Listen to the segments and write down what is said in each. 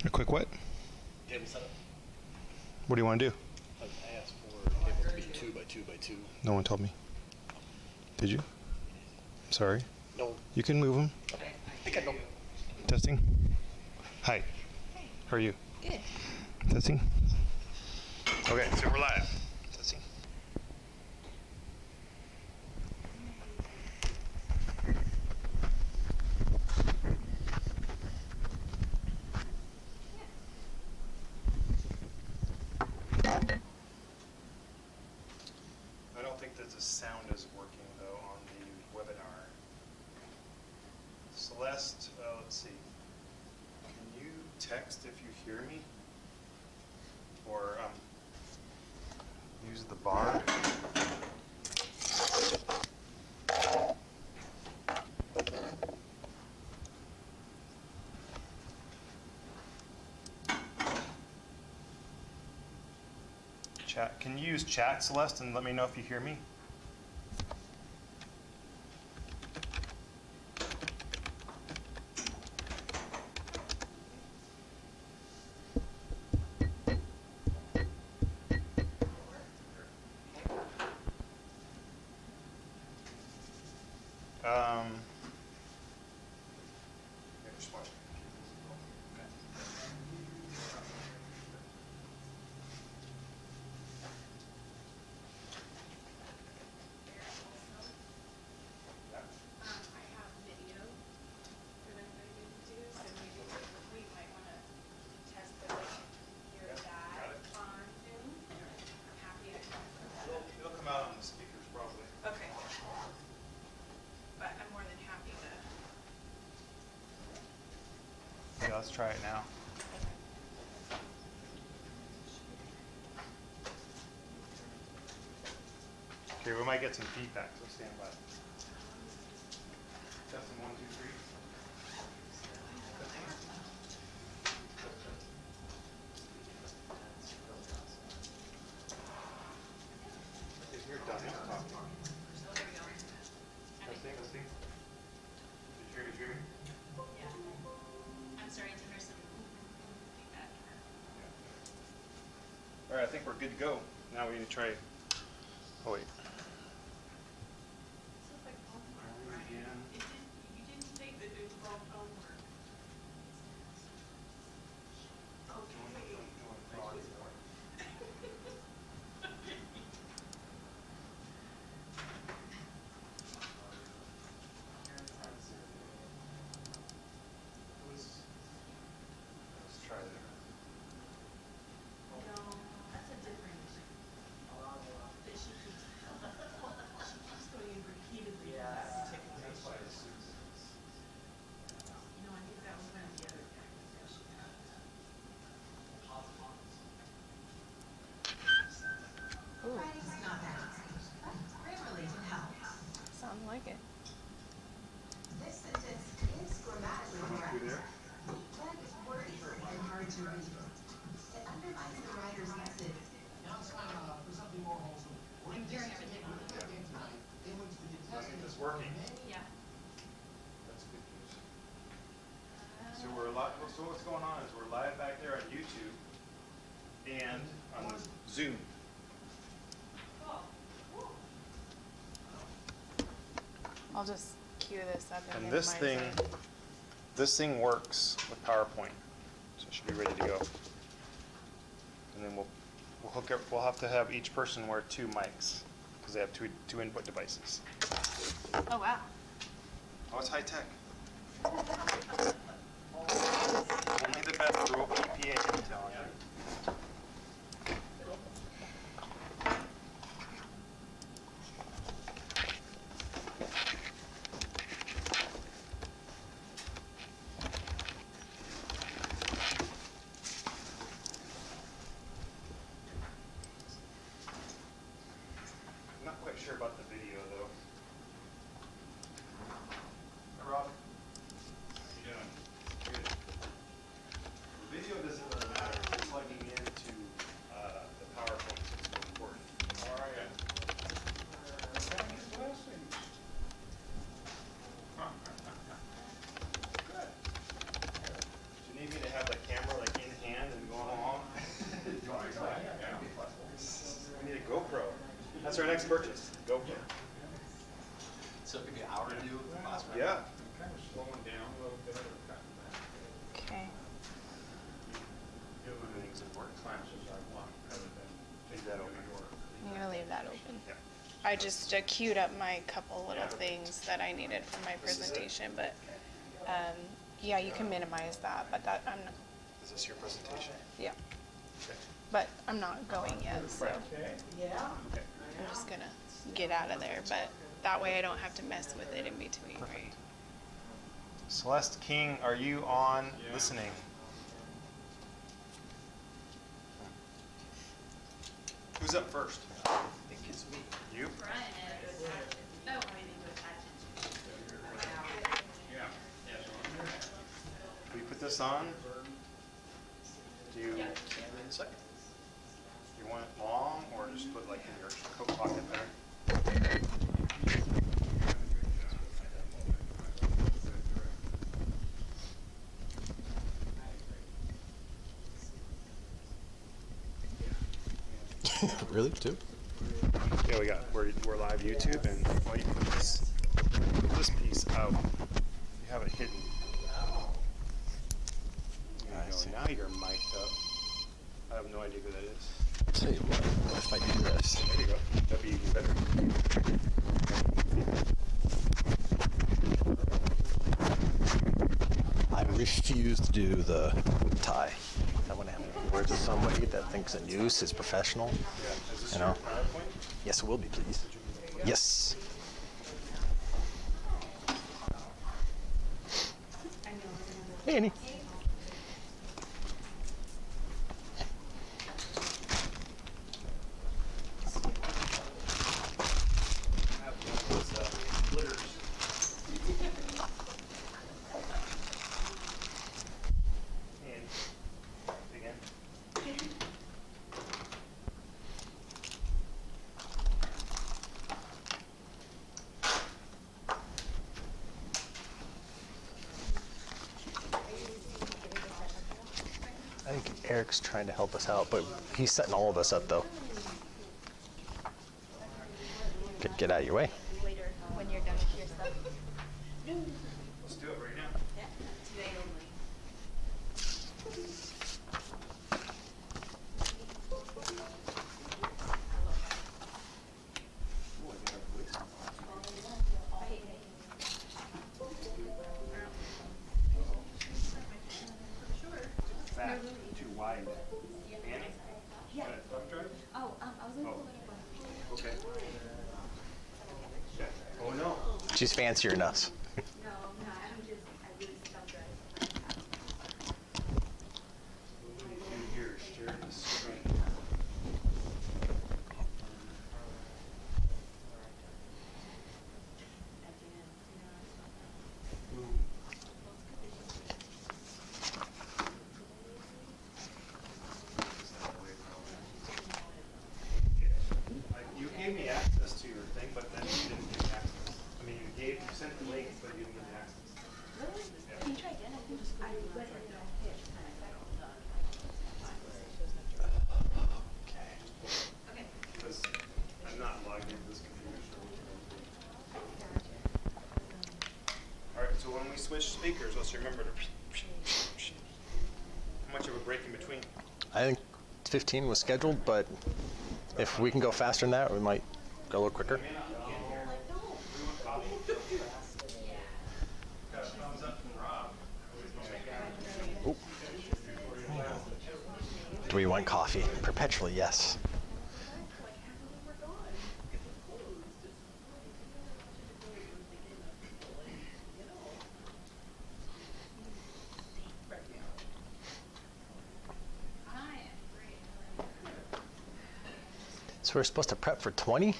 A quick what? Table setup. What do you want to do? I asked for table to be 2 by 2 by 2. No one told me. Did you? Sorry. No. You can move them. Okay. I think I know. Testing. Hi. Hey. How are you? Good. Testing. Okay, so we're live. Testing. I don't think that the sound is working though on the webinar. Celeste, let's see. Can you text if you hear me? Or use the bar? Chat. Can you use chat, Celeste, and let me know if you hear me? It'll come out on the speakers probably. Okay. But I'm more than happy to. Yeah, let's try it now. Okay, we might get some feedback, so stand by. Testing 1, 2, 3. If you're done talking. Testing, testing. Did you hear me? Yeah. I'm starting to hear some feedback. All right, I think we're good to go. Now we need to try. Oh wait. Again. You didn't think that it was all homework. Let's try that. No, that's a different issue. That she keeps going in repeatedly with that particular That's issue. why it suits. No, I think that was one of the other things that she had. Writing's not that easy, but Grammarly can help. Sounds like it. This sentence is grammatically correct, but wordy and hard to read. It undermines the writer's message. Now it's time for something more wholesome. We're in this game tonight, in which the contestants It's working. Yeah. That's good news. So we're live. So what's going on is we're live back there on YouTube and on Zoom. I'll just cue this up and And this minimize it. thing works with PowerPoint, so it should be ready to go. And then we'll hook up. We'll have to have each person wear 2 mics because they have two input devices. Oh, wow. Oh, it's high tech. Only the best for EPA, I'm telling you. I'm not quite sure about the video though. Hey, Rob, how you doing? Good. next purchase. Go. So it could be an hour to do last round. Yeah. Kind of slowing down a little bit or cutting back. Okay. Doing Classes I want rather than Leave that open. I'm gonna leave that open. Yeah. I just queued up my couple little things that I needed for my This is it? presentation, but, yeah, you can minimize that, but that, I'm, Is this your presentation? yeah, Okay. but I'm not going yet, so Okay. I'm just gonna get out of there, but that way I don't have to mess with it in between, right? Celeste King, are you on listening? Who's up first? I think it's me. You? Brian had to attach it. No, I need to attach it. Yeah. Yes. Will you put this on? Do you, In a second. you want it long or just put like in your coat pocket there? Really? Two? Yeah, we're live YouTube, and while you put this piece out, you have it hidden. There you go. Now you're mic'd up. I have no idea who that is. Tell you what, if I do this. There you go. That'd be even better. I refuse to do the tie. I want to have words with somebody that thinks a news is professional. Yeah. Is this You your know. PowerPoint? Yes, it will be, please. Yes. Hey, Annie. And again. I think Eric's trying to help us out, but he's setting all of us up, though. Get out of your way. Later, when you're done with your stuff. Let's do it right now. Today only. Fat, too wide. Annie? Yeah. Thumb drive? Oh, I was gonna Oh. pull it up. Okay. Okay. Oh no. She's fancier than us. No, I'm not. I'm just, I really stumped it. What do you do here? Share the screen. You gave me access to your thing, but then you didn't give me access. I mean, you sent the link, but you didn't give me access. Really? Can you try again? I think I went and Okay. Because I'm not logged into this computer. All right, so when we switch speakers, let's remember to. How much of a break in between? I think 15 was scheduled, but if we can go faster than that, we might go a little quicker. Got a thumbs up from Rob. Ooh. Do we want coffee? Perpetually, yes. So we're supposed to prep for 20? Yeah,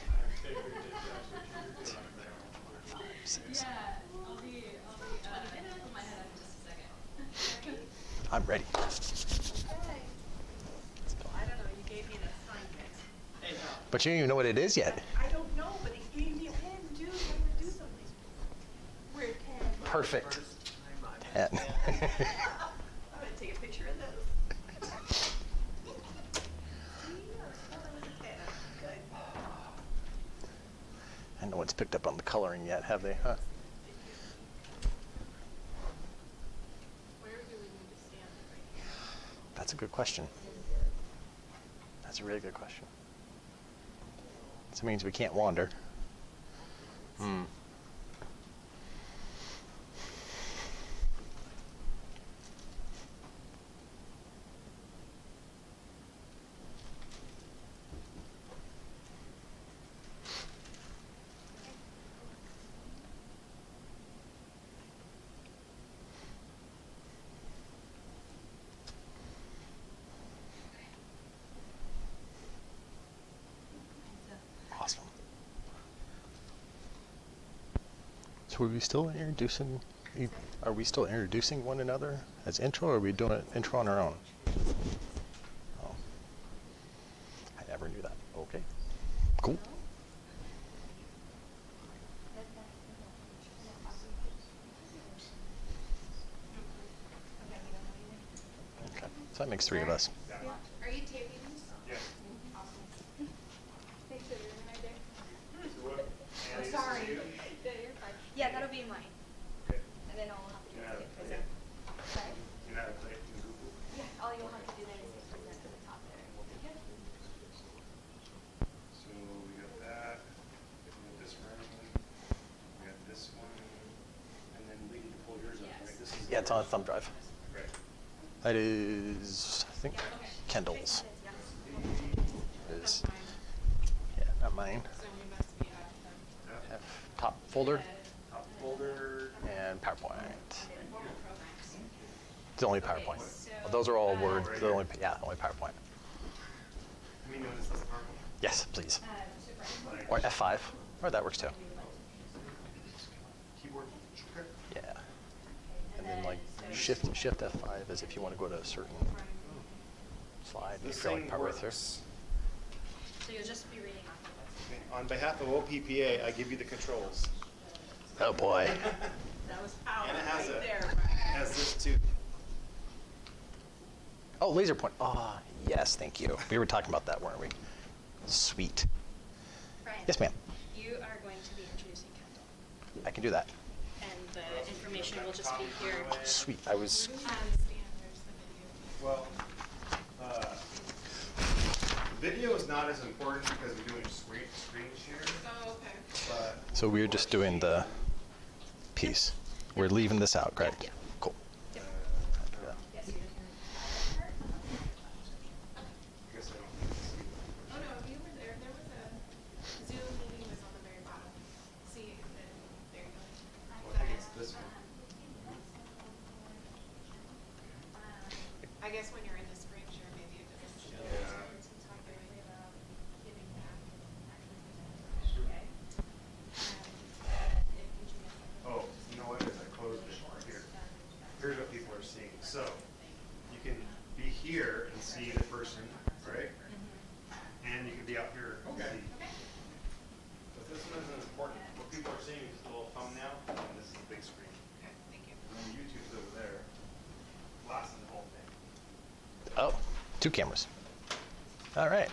I'll be put my head up in just a second. I'm ready. I don't know, you gave me an assignment. But you don't even know what it is yet. I don't know, but he gave me a pen, dude, I'm gonna do something. Where pen? Perfect. 10. I'm gonna take a picture of this. See, I was told I was a pen. Good. picked up on the coloring yet, have they? Huh? Where do we need to stand right here? That's a good question. That's a really good question. So it means we can't wander. Hmm. Awesome. So are we still introducing? Are we still introducing one another as intro, or are we doing an intro on our own? Oh, I never knew that. Okay, cool. Okay, so that makes 3 of us. Are you taping these? Yeah. Awesome. Thanks for doing my day. So what? Annie, this is Sorry. you? Yeah, you're fine. Yeah, that'll be mine. Okay. And then I'll have to do You know how to it play present. it? Sorry? You know how to play it in Google? Yeah, all you'll have to do then is hit present at the top there. Yep. So we got that, we got this round, we got this one, and then we need to pull yours up, right? This is Yeah, it's on a thumb drive. Right. That is, I think, Kendall's. Is yeah, not mine. So we must be at the Have top folder Top folder. and PowerPoint. It's only PowerPoint. Well, those are all Word. Right The here. only only PowerPoint. I mean, notice this purple. Yes, please. Like Or F5. Or that works too. keyboard shortcut. Yeah. And then like Shift F5 is if you want to go to a certain slide. This If you're like thing partway through. works. So you'll just be reading off of what's. Okay, on behalf of OPPA, I give you the controls. Oh boy. That was power And it has right a- there, It Brian. has this too. Oh, laser point. Ah, yes, thank you. We were talking about that, weren't we? Sweet. Brian. Yes, ma'am. You are going to be introducing Kendall. I can do that. And the information will just be here. Sweet. I was. stand, there's the video. Well, video is not as important because we're doing screen share, Oh, okay. but So we're just doing the piece. We're leaving this out, correct? Yeah. Cool. Yep. Yes, you're here. I guess I don't need to see. Oh, no, if you were there, there was a Zoom meeting was on the very bottom. See, there you go. Well, I think it's this one. I guess when you're in the screen share, maybe it doesn't show. Yeah. Oh, you know what, as I close it here, here's what people are seeing. So, you can be here and see the person, right? And you can be out here and see. But this one isn't important. What people are seeing is the little thumbnail, and this is the big screen. Okay, thank you. And then YouTube's over there, blasting the whole thing. Oh, 2 cameras. All right.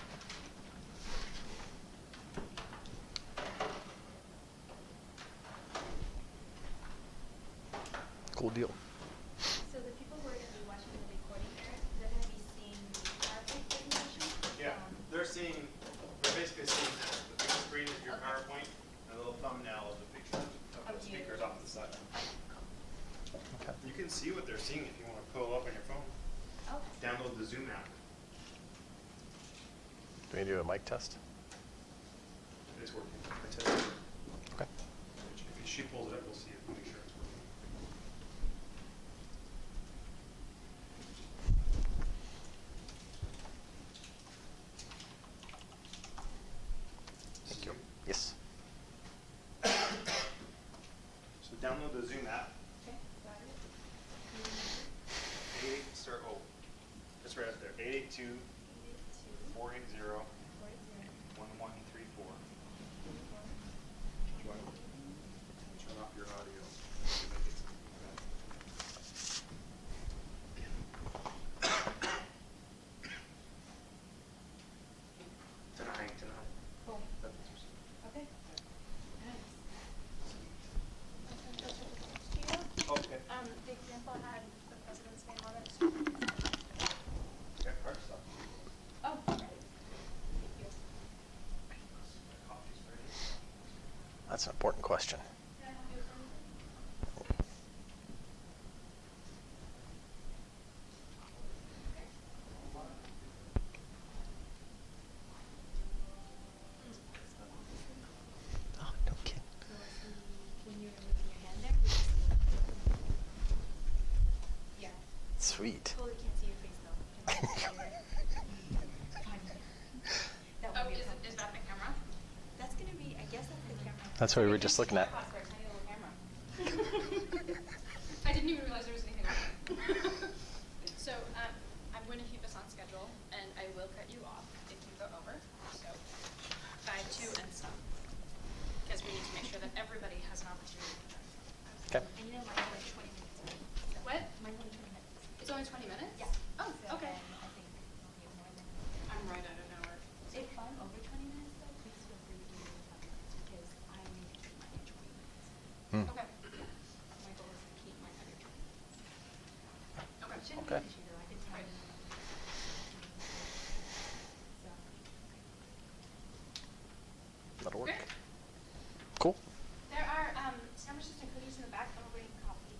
Cool deal. So the people who are going to be watching the recording there, they're going to be seeing the PowerPoint presentation. Yeah, they're basically seeing this. The big screen is your PowerPoint, and a little thumbnail of the picture of Of the you. speakers off to the side. Okay. You can see what they're seeing if you want to pull it up on your phone. Oh. Download the Zoom app. Do we do a mic test? It's working. I tested it. Okay. If she pulls it up, we'll see it. Make sure it's working. Thank you. Yes. So download the Zoom app. Okay, got it. it's right up there. 882 480 1134. Turn off your audio. Tonight. Cool. Okay. Nice. That's an important question. Can I help you with anything? Oh, no kidding. So it's when you're moving your hand there, you just yeah. Sweet. Totally can't see your face though. Can I see your- That Oh, would be a problem. is that the camera? That's gonna be, I guess that's the camera. That's what we were just looking at. Across our tiny little camera. I didn't even realize there was anything on. So, I'm going to keep us on schedule, and I will cut you off if you go over. So, by 2 and some, because we need to make sure that everybody has an opportunity. Okay. And you know, mine's only 20 minutes. So What? Mine's only 20 minutes. It's only 20 minutes? Yeah. Oh, So okay. then I think we'll need more than. I'm right at an hour. If I'm over 20 minutes though, please feel free to give me a couple minutes because I need to keep mine at 20 minutes. Hmm. Okay. My goal is to keep mine under 20 minutes. Okay. It shouldn't Okay. be an issue though, I can tell Right. you. So, That'll work. Great. Cool. There are sandwiches and cookies in the back. I'm bringing coffee.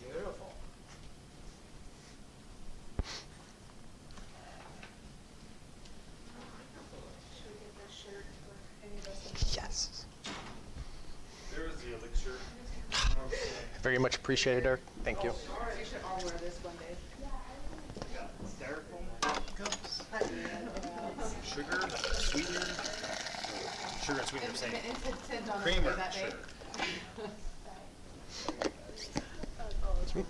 Beautiful. Should we get the shirt for any of us? Yes. There's the elixir. Very much appreciated, Eric. Thank you. We should all wear this one day. Styrofoam cups. Sugar, sweetener. Sugar and sweetener, same. Creamer, sure. Sweet.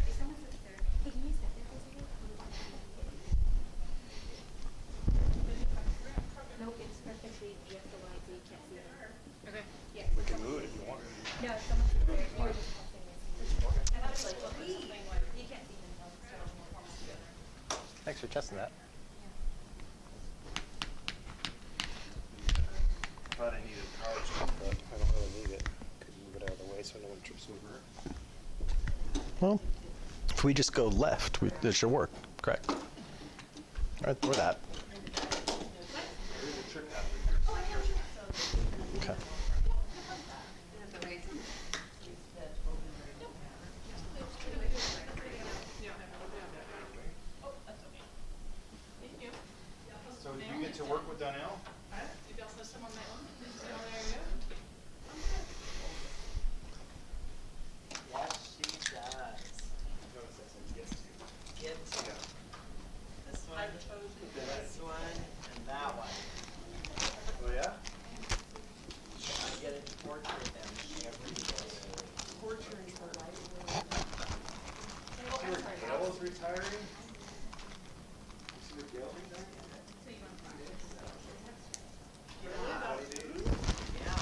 if someone sits there, hey, can you sit there for a second? Nope, it's perfectly just the light so you can't see it. Okay. Yeah. We can move it if you want. No, if someone sits there, you were just texting this. And I was like, well, you can't see them though, so more formal. Thanks for testing that. Thought I needed a power strip, but I don't really need it. Could move it out of the way so no one trips over it. Well, if we just go left, this should work. Correct. All right, or that. There's a trick hazard here. Okay. So do you get to work with Donnell? Maybe I'll send someone my own. Oh, there you go. Yes, she does. Notice that says get to. Get to. Yeah. This one, this one, and that one. Oh, yeah? I get to portrait them every day. Gail is retiring? You see where Gail's retiring? Yeah.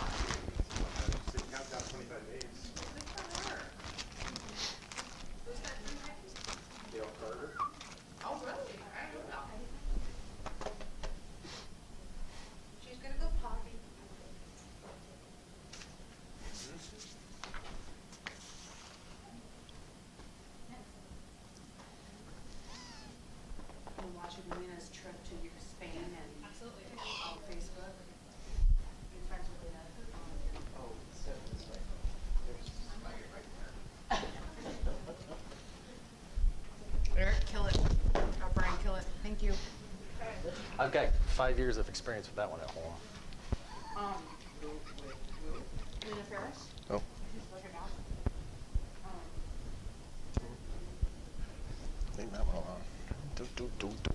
So you count down 25 days. Gail Carter. Oh, really? I don't know. She's gonna go potty. I'm watching Lena's trip to Spain and Absolutely. on Facebook. Your friends with Lena. Oh, so this way. Eric, kill it. Brian, kill it. Thank you. I've got 5 years of experience with that one at home. Lena Ferris? Oh. Just look it up. Leave that one alone. Do, do, do, do.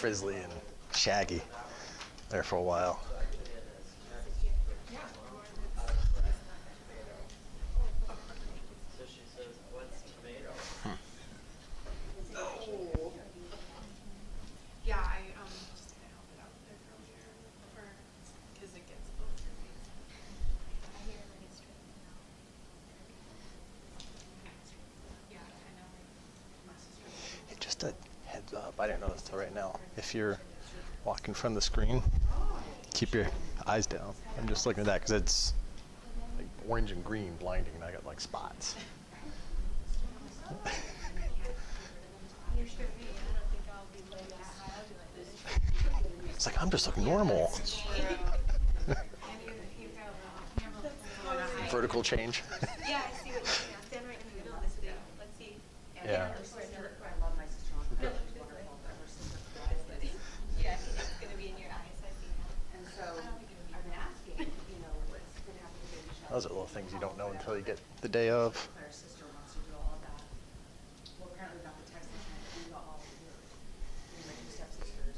frizzly and shaggy there for a while. So she says, what's tomato? Yeah, I, just gonna help it out there for, cause it gets both your face. Yeah, I know. My sister. Just a heads up, I didn't know this till right now. If you're walking from the screen, keep your eyes down. I'm just looking at that because it's like orange and green blinding, and I got like spots. It's like I'm just looking normal. Vertical change. Yeah, I see what you're saying. I'll stand right in the middle of this thing. Let's see. Yeah. Her sister, I love my sister-in-law, she's wonderful, but her sister provides this. Yeah, it's gonna be in your eyes. I see now. And so I've been asking, you know, what's gonna happen to baby Shelby? Those are little things you don't know until you get the day of. Claire's sister wants to do all of that. Well, apparently we got the text that we got all of my two stepsisters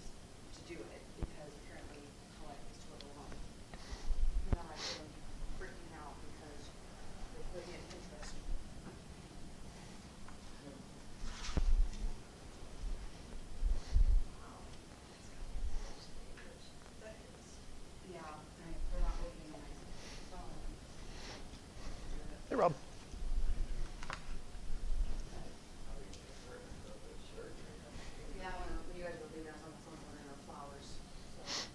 to do it because apparently Colette is totally alone. And now I've been freaking out because they put in interest. Yeah, they're not looking nice. Hey, Rob. Yeah, when you guys were leaving, I was on the phone ordering her flowers, so.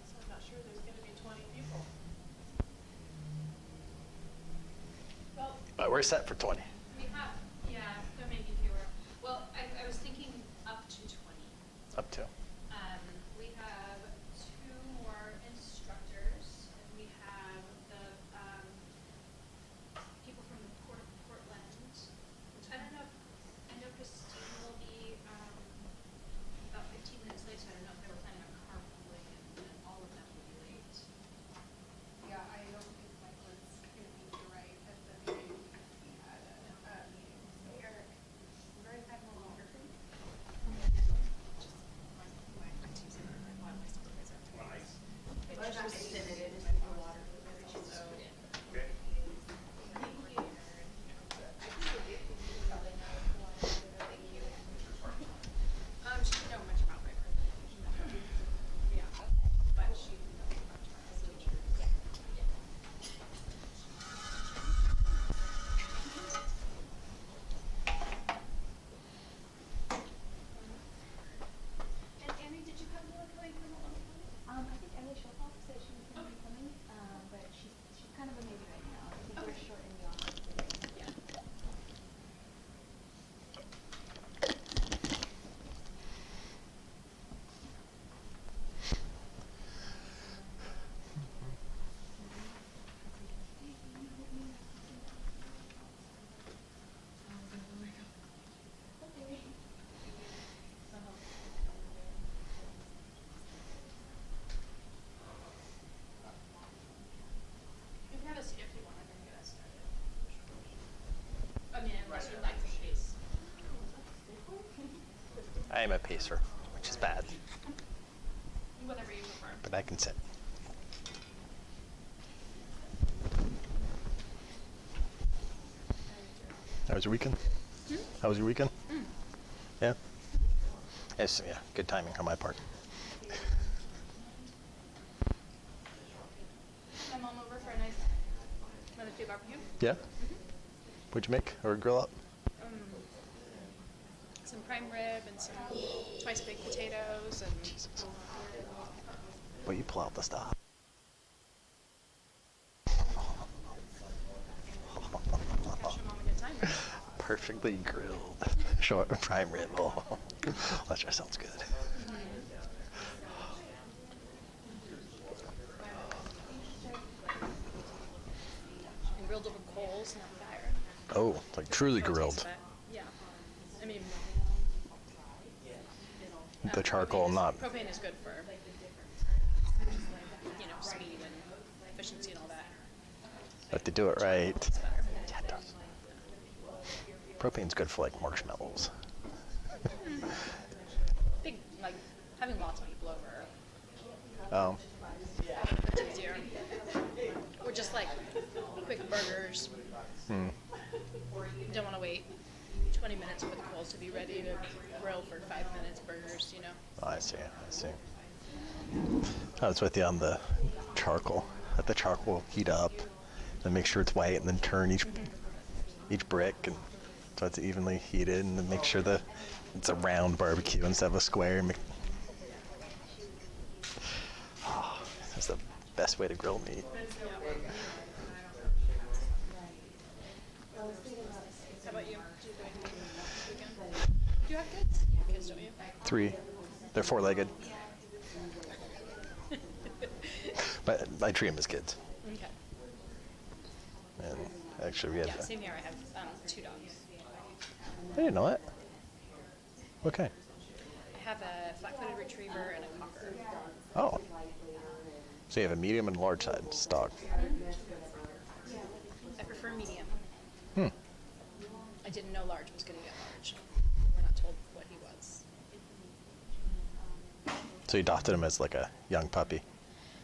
So I'm not sure there's gonna be 20 people. Well, But we're set for 20. We have, yeah, there may be fewer. Well, I was thinking up to 20. Up to. We have 2 more instructors, and we have the, people from the Port of Portland, which I don't know, I know Christine will be, about 15 minutes late, so I don't know if they were planning on carpooling, and all of them will be late. Yeah, I don't think Michael's gonna be here right at the meeting. We had a meeting. So Eric, is there any time more longer for you? my team's in there, one of my supervisors. Nice. Well, I just did it, just for water. So, Okay. She didn't know much about my presentation. Yeah, but she didn't know much about the teachers. And Annie, did you have anyone coming from Oklahoma? I think Emily Schulhoff said she was going to be coming, but she's kind of a maybe right now. I think we're short in the office today. Yeah. You can have a seat if you want, I can get us started. I mean, unless you'd like to pace. I am a pacer, which is bad, Whatever you prefer. but I can sit. How was your weekend? How was your weekend? Yeah? Yes, yeah, good timing on my part. My mom over for a nice barbecue barbecue. Yeah? What'd you make or grill up? Some prime rib and some twice baked potatoes and. Well, you pull out the stop. Catch your mom a good time. Right? Perfectly grilled short prime rib. Oh, that sure sounds good. Truly no taste grilled. of it. Yeah. I mean, The charcoal, propane is, not. propane is good for, speed and efficiency and all that. But to do it right, It's better. yeah, it does. Propane's good for like marshmallows. Big, like, having lots of people over, Oh, it's easier. Or just like quick burgers. hmm. You don't want to wait 20 minutes for the coals to be ready to grill for 5 minutes burgers, Oh, I see. I see. I was with you on the charcoal. Let the charcoal heat up, then make sure it's white, and then turn each brick, and so it's evenly heated, and then make sure it's a round barbecue instead of a square. Oh, that's the best way to grill meat. How about you? Do you do anything this weekend? Do you have kids? You have kids, don't you? 3. They're 4-legged, but I treat them as kids. Okay. And actually, we had. Yeah, same here. I have 2 dogs. I didn't know that. Okay. I have a flat-footed retriever and a cocker. Oh. So you have a medium and large size dog. I prefer medium. Hmm. I didn't know large was going to get large. We're not told what he was. So you adopted him as like a young puppy.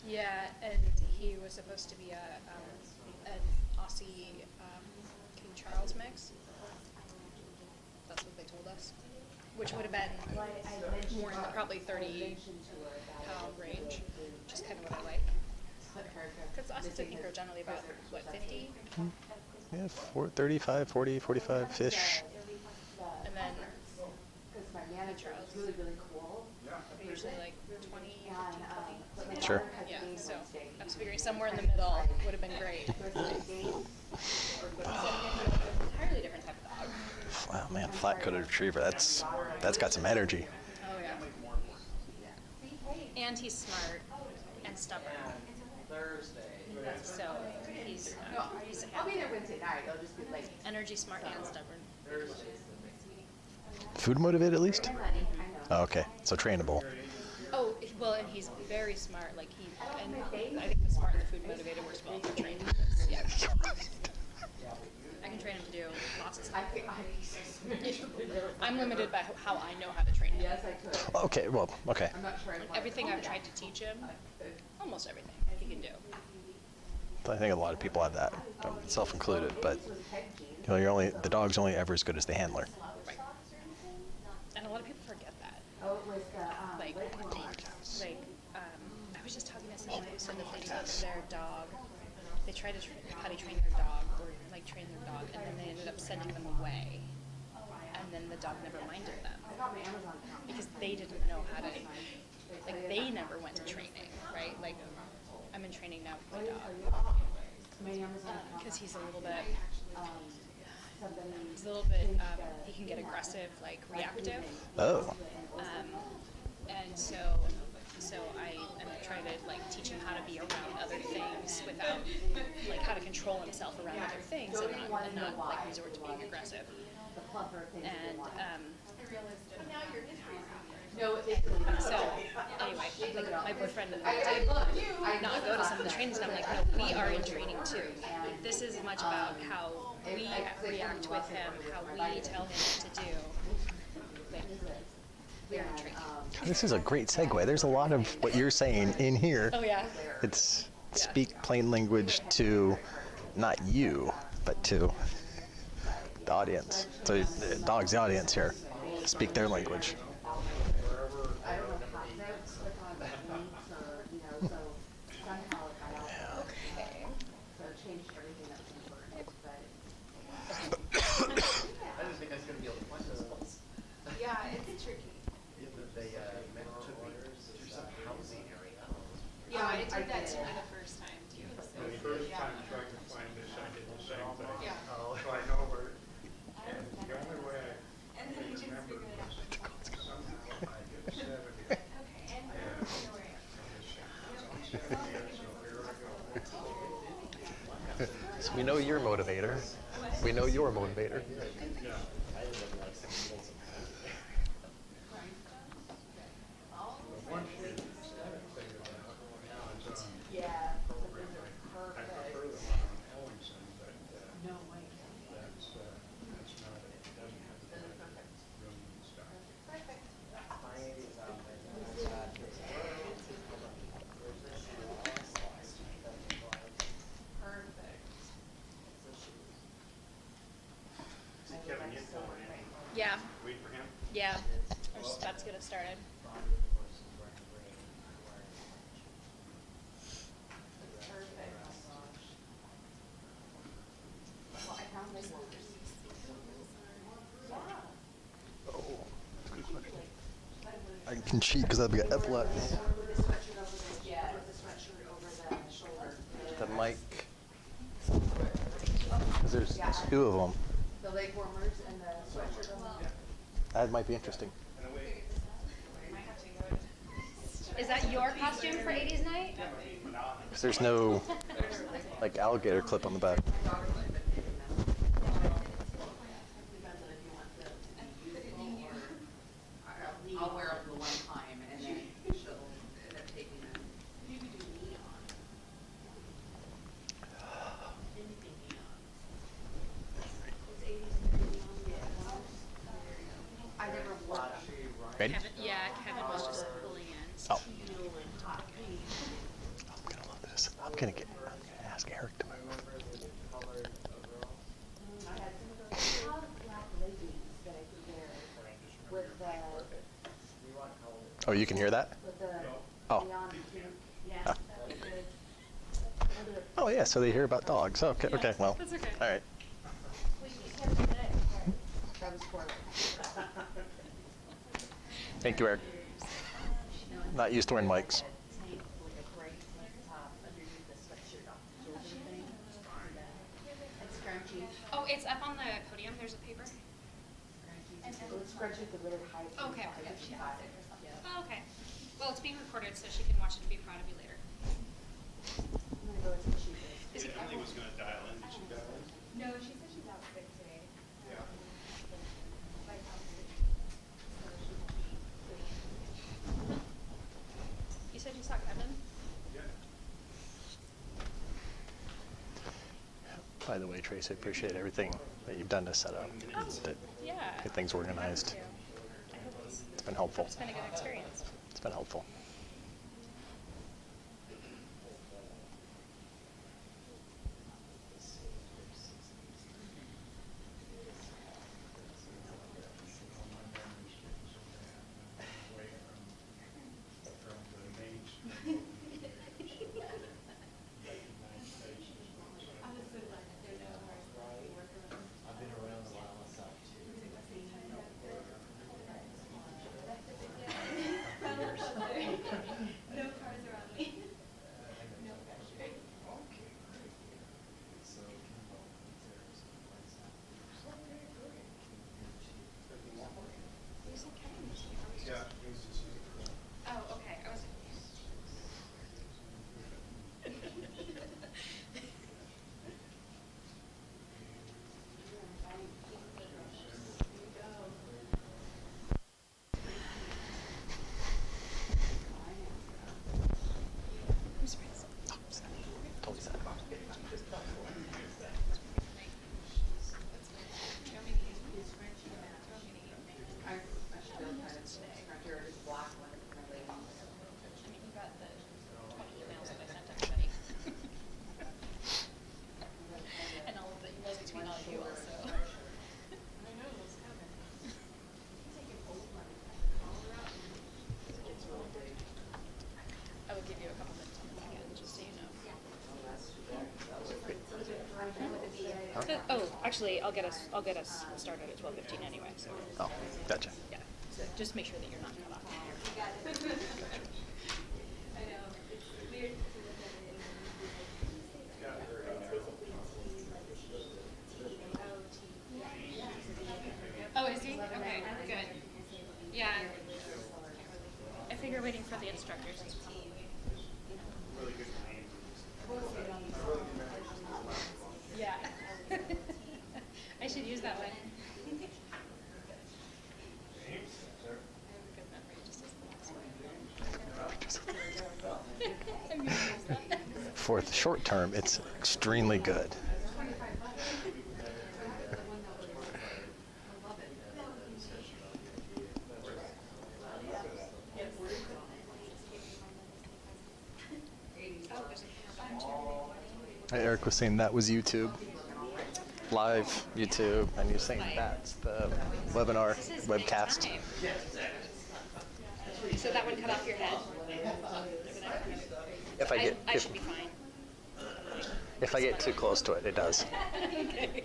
Yeah, and he was supposed to be an Aussie King Charles mix. That's what they told us. Which would have been more in the probably 30-pound range, which is kind of what I like. Because Aussies, I think, are generally about, 50? Yeah, 35, 40, 45 fish. And then King Charles are usually like 20, 15, 20. Sure. Yeah, so I was figuring somewhere in the middle would have been great. Entirely different type of dog. Wow, man, flat-coated retriever. That's got some energy. Oh yeah. And he's smart and stubborn. Thursday. So he's I'll be there Wednesday night, it'll just be like. energy smart and stubborn. Food motivated at least? Oh, okay, so trainable. Oh well, and he's very smart. Like and I think the smart and the food motivated works well for training. Yeah. I can train him to do lots of stuff. I'm limited by how I know how to train him. Yes, I could. Okay, well, okay. I'm not sure I. Everything I've tried to teach him, almost everything he can do. I think a lot of people have that, self included. But the dog's only ever as good as the handler. Right. And a lot of people forget that. Oh, it was the, Like, I was just talking to someone who said that they took their dog, they tried to potty train their dog or like train their dog, and then they ended up sending them away, and then the dog never minded them because they didn't know how to, like they never went to training, right? Like I'm in training now with my dog because he's a little bit. He can get aggressive, like reactive. Oh. And so I'm trying to like teach him how to be around other things without, like how to control himself around other things and not like resort to being aggressive. And so anyway, like my boyfriend and I not go to some of the trainings, and I'm like, no, we are in training too. This is much about how we react with him, how we tell him what to do. Like, we are in training. This is a great segue. There's a lot of what you're saying in here. Oh yeah. It's speak plain language to not you, but to the audience. So the dog's the audience here. Speak their language. I didn't think I was going to be able to find those ones. Yeah, it's tricky. They took me to some housing area. Yeah, I did that to me the first time too. So, The first time trying to find this, I did the same thing. Yeah. So I know where, and the only way I remember was somehow I hit 70. So we know your motivator. We know you're a motivator. I ended up like some needles and One thing now it's on Yeah, so program. those are I perfect. prefer the one on Ellingson, but No way. that's not, it doesn't have the room and stuff. Perfect. my 80s out there. I got this. Where's this shoe? Perfect. See Kevin, you So going in? grateful. Yeah, Wait for him? yeah. We're just about to get it started. It's perfect. Well, I found this one. Yeah. I can cheat because I've got epaulets. With the sweatshirt over the, yeah, with the sweatshirt over the shoulder. The mic. Because there's two of them. The leg warmers and the sweatshirt over. That might be interesting. Is that your costume for 80s night? Because there's no like alligator clip on the back. Depends on if you want the reusable or I'll wear it the one time and then she'll end up taking them. You could do neon. Anything neon. It's 80s neon. I never wore them. Ready? Kevin, yeah, Kevin was just pulling in. Oh. Teal and hot pink. I'm gonna love this. I'm gonna ask Eric to move. I had some of those hot black leggings that I could wear with the, Oh, you can hear that? with the Oh. neon pink. Yeah, Ah. that was good. Oh yeah, so they hear about dogs. Okay, okay, well. That's okay. All right. That was poorly. Thank you, Eric. Not used to wearing mics. Tank with a gray tank top underneath the sweatshirt off the shoulder thing. It's scrunchy. Oh, it's up on the podium. There's a paper. Scrunchy. It was scrunchy with the really high. Okay. Yeah. Oh, okay. Well, it's being recorded, so she can watch it and be proud of you later. I'm gonna go with the cheapest. Is it Emily was gonna dial in, did she dial in? No, she said she's out sick today. Yeah. Like, out sick. So she won't be. You said you saw Kevin? Yeah. By the way, Tracy, I appreciate everything that you've done to set up, to Yeah. get things organized. Thank you. I hope It's been helpful. it's been a good experience. It's been helpful. Away from the main street. I was so glad that they know her. I've been around a while myself too. No cars around me. No pressure. You said Kevin was here. Yeah, he was just. Oh, okay. I was. I'm surprised. Oh, sad. Totally sad. Do you want me to use I should go try to scrunch or just black one for my leggings. I mean, you got the 20 emails that I sent everybody. And all of the emails between all of you also. I know, it's coming. Take an old one, cut the collar out, and it gets really big. I will give you a couple minutes on the back end, just so you know. Oh, actually, I'll get us started at 12:15 anyway, so. Oh, gotcha. Yeah, so just make sure that you're not cut off. I know, it's weird to look at it and then Oh, is he? Okay, good. Yeah. I figure waiting for the instructors is probably. Really good name. Yeah. for the short term, it's extremely good. Eric was saying that was YouTube, live YouTube, and you're saying that's the webinar webcast. So that one cut off your head? If I get I should be fine. if I get too close to it, it does. Okay.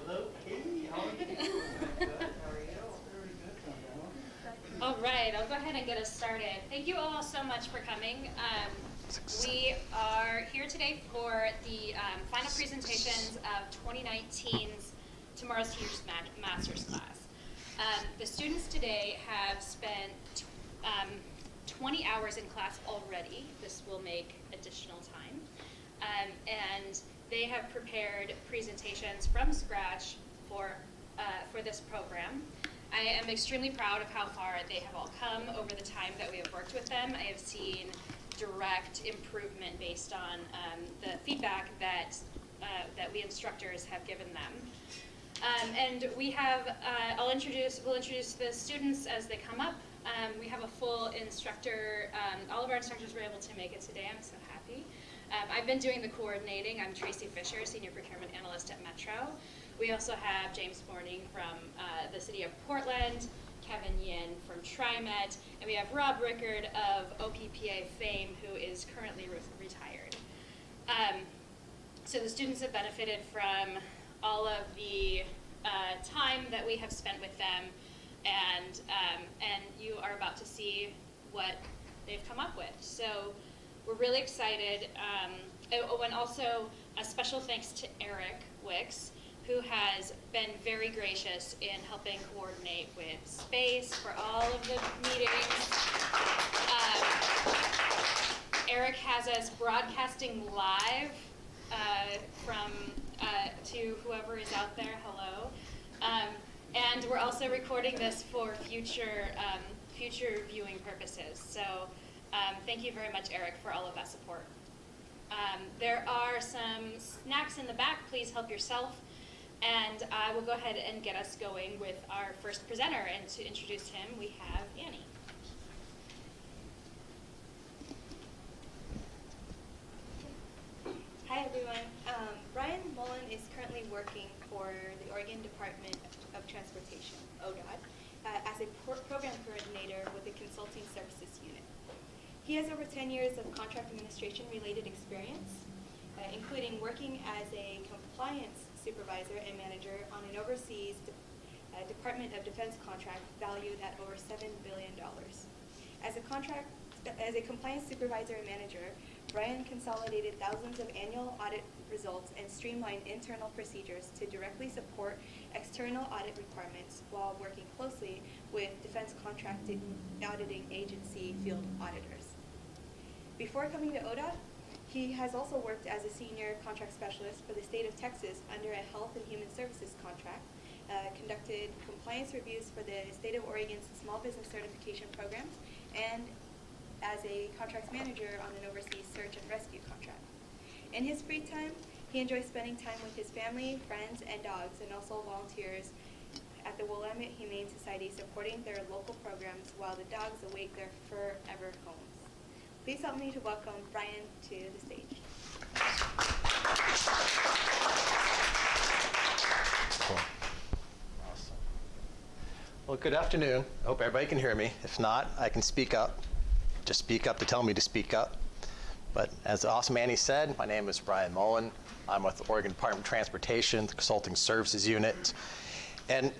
Hello, Katie. How are you? Good. How are you? All right, I'll go ahead and get us started. Thank you all so much for coming. We are here today for the final presentations of 2019's Tomorrow's Teachers Master's Class. The students today have spent 20 hours in class already. This will make additional time. And they have prepared presentations from scratch for this program. I am extremely proud of how far they have all come over the time that we have worked with them. I have seen direct improvement based on the feedback that we instructors have given them. And we have, we'll introduce the students as they come up. We have a full instructor, all of our instructors were able to make it today. I'm so happy. I've been doing the coordinating. I'm Tracy Fisher, Senior Procurement Analyst at Metro. We also have James Morning from the City of Portland, Kevin Yin from TriMet, and we have Rob Rickard of OPPA fame, who is currently retired. So the students have benefited from all of the time that we have spent with them, and you are about to see what they've come up with. So we're really excited. And also a special thanks to Eric Wicks, who has been very gracious in helping coordinate with space for all of the meetings. Eric has us broadcasting live to whoever is out there, hello. And we're also recording this for future viewing purposes. So thank you very much, Eric, for all of that support. There are some snacks in the back. Please help yourself. And I will go ahead and get us going with our first presenter. And to introduce him, we have Annie. Hi everyone. Brian Mullen is currently working for the Oregon Department of Transportation, ODOT, as a program coordinator with the Consulting Services Unit. He has over 10 years of contract administration related experience, including working as a compliance supervisor and manager on an overseas Department of Defense contract valued at over $7 billion. As a compliance supervisor and manager, Brian consolidated thousands of annual audit results and streamlined internal procedures to directly support external audit requirements while working closely with defense contracting auditing agency field auditors. Before coming to ODOT, he has also worked as a senior contract specialist for the state of Texas under a Health and Human Services contract, conducted compliance reviews for the state of Oregon's small business certification programs, and as a contracts manager on an overseas search and rescue contract. In his free time, he enjoys spending time with his family, friends, and dogs, and also volunteers at the Willamette Humane Society supporting their local programs while the dogs await their forever homes. Please help me to welcome Brian to the stage. Cool. Awesome. Well, good afternoon. I hope everybody can hear me. If not, I can speak up. Just speak up to tell me to speak up. But as awesome Annie said, my name is Brian Mullen. I'm with the Oregon Department of Transportation, the Consulting Services Unit. And a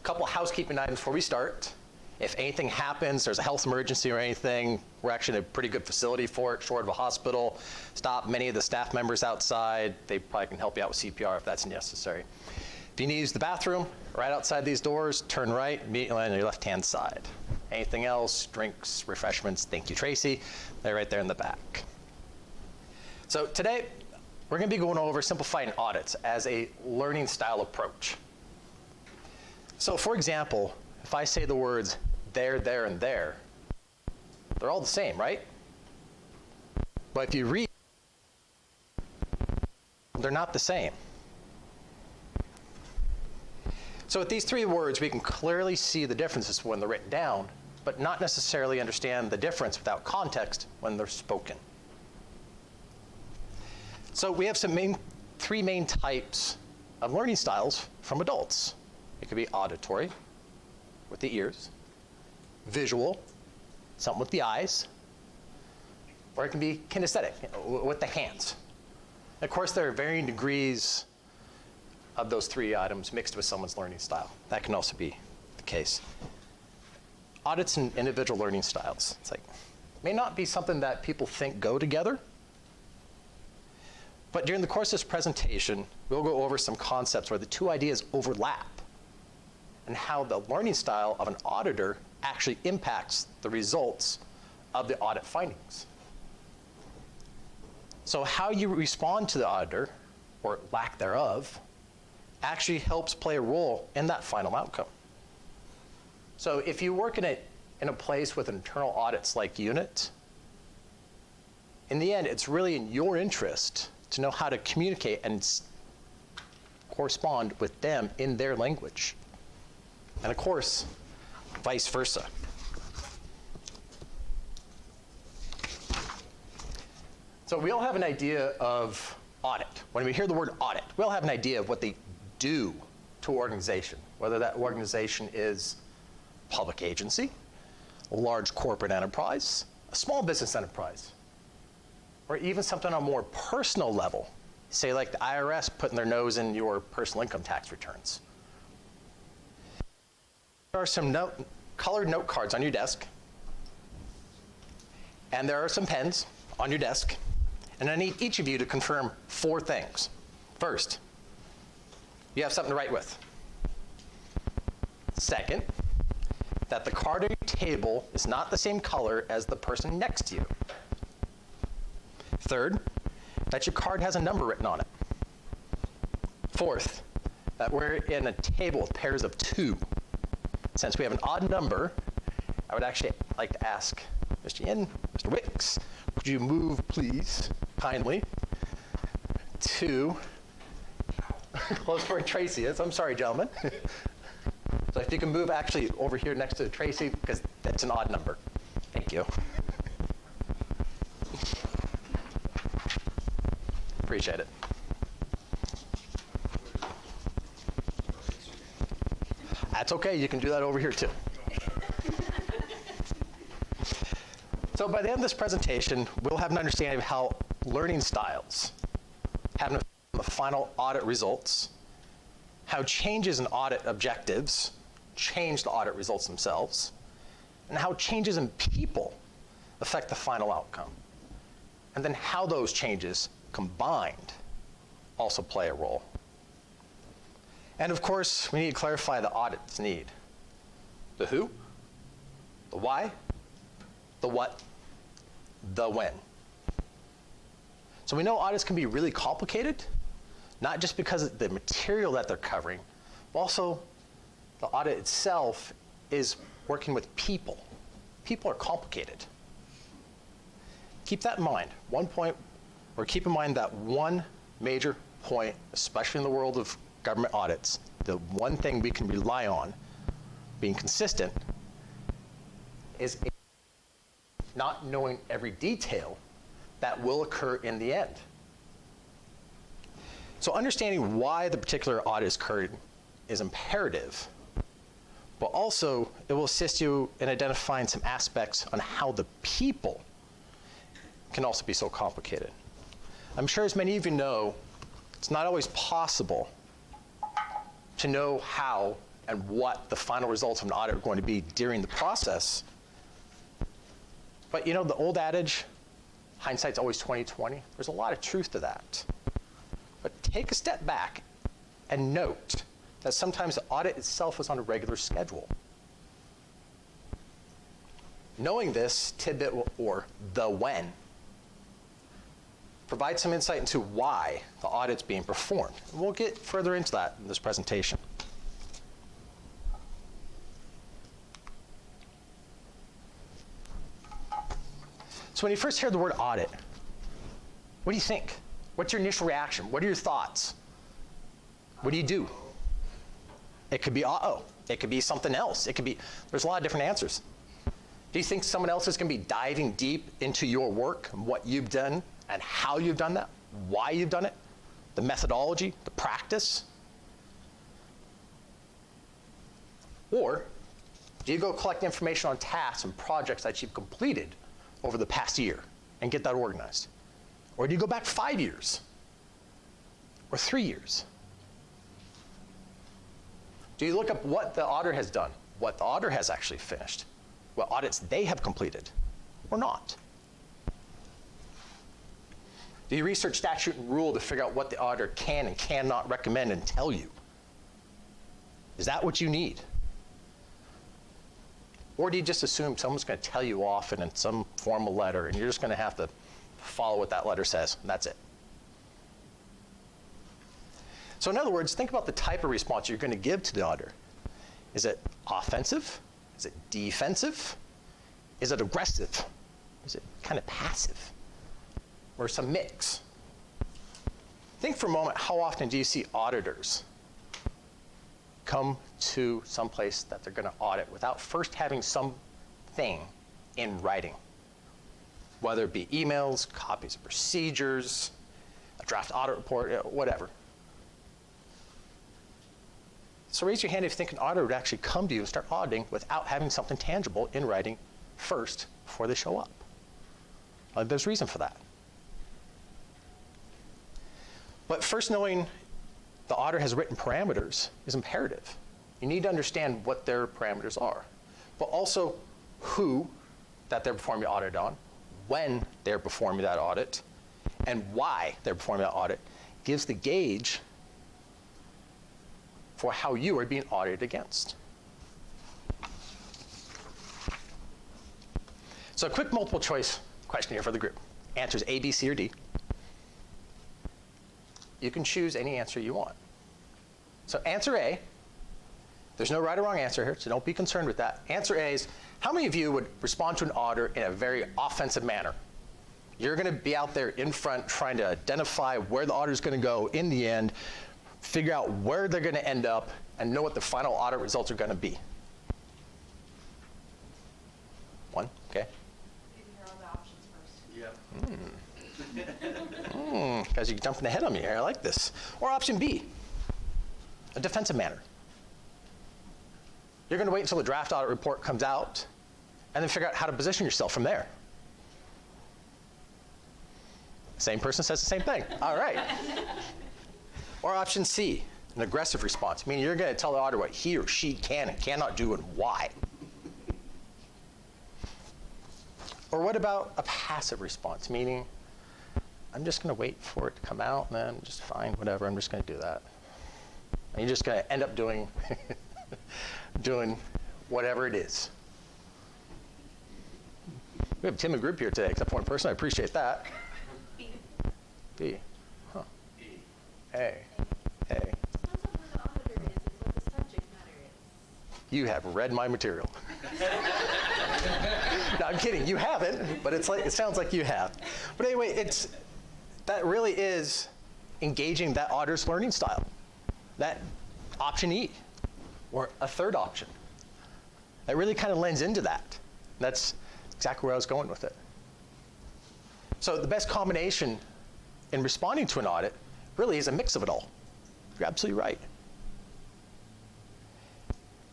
couple housekeeping items before we start. If anything happens, there's a health emergency or anything, we're actually in a pretty good facility for it, short of a hospital. Stop many of the staff members outside. They probably can help you out with CPR if that's necessary. If you need to use the bathroom, right outside these doors, turn right, immediately on your left-hand side. Anything else, drinks, refreshments, thank you, Tracy. They're right there in the back. So today, we're going to be going over simplifying audits as a learning style approach. So for example, if I say the words there, and there, they're all the same, right? But if you read, they're not the same. So with these three words, we can clearly see the differences when they're written down, but not necessarily understand the difference without context when they're spoken. So we have three main types of learning styles from adults. It could be auditory, with the ears, visual, something with the eyes, or it can be kinesthetic, with the hands. And of course, there are varying degrees of those three items mixed with someone's learning style. That can also be the case. Audits and individual learning styles. It's like, may not be something that people think go together, but during the course of this presentation, we'll go over some concepts where the two ideas overlap and how the learning style of an auditor actually impacts the results of the audit findings. So how you respond to the auditor, or lack thereof, actually helps play a role in that final outcome. So if you work in a place with internal audits like unit, in the end, it's really in your interest to know how to communicate and correspond with them in their language. And of course, vice versa. So we all have an idea of audit. When we hear the word audit, we all have an idea of what they do to an organization, whether that organization is a public agency, a large corporate enterprise, a small business enterprise, or even something on a more personal level, say like the IRS putting their nose in your personal income tax returns. There are some colored note cards on your desk, and there are some pens on your desk, and I need each of you to confirm 4 things. First, you have something to write with. Second, that the card on your table is not the same color as the person next to you. Third, that your card has a number written on it. Fourth, that we're in a table with pairs of 2. Since we have an odd number, I would actually like to ask Mr. Yin, Mr. Wicks, would you move, please, kindly, to close where Tracy is. I'm sorry, gentlemen. So if you can move actually over here next to Tracy, because that's an odd number. Thank you. Appreciate it. That's okay, you can do that over here too. So by the end of this presentation, we'll have an understanding of how learning styles have an effect on the final audit results, how changes in audit objectives change the audit results themselves, and how changes in people affect the final outcome. And then how those changes combined also play a role. And of course, we need to clarify the audit's need. The who, the why, the what, the when. So we know audits can be really complicated, not just because of the material that they're covering, but also the audit itself is working with people. People are complicated. Keep that in mind. Keep in mind that one major point, especially in the world of government audits, the one thing we can rely on being consistent is not knowing every detail that will occur in the end. So understanding why the particular audit is occurred is imperative, but also it will assist you in identifying some aspects on how the people can also be so complicated. I'm sure as many of you know, it's not always possible to know how and what the final results of an audit are going to be during the process. But you know the old adage, hindsight's always 20/20, there's a lot of truth to that. But take a step back and note that sometimes the audit itself is on a regular schedule. Knowing this tidbit, or the when, provides some insight into why the audit's being performed. And we'll get further into that in this presentation. So when you first hear the word audit, what do you think? What's your initial reaction? What are your thoughts? What do you do? It could be uh-oh. It could be something else. It could be, there's a lot of different answers. Do you think someone else is going to be diving deep into your work and what you've done and how you've done that, why you've done it, the methodology, the practice? Or do you go collect information on tasks and projects that you've completed over the past year and get that organized? Or do you go back 5 years or 3 years? Do you look up what the auditor has done, what the auditor has actually finished, what audits they have completed or not? Do you research statute and rule to figure out what the auditor can and cannot recommend and tell you? Is that what you need? Or do you just assume someone's going to tell you off in some formal letter and you're just going to have to follow what that letter says, and that's it? So in other words, think about the type of response you're going to give to the auditor. Is it offensive? Is it defensive? Is it aggressive? Is it kind of passive? Or some mix? Think for a moment, how often do you see auditors come to some place that they're going to audit without first having something in writing? Whether it be emails, copies of procedures, a draft audit report, whatever. So raise your hand if you think an auditor would actually come to you and start auditing without having something tangible in writing first before they show up. There's reason for that. But first, knowing the auditor has written parameters is imperative. You need to understand what their parameters are, but also who that they're performing the audit on, when they're performing that audit, and why they're performing that audit gives the gauge for how you are being audited against. So a quick multiple choice question here for the group. Answers A, B, C, or D. You can choose any answer you want. So answer A, there's no right or wrong answer here, so don't be concerned with that. Answer A is, how many of you would respond to an auditor in a very offensive manner? You're going to be out there in front trying to identify where the auditor's going to go in the end, figure out where they're going to end up, and know what the final audit results are going to be. One, okay. Maybe hear all the options first. Yeah. Guys, you're jumping ahead on me here. I like this. Or option B, a defensive manner. You're going to wait until the draft audit report comes out and then figure out how to position yourself from there. Same person says the same thing. All right. Or option C, an aggressive response, meaning you're going to tell the auditor what he or she can and cannot do and why. Or what about a passive response, meaning I'm just going to wait for it to come out and then just fine, whatever, I'm just going to do that. And you're just going to end up doing doing whatever it is. We have a timid group here today, except for one person. I appreciate that. B. B. Huh. A. A. Depends on who the auditor is and what the subject matter is. You have read my material. No, I'm kidding. You haven't, but it's like, it sounds like you have. But anyway, that really is engaging that auditor's learning style. That option E, or a third option. That really kind of lends into that. That's exactly where I was going with it. So the best combination in responding to an audit really is a mix of it all. You're absolutely right.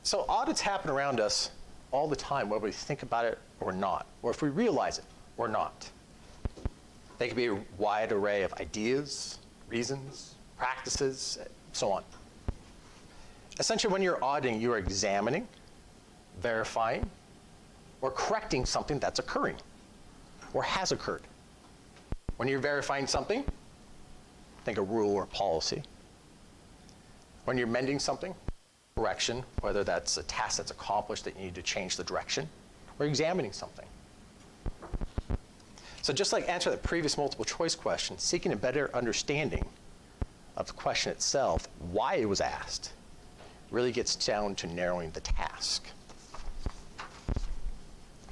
So audits happen around us all the time, whether we think about it or not, or if we realize it or not. They can be a wide array of ideas, reasons, practices, so on. Essentially, when you're auditing, you are examining, verifying, or correcting something that's occurring or has occurred. When you're verifying something, think a rule or policy. When you're amending something, correction, whether that's a task that's accomplished that you need to change the direction, or examining something. So just like answering the previous multiple choice question, seeking a better understanding of the question itself, why it was asked, really gets down to narrowing the task.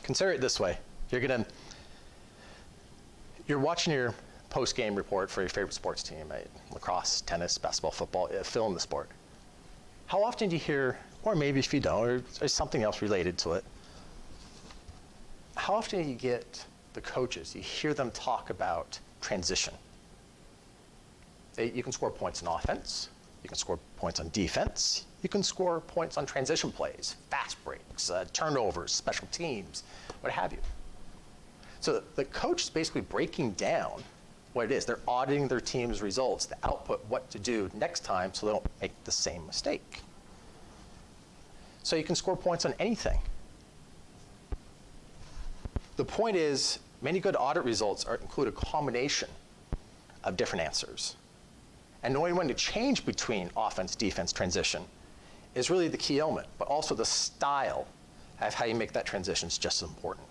Consider it this way. You're going to you're watching your post-game report for your favorite sports team, right? Lacrosse, tennis, basketball, football, fill in the sport. How often do you hear, or maybe if you don't, or something else related to it, how often do you get the coaches, you hear them talk about transition? You can score points on offense, you can score points on defense, you can score points on transition plays, fast breaks, turnovers, special teams, what have you. So the coach is basically breaking down what it is. They're auditing their team's results, the output, what to do next time so they don't make the same mistake. So you can score points on anything. The point is, many good audit results include a combination of different answers. And knowing when to change between offense, defense, transition is really the key element, but also the style of how you make that transition is just as important.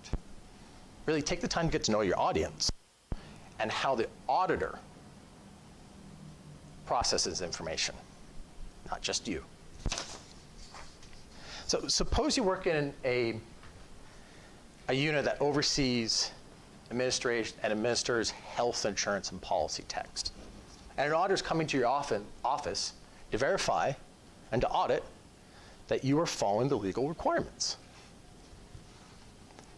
Really take the time to get to know your audience and how the auditor processes information, not just you. So suppose you work in a unit that oversees and administers health insurance and policy text. And an auditor is coming to your office to verify and to audit that you are following the legal requirements.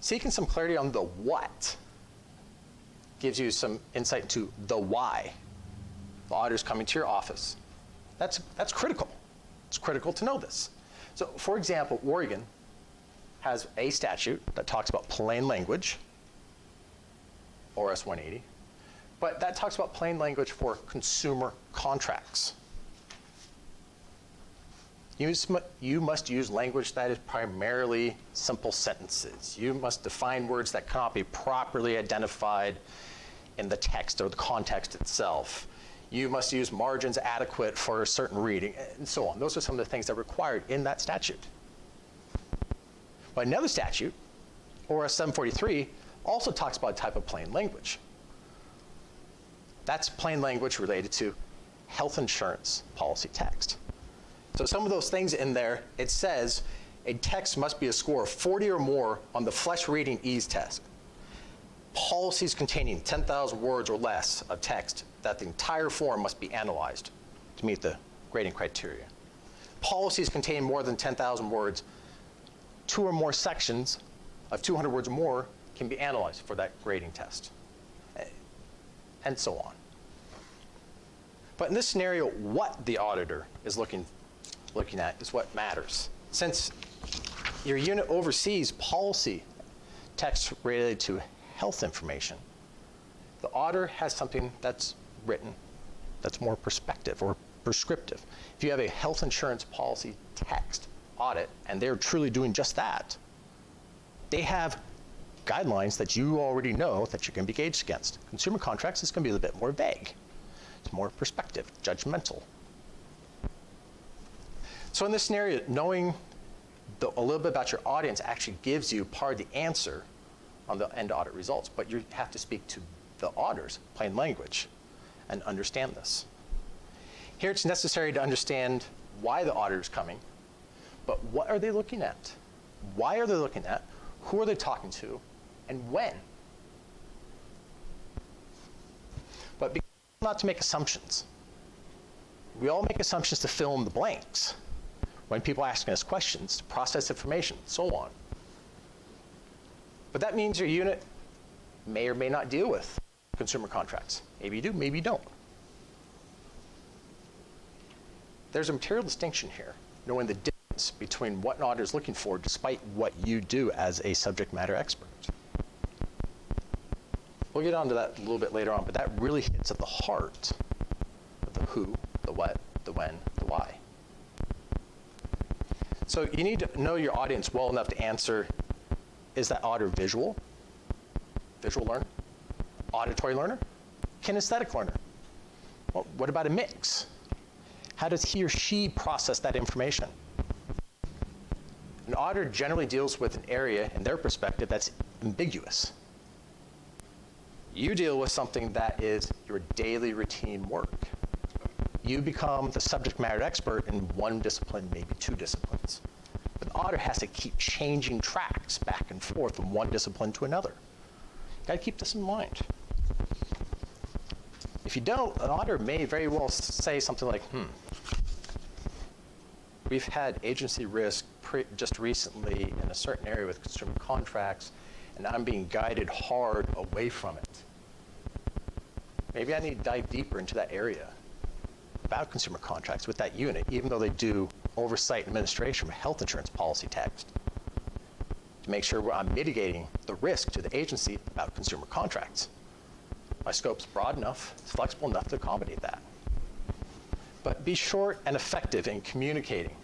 Seeking some clarity on the what gives you some insight into the why. The auditor is coming to your office. That's critical. It's critical to know this. So for example, Oregon has a statute that talks about plain language, ORS 180, but that talks about plain language for consumer contracts. You must use language that is primarily simple sentences. You must define words that cannot be properly identified in the text or the context itself. You must use margins adequate for a certain reading, and so on. Those are some of the things that are required in that statute. But another statute, ORS 743, also talks about a type of plain language. That's plain language related to health insurance policy text. So some of those things in there, it says a text must be a score of 40 or more on the Flesch Reading Ease test. Policies containing 10,000 words or less of text, that the entire form must be analyzed to meet the grading criteria. Policies containing more than 10,000 words, 2 or more sections of 200 words or more can be analyzed for that grading test, and so on. But in this scenario, what the auditor is looking at is what matters. Since your unit oversees policy text related to health information, the auditor has something that's written that's more perspective or prescriptive. If you have a health insurance policy text audit, and they're truly doing just that, they have guidelines that you already know that you're going to be gauged against. Consumer contracts is going to be a little bit more vague. It's more perspective, judgmental. So in this scenario, knowing a little bit about your audience actually gives you part of the answer on the end audit results, but you have to speak to the auditors, plain language, and understand this. Here it's necessary to understand why the auditor is coming, but what are they looking at? Why are they looking at? Who are they talking to? And when? But be careful not to make assumptions. We all make assumptions to fill in the blanks when people are asking us questions, to process information, so on. But that means your unit may or may not deal with consumer contracts. Maybe you do, maybe you don't. There's a material distinction here, knowing the difference between what an auditor is looking for despite what you do as a subject matter expert. We'll get onto that a little bit later on, but that really hits at the heart of the who, the what, the when, the why. So you need to know your audience well enough to answer, is that auditor visual learner, auditory learner, kinesthetic learner? Well, what about a mix? How does he or she process that information? An auditor generally deals with an area, in their perspective, that's ambiguous. You deal with something that is your daily routine work. You become the subject matter expert in one discipline, maybe two disciplines. But the auditor has to keep changing tracks back and forth from one discipline to another. Got to keep this in mind. If you don't, an auditor may very well say something like, we've had agency risk just recently in a certain area with consumer contracts, and I'm being guided hard away from it. Maybe I need to dive deeper into that area about consumer contracts with that unit, even though they do oversight and administration of health insurance policy text, to make sure I'm mitigating the risk to the agency about consumer contracts. My scope's broad enough, it's flexible enough to accommodate that. But be short and effective in communicating.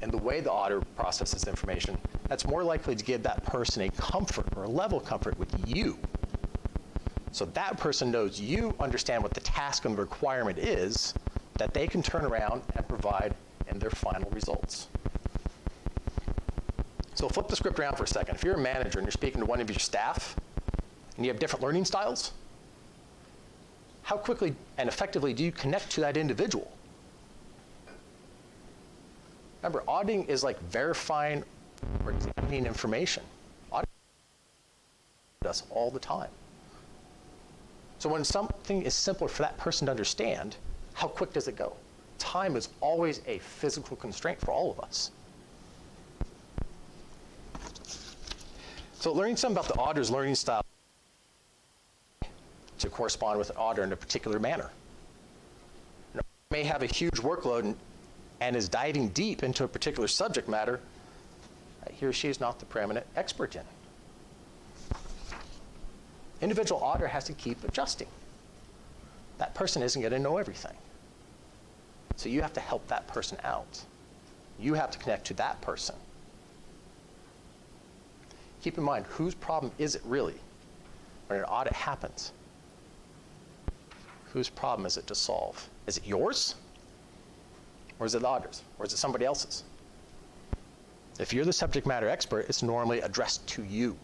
And the way the auditor processes information, that's more likely to give that person a comfort or a level of comfort with you. So that person knows you understand what the task and the requirement is that they can turn around and provide in their final results. So flip the script around for a second. If you're a manager and you're speaking to one of your staff and you have different learning styles, how quickly and effectively do you connect to that individual? Remember, auditing is like verifying or examining information. Auditing does all the time. So when something is simpler for that person to understand, how quick does it go? Time is always a physical constraint for all of us. So learning something about the auditor's learning style to correspond with an auditor in a particular manner. You know, may have a huge workload and is diving deep into a particular subject matter that he or she is not the preeminent expert in. Individual auditor has to keep adjusting. That person isn't going to know everything. So you have to help that person out. You have to connect to that person. Keep in mind, whose problem is it really when an audit happens? Whose problem is it to solve? Is it yours? Or is it the auditor's? Or is it somebody else's? If you're the subject matter expert, it's normally addressed to you,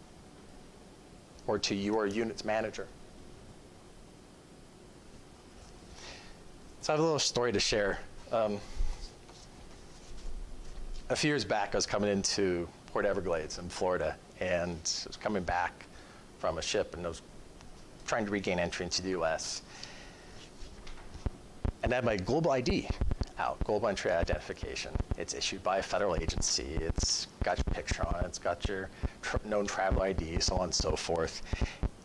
or to your unit's manager. So I have a little story to share. A few years back, I was coming into Port Everglades in Florida, and I was coming back from a ship, and I was trying to regain entry into the US. And I had my global ID out, global entry identification. It's issued by a federal agency. It's got your picture on it. It's got your known travel ID, so on and so forth.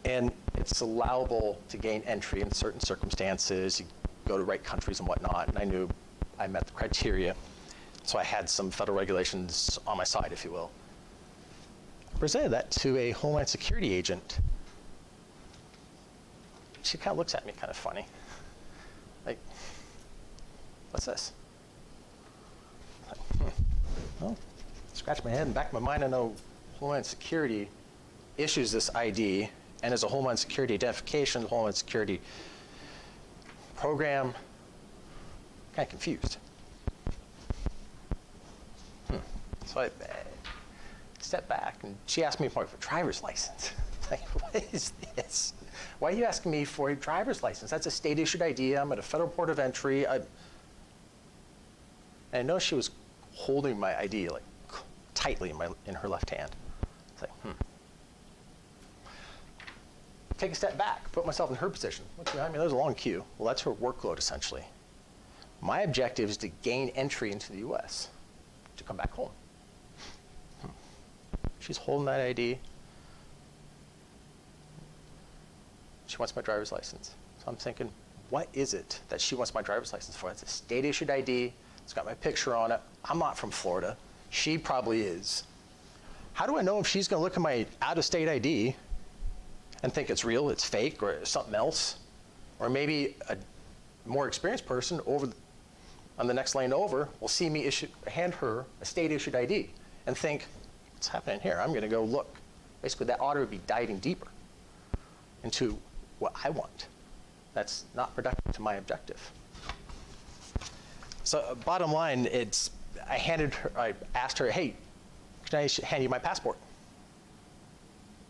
And it's allowable to gain entry in certain circumstances. You go to right countries and whatnot. And I knew I met the criteria. So I had some federal regulations on my side, if you will. I presented that to a Homeland Security agent. She kind of looks at me kind of funny. Like, what's this? Like, well, scratch my head. In the back of my mind, I know Homeland Security issues this ID, and as a Homeland Security identification, Homeland Security program, kind of confused. So I stepped back, and she asked me for a driver's license. Like, what is this? Why are you asking me for a driver's license? That's a state-issued ID. I'm at a federal port of entry. And I know she was holding my ID like tightly in her left hand. It's like, Take a step back, put myself in her position. Look behind me, there's a long queue. Well, that's her workload, essentially. My objective is to gain entry into the US, to come back home. She's holding that ID. She wants my driver's license. So I'm thinking, what is it that she wants my driver's license for? It's a state-issued ID. It's got my picture on it. I'm not from Florida. She probably is. How do I know if she's going to look at my out-of-state ID and think it's real, it's fake, or something else? Or maybe a more experienced person on the next lane over will see me hand her a state-issued ID and think, what's happening here? I'm going to go look. Basically, that auditor would be diving deeper into what I want. That's not productive to my objective. So bottom line, I asked her, hey, can I hand you my passport?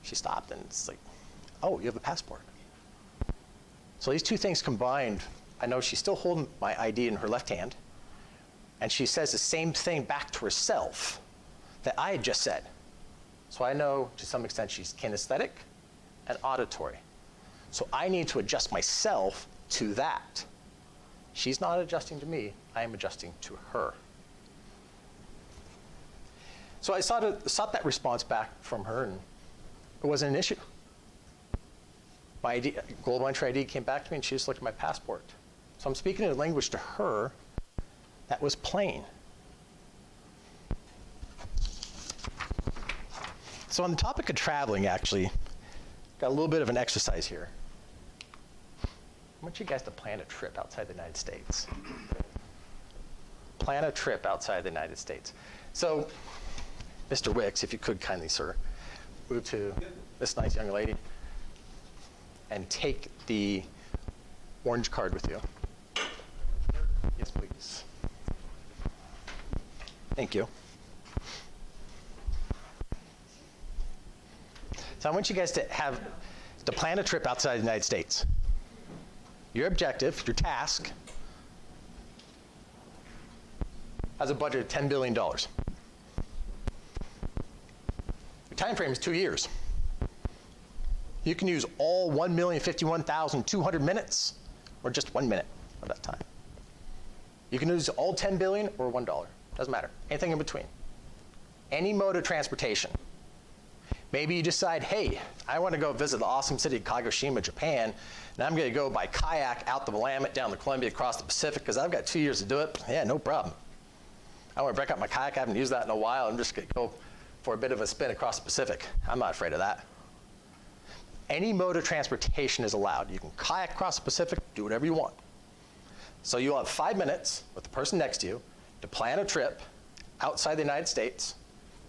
She stopped, and it's like, oh, you have a passport. So these two things combined, I know she's still holding my ID in her left hand, and she says the same thing back to herself that I had just said. So I know, to some extent, she's kinesthetic and auditory. So I need to adjust myself to that. She's not adjusting to me, I am adjusting to her. So I sought that response back from her, and it wasn't an issue. My ID, Global Entry ID came back to me, and she just looked at my passport. So I'm speaking in a language to her that was plain. So on the topic of traveling, actually, got a little bit of an exercise here. I want you guys to plan a trip outside the United States. Plan a trip outside the United States. So, Mr. Wicks, if you could kindly, sir, move to this nice young lady and take the orange card with you. Yes, please. Thank you. So I want you guys to plan a trip outside the United States. Your objective, your task, has a budget of $10 billion. Your time frame is 2 years. You can use all 1,051,200 minutes, or just 1 minute of that time. You can use all 10 billion or $1. Doesn't matter. Anything in between. Any mode of transportation. Maybe you decide, hey, I want to go visit the awesome city of Kagoshima, Japan, and I'm going to go by kayak out the Willamette, down the Columbia, across the Pacific, because I've got 2 years to do it. Yeah, no problem. I want to break out my kayak. I haven't used that in a while. I'm just going to go for a bit of a spin across the Pacific. I'm not afraid of that. Any mode of transportation is allowed. You can kayak across the Pacific, do whatever you want. So you'll have 5 minutes with the person next to you to plan a trip outside the United States,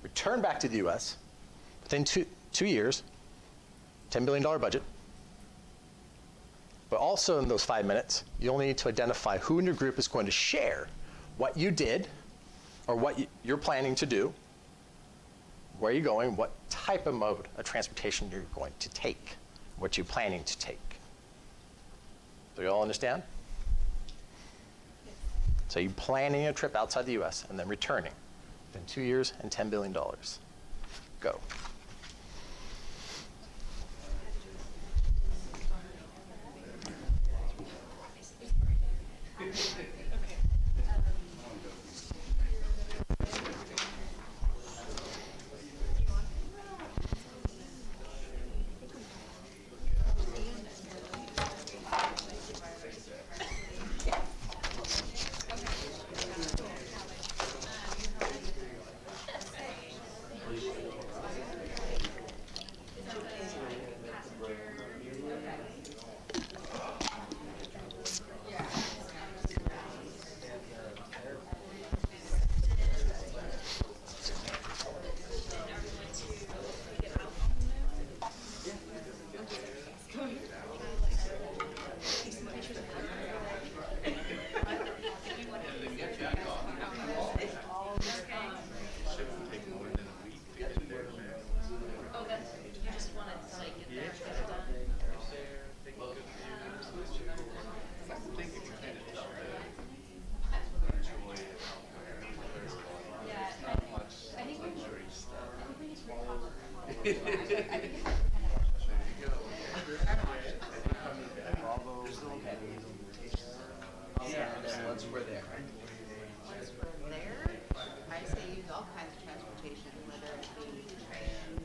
return back to the US, within two years, $10 billion budget. But also in those 5 minutes, you'll need to identify who in your group is going to share what you did or what you're planning to do, where you're going, what type of mode of transportation you're going to take, what you're planning to take. Do you all understand? So you're planning a trip outside the US and then returning within 2 years and $10 billion. Go. Once we're there. Once we're there, I say use all kinds of transportation, whether it be train,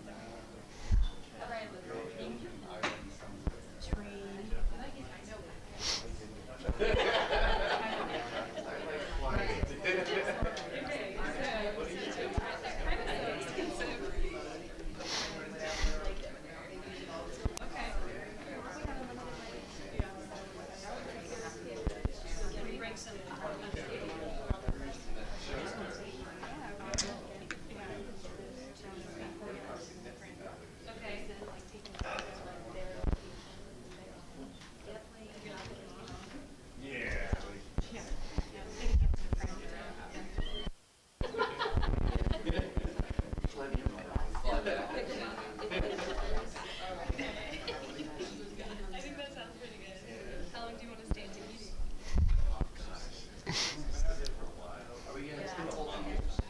I think that sounds pretty good. How long do you want to stay in Tahiti? Are we gonna spend the whole 2 years?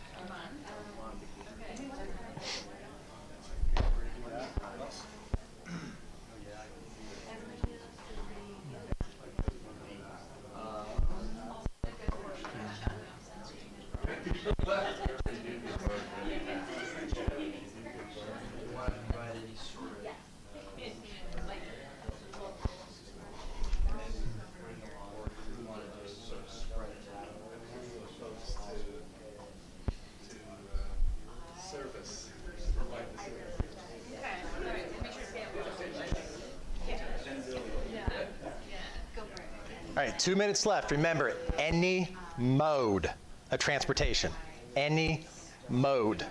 right, 2 minutes left. Remember, any mode of transportation. Any mode.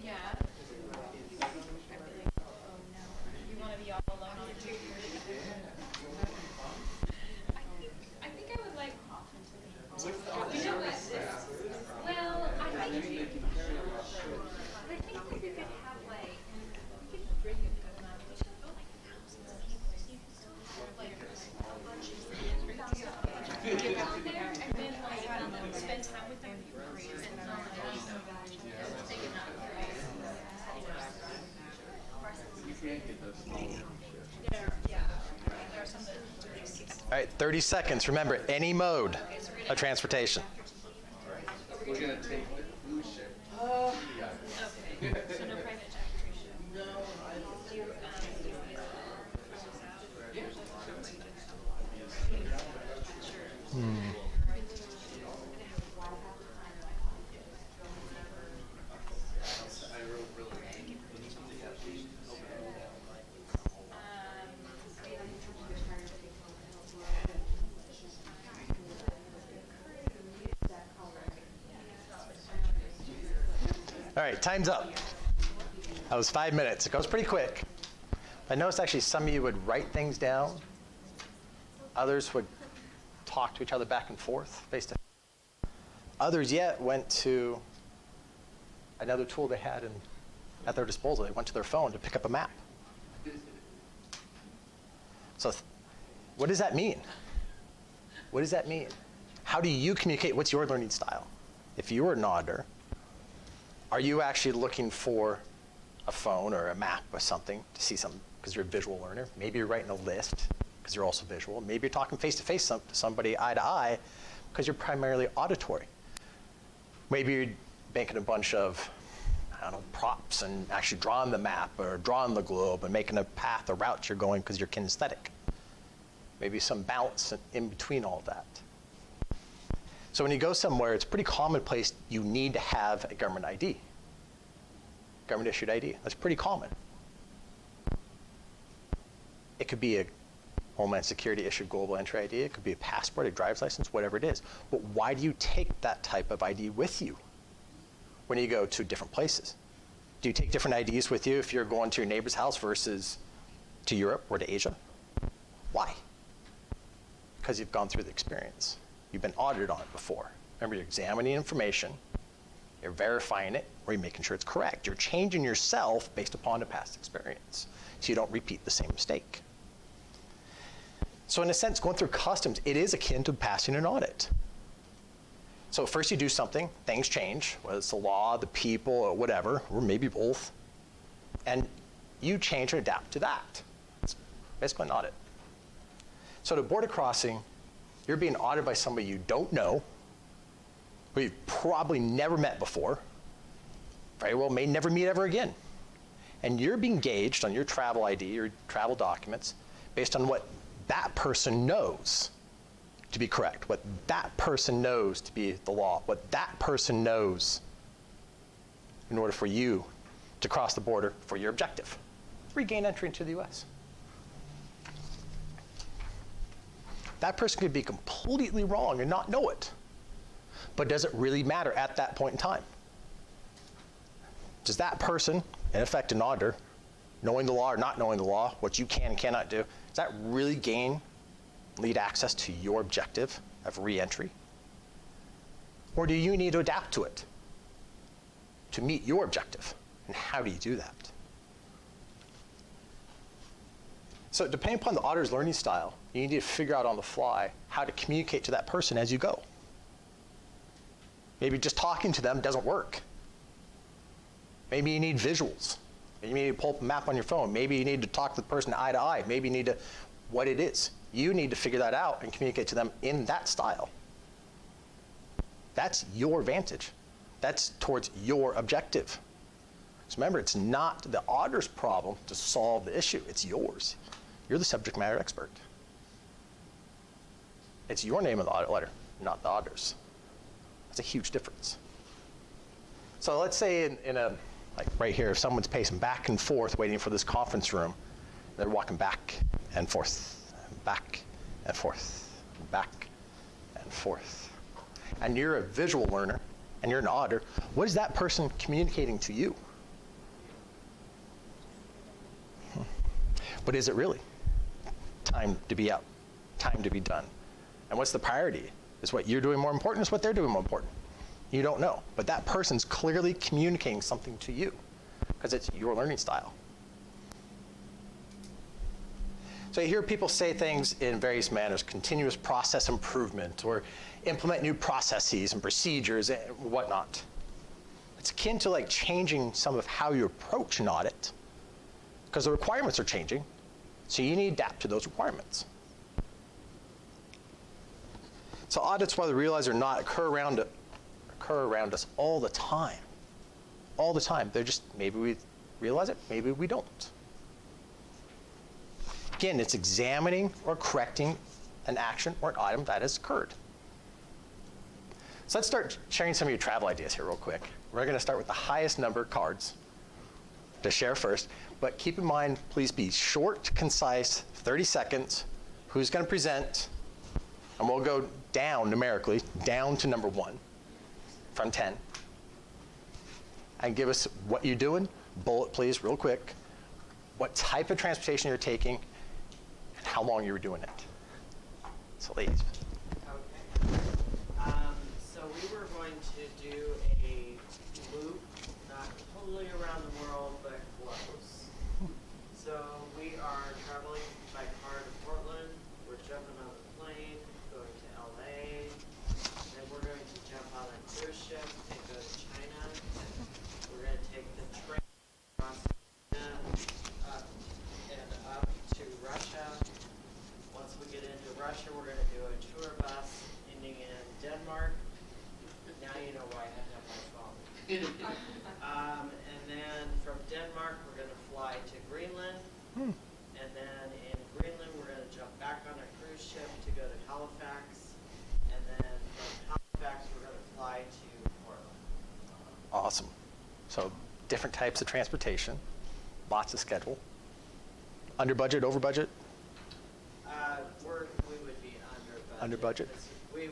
Yeah. You want to be all alone on the tube? I think I would like. You know what? Well, I think we could have like. We could bring a good amount. We should go like thousands of people. So you can still have like a bunch of get down there and then like spend time with them. And not like take it out. All right, 30 seconds. Remember, any mode of transportation. We're gonna take the cruise ship. Okay, so no private jet. No, I don't. All right, time's up. That was 5 minutes. It goes pretty quick. I noticed actually some of you would write things down. Others would talk to each other back and forth, face to face. Others yet went to another tool they had at their disposal. They went to their phone to pick up a map. So what does that mean? What does that mean? How do you communicate? What's your learning style? If you were an auditor, are you actually looking for a phone or a map or something to see something because you're a visual learner? Maybe you're writing a list because you're also visual. Maybe you're talking face-to-face to somebody eye to eye because you're primarily auditory. Maybe you're making a bunch of, I don't know, props and actually drawing the map or drawing the globe and making a path or route you're going because you're kinesthetic. Maybe some balance in between all that. So when you go somewhere, it's pretty commonplace you need to have a government ID. Government issued ID. That's pretty common. It could be a Homeland Security issued global entry ID. It could be a passport, a driver's license, whatever it is. But why do you take that type of ID with you when you go to different places? Do you take different IDs with you if you're going to your neighbor's house versus to Europe or to Asia? Why? Because you've gone through the experience. You've been audited on it before. Remember, you're examining information, you're verifying it, or you're making sure it's correct. You're changing yourself based upon a past experience, so you don't repeat the same mistake. So in a sense, going through customs, it is akin to passing an audit. So first you do something, things change, whether it's the law, the people, or whatever, or maybe both, and you change and adapt to that. It's basically an audit. So at a border crossing, you're being audited by somebody you don't know, who you've probably never met before, very well may never meet ever again. And you're being gauged on your travel ID, your travel documents, based on what that person knows to be correct, what that person knows to be the law, what that person knows in order for you to cross the border for your objective, regain entry into the US. That person could be completely wrong and not know it. But does it really matter at that point in time? Does that person, in effect an auditor, knowing the law or not knowing the law, what you can and cannot do, does that really lead access to your objective of re-entry? Or do you need to adapt to it to meet your objective? And how do you do that? So depending upon the auditor's learning style, you need to figure out on the fly how to communicate to that person as you go. Maybe just talking to them doesn't work. Maybe you need visuals. Maybe you need to pull up a map on your phone. Maybe you need to talk to the person eye to eye. Maybe you need to, what it is. You need to figure that out and communicate to them in that style. That's your advantage. That's towards your objective. So remember, it's not the auditor's problem to solve the issue. It's yours. You're the subject matter expert. It's your name on the audit letter, not the auditor's. That's a huge difference. So let's say in a, like right here, if someone's pacing back and forth waiting for this conference room, they're walking back and forth, back and forth, back and forth. And you're a visual learner, and you're an auditor, what is that person communicating to you? But is it really? Time to be out, time to be done. And what's the priority? Is what you're doing more important? Is what they're doing more important? You don't know, but that person's clearly communicating something to you because it's your learning style. So you hear people say things in various manners, continuous process improvement, or implement new processes and procedures and whatnot. It's akin to like changing some of how you approach an audit because the requirements are changing, so you need to adapt to those requirements. So audits, whether realized or not, occur around us all the time. All the time. They're just, maybe we realize it, maybe we don't. Again, it's examining or correcting an action or an item that has occurred. So let's start sharing some of your travel ideas here real quick. We're going to start with the highest number of cards to share first, but keep in mind, please be short, concise, 30 seconds. Who's going to present? And we'll go down numerically, down to number 1 from 10. And give us what you're doing, bullet please, real quick, what type of transportation you're taking, and how long you were doing it. So ladies. Okay. So we were going to do a loop, not totally around the world, but close. So we are traveling by car to Portland. We're jumping on the plane, going to LA. Then we're going to jump on a cruise ship and go to China. We're going to take the train across China, up and up to Russia. Once we get into Russia, we're going to do a tour bus ending in Denmark. Now you know why I had to have my phone. And then from Denmark, we're going to fly to Greenland. And then in Greenland, we're going to jump back on a cruise ship to go to Halifax. And then from Halifax, we're going to fly to Portland. Awesome. So different types of transportation, lots of schedule. Under budget, over budget? We would be under budget. Under budget? We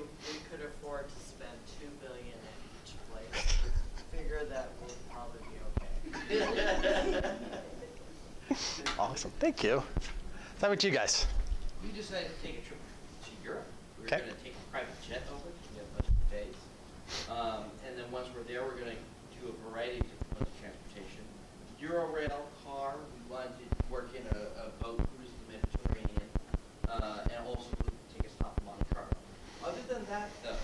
could afford to spend $2 billion at each place. Figure that will probably be okay. Awesome. Thank you. How about you guys? We decided to take a trip to Europe. We were Okay. going to take a private jet over to get a bunch of days. And then once we're there, we're going to do a variety of different modes of transportation. Eurorail car, we wanted to work in a boat cruise in the Mediterranean, and also take a stop in Monte Carlo. Other than that, though,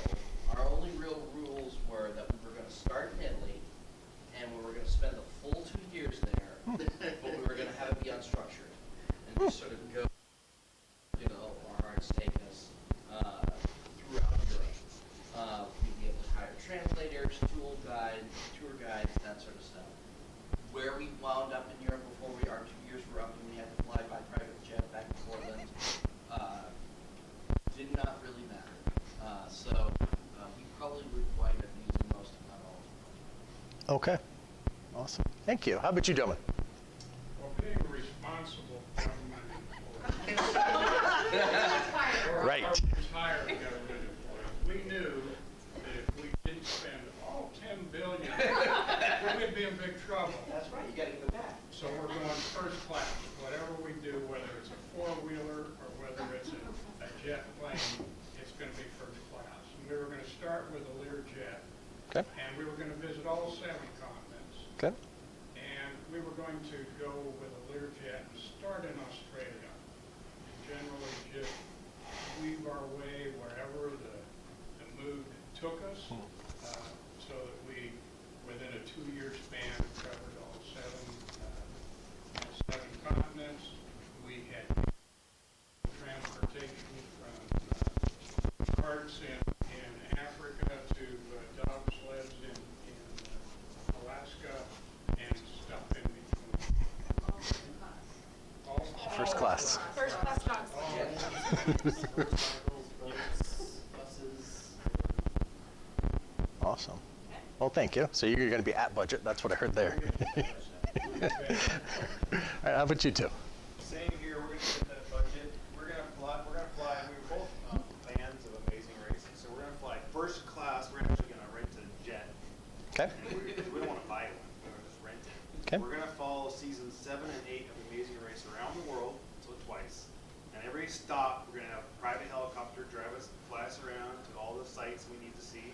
our only real rules were that we were going to start in Italy, and we were going to spend the full 2 years there, but we were going to have it be unstructured, and just sort of go, our hearts take us throughout Europe. We'd be able to hire translators, tour guides, that sort of stuff. Where we wound up in Europe before our 2 years were up and we had to fly by private jet back to Portland, did not really matter. So we probably would wind up using most, if not all, of them. Okay. Awesome. Thank you. How about you, gentlemen? Well, being a responsible government employee. Right. Or retired government employee, we knew that if we didn't spend all $10 billion, we'd be in big trouble. That's right, you got to go back. So we're going first class. Whatever we do, whether it's a four-wheeler or whether it's a jet plane, it's going to be first class. And we were going to start with a Learjet, Okay. and we were going to visit all 7 continents. Okay. And we were going to go with a Learjet and start in Australia. And generally just weave our way wherever the mood took us. 2-year span, covered all 7 continents. We had transportation from carts in Africa to dog sleds in Alaska and stuff in between. All First class. First class dogs. Buses. Awesome. Well, thank you. So you're going to be at budget. That's what I heard there. All right, how about you two? Same here, we're gonna get that budget. We're gonna fly, and we were both fans of Amazing Racing, so we're gonna fly first class. We're actually gonna rent a jet. Okay. We don't wanna buy one, we're gonna just rent it. Okay. We're gonna follow seasons 7 and 8 of Amazing Race around the world, so twice. And every stop, we're gonna have a private helicopter drive us, fly us around to all the sites we need to see.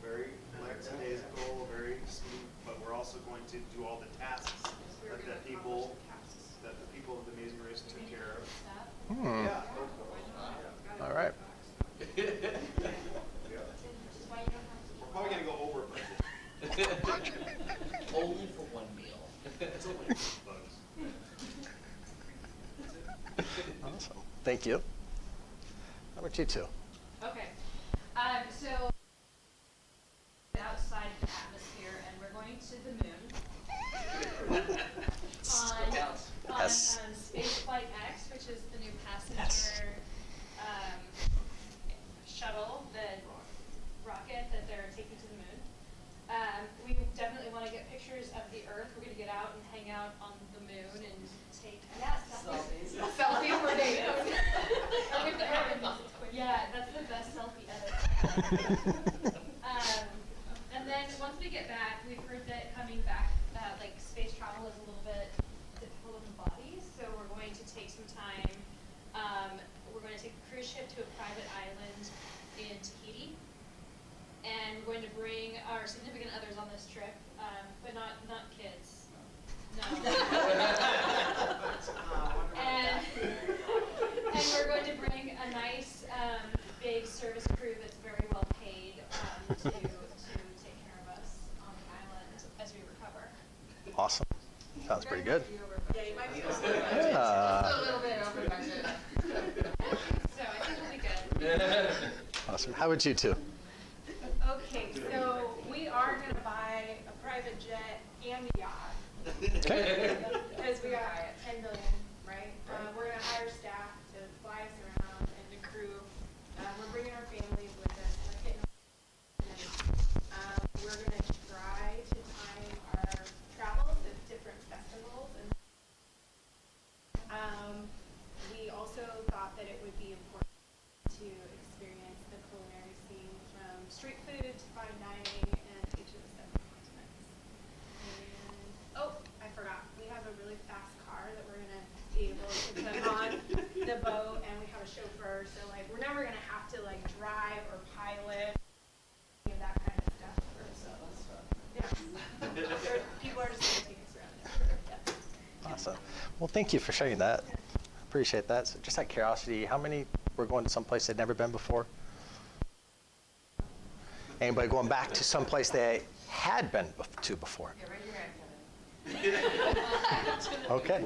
Very lackadaisical, very smooth, but we're also going to do all the tasks that the people of the Amazing Race took care of. Hmm. Yeah. All right. We're probably gonna go over budget. Only for one meal. It's only bugs. Awesome. Thank you. How about you two? Okay, so outside the atmosphere, and we're going to the moon. on Yes. Spaceflight X, which is the new passenger shuttle, the rocket that they're taking to the moon. We definitely want to get pictures of the Earth. We're going to get out and hang out on the moon and take selfies. Selfies for days. With the Earth. Yeah, that's the best selfie ever. And then once we get back, we've heard that coming back, like space travel is a little bit difficult with the body, so we're going to take some time. We're going to take a cruise ship to a private island in Tahiti, and we're going to bring our significant others on this trip, but not kids. No. and we're going to bring a nice big service crew that's very well paid to take care of us on the island as we recover. Awesome. Sounds pretty good. Yeah, you might be over budget. Yeah. Just a little bit over budget. So I think we'll be good. Awesome. How about you two? Okay, so we are gonna buy a private jet and a yacht, Okay. because we got 10 million, right? We're gonna hire staff to fly us around and the crew. We're bringing our families with us. We're hitting we're gonna try to time our travels at different festivals, and we also thought that it would be important to experience the culinary scene from street food to fine dining and each of the 7 continents. And oh, I forgot, we have a really fast car that we're gonna be able to put on the boat, and we have a chauffeur, so like we're never gonna have to like drive or pilot any of that kind of stuff. Yeah. People are just gonna take us around. Yeah. Awesome. Well, thank you for sharing that. Appreciate that. So just out of curiosity, how many were going to someplace they'd never been before? Anybody going back to someplace they had been to before? Yeah, raise your hand, Kevin. Okay.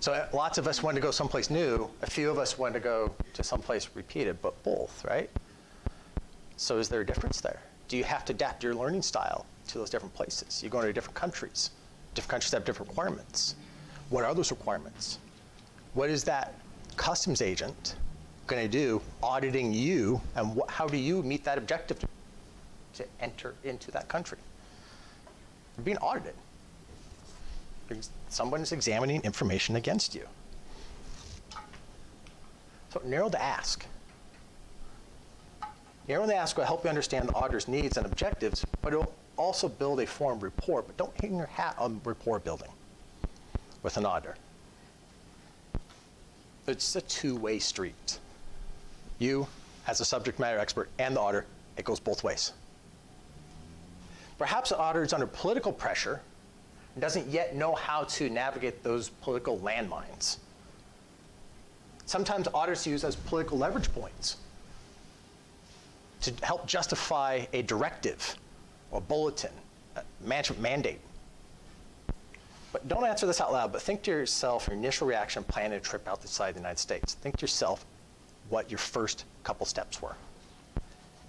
So lots of us wanted to go someplace new. A few of us wanted to go to someplace repeated, but both, right? So is there a difference there? Do you have to adapt your learning style to those different places? You're going to different countries. Different countries have different requirements. What are those requirements? What is that customs agent going to do auditing you, and how do you meet that objective to enter into that country? You're being audited. Someone is examining information against you. So narrow the ask. Narrow the ask will help you understand the auditor's needs and objectives, but it will also build a formed rapport. But don't hang your hat on rapport building with an auditor. It's a two-way street. You, as a subject matter expert, and the auditor, it goes both ways. Perhaps the auditor is under political pressure and doesn't yet know how to navigate those political landmines. Sometimes auditors use as political leverage points to help justify a directive or bulletin management mandate. But don't answer this out loud, but think to yourself, your initial reaction planning a trip outside the United States. Think to yourself what your first couple steps were.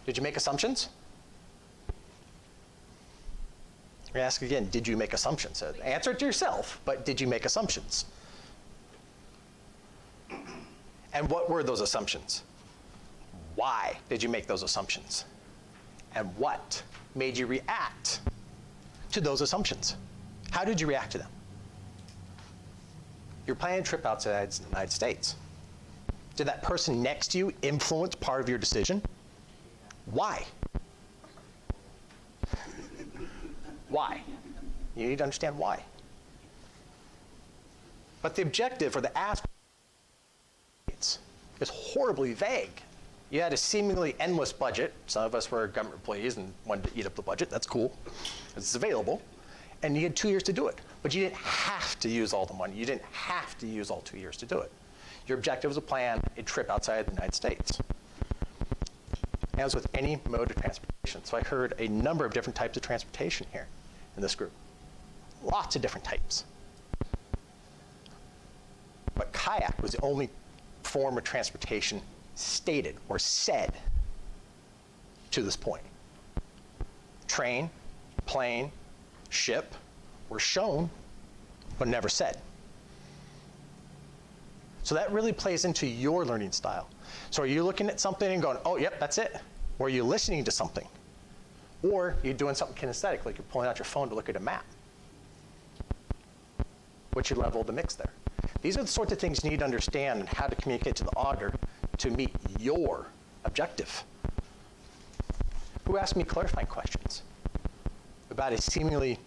Did you make assumptions? Let me ask again, did you make assumptions? Answer it to yourself, but did you make assumptions? And what were those assumptions? Why did you make those assumptions? And what made you react to those assumptions? How did you react to them? You're planning a trip outside the United States. Did that person next to you influence part of your decision? Why? Why? You need to understand why. But the objective or the ask is horribly vague. You had a seemingly endless budget. Some of us were government employees and wanted to eat up the budget. That's cool. It's available. And you had 2 years to do it. But you didn't have to use all the money. You didn't have to use all 2 years to do it. Your objective was to plan a trip outside the United States. As with any mode of transportation. So I heard a number of different types of transportation here in this group. Lots of different types. But kayak was the only form of transportation stated or said to this point. Train, plane, ship were shown, but never said. So that really plays into your learning style. So are you looking at something and going, oh, yep, that's it? Or are you listening to something? Or you're doing something kinesthetic, like you're pulling out your phone to look at a map. What's your level of the mix there? These are the sorts of things you need to understand and how to communicate to the auditor to meet your objective. Who asked me clarifying questions about a seemingly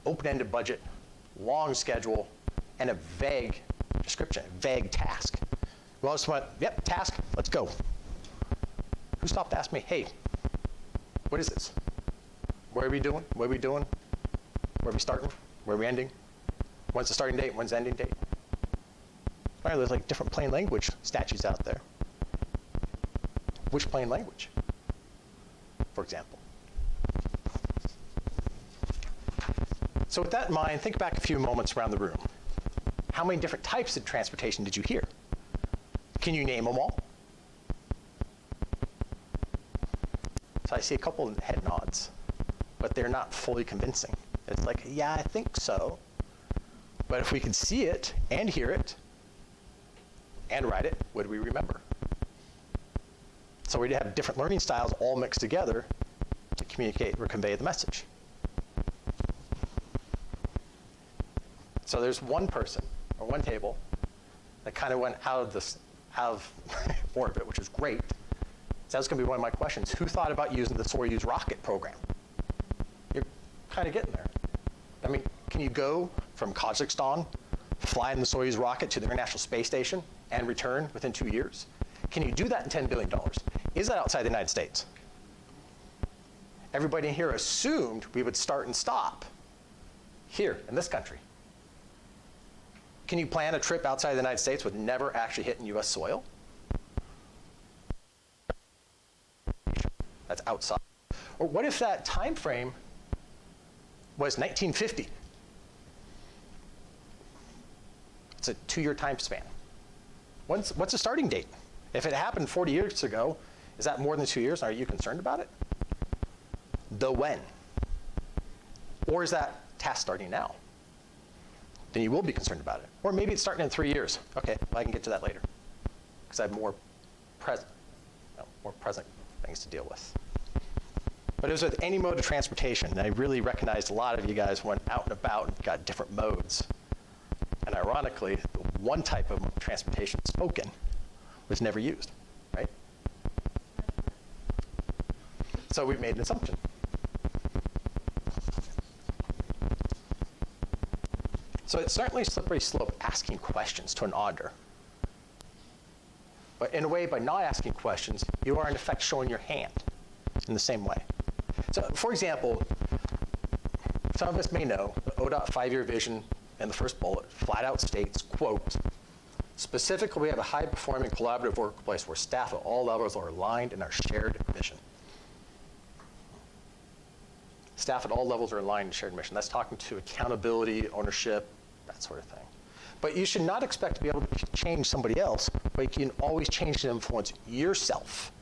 open-ended budget, long schedule, and a vague description, a vague task? Who else went, yep, task, let's go. Who stopped to ask me, hey, what is this? What are we doing? What are we doing? Where are we starting? Where are we ending? When's the starting date? When's the ending date? All right, there's like different plain language statutes out there. Which plain language, for example? So with that in mind, think back a few moments around the room. How many different types of transportation did you hear? Can you name them all? So I see a couple of head nods, but they're not fully convincing. It's like, yeah, I think so. But if we could see it and hear it and write it, would we remember? So we'd have different learning styles all mixed together to communicate or convey the message. So there's one person or one table that kind of went out of orbit, which is great. So that's going to be one of my questions. Who thought about using the Soyuz rocket program? You're kind of getting there. I mean, can you go from Kazakhstan, fly in the Soyuz rocket to the International Space Station, and return within 2 years? Can you do that in $10 billion? Is that outside the United States? Everybody in here assumed we would start and stop here in this country. Can you plan a trip outside the United States with never actually hitting US soil? That's outside. Or what if that time frame was 1950? It's a 2-year time span. What's the starting date? If it happened 40 years ago, is that more than 2 years? Are you concerned about it? The when. Or is that task starting now? Then you will be concerned about it. Or maybe it's starting in 3 years. Okay, well, I can get to that later, because I have more present things to deal with. But it was with any mode of transportation, and I really recognized a lot of you guys went out and about and got different modes. And ironically, the one type of transportation spoken was never used, right? So we made an assumption. So it's certainly a slippery slope asking questions to an auditor. But in a way, by not asking questions, you are in effect showing your hand in the same way. So for example, some of us may know the ODOT 5-year vision in the first bullet flat out states, quote, specifically, we have a high-performing collaborative workplace where staff at all levels are aligned in our shared mission. Staff at all levels are aligned in shared mission. That's talking to accountability, ownership, that sort of thing. But you should not expect to be able to change somebody else, but you can always change and influence yourself.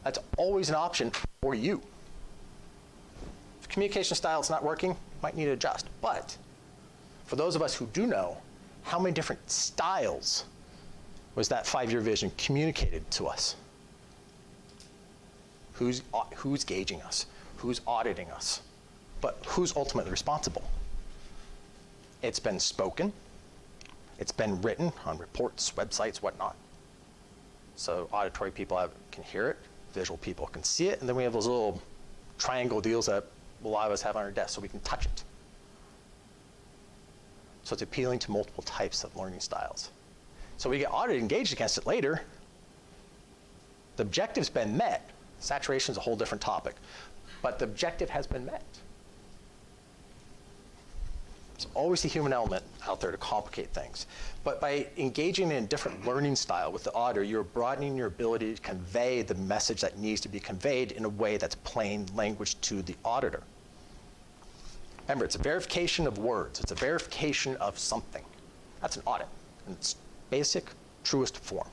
That's always an option for you. If communication style is not working, you might need to adjust. But for those of us who do know, how many different styles was that 5-year vision communicated to us? Who's gauging us? Who's auditing us? But who's ultimately responsible? It's been spoken. It's been written on reports, websites, whatnot. So auditory people can hear it, visual people can see it, and then we have those little triangle deals that a lot of us have on our desk so we can touch it. So it's appealing to multiple types of learning styles. So we get audited, engaged against it later. The objective's been met. Saturation is a whole different topic. But the objective has been met. There's always the human element out there to complicate things. But by engaging in a different learning style with the auditor, you're broadening your ability to convey the message that needs to be conveyed in a way that's plain language to the auditor. Remember, it's a verification of words. It's a verification of something. That's an audit in its basic, truest form.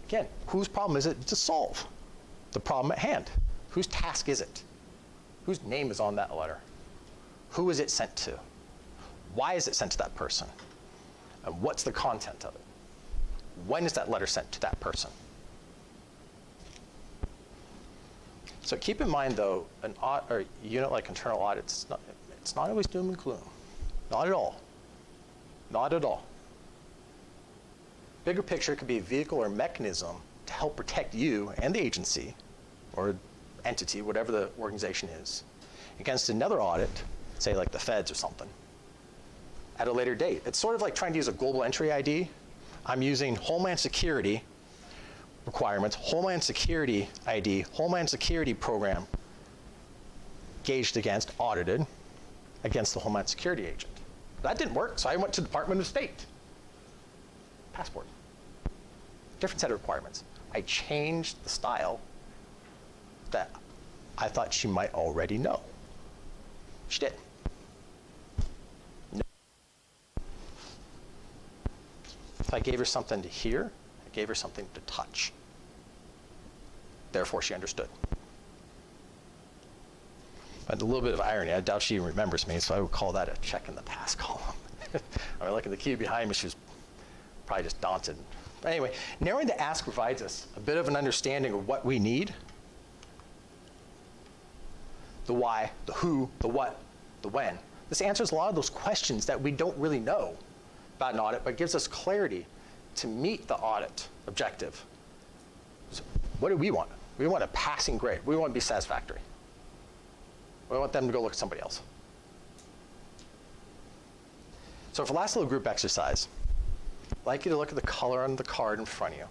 Again, whose problem is it to solve? The problem at hand. Whose task is it? Whose name is on that letter? Who is it sent to? Why is it sent to that person? And what's the content of it? When is that letter sent to that person? So keep in mind, though, a unit like internal audit, it's not always doom and gloom. Not at all. Not at all. Bigger picture could be a vehicle or mechanism to help protect you and the agency or entity, whatever the organization is, against another audit, say like the feds or something, at a later date. It's sort of like trying to use a global entry ID. I'm using Homeland Security requirements, Homeland Security ID, Homeland Security program, gauged against, audited, against the Homeland Security agent. That didn't work, so I went to the Department of State. Passport. Different set of requirements. I changed the style that I thought she might already know. She did. No. If I gave her something to hear, I gave her something to touch. Therefore, she understood. But a little bit of irony, I doubt she even remembers me, so I would call that a check in the pass column. I mean, look at the queue behind me, she was probably just daunted. But anyway, narrowing the ask provides us a bit of an understanding of what we need. The why, the who, the what, the when. This answers a lot of those questions that we don't really know about an audit, but gives us clarity to meet the audit objective. So what do we want? We want a passing grade. We want to be satisfactory. We want them to go look at somebody else. So for last little group exercise, I'd like you to look at the color on the card in front of you.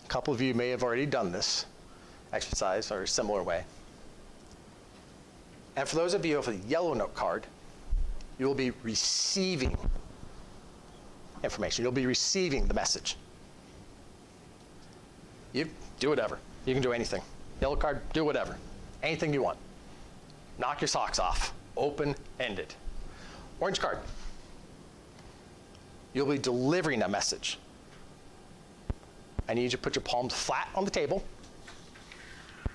A couple of you may have already done this exercise or a similar way. And for those of you with a yellow note card, you will be receiving information. You'll be receiving the message. You do whatever. You can do anything. Yellow card, do whatever. Anything you want. Knock your socks off. Open-ended. Orange card. You'll be delivering a message. I need you to put your palms flat on the table.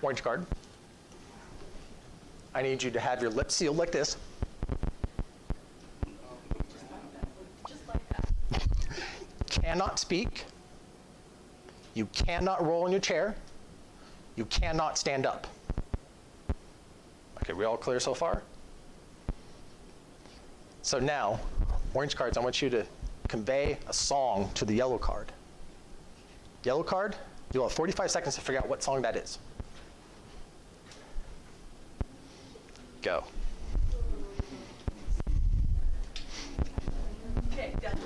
Orange card. I need you to have your lips sealed like this. Just like that. Cannot speak. You cannot roll in your chair. You cannot stand up. Okay, we all clear so far? So now, orange cards, I want you to convey a song to the yellow card. Yellow card, you'll have 45 seconds to figure out what song that is. Go. Okay, done.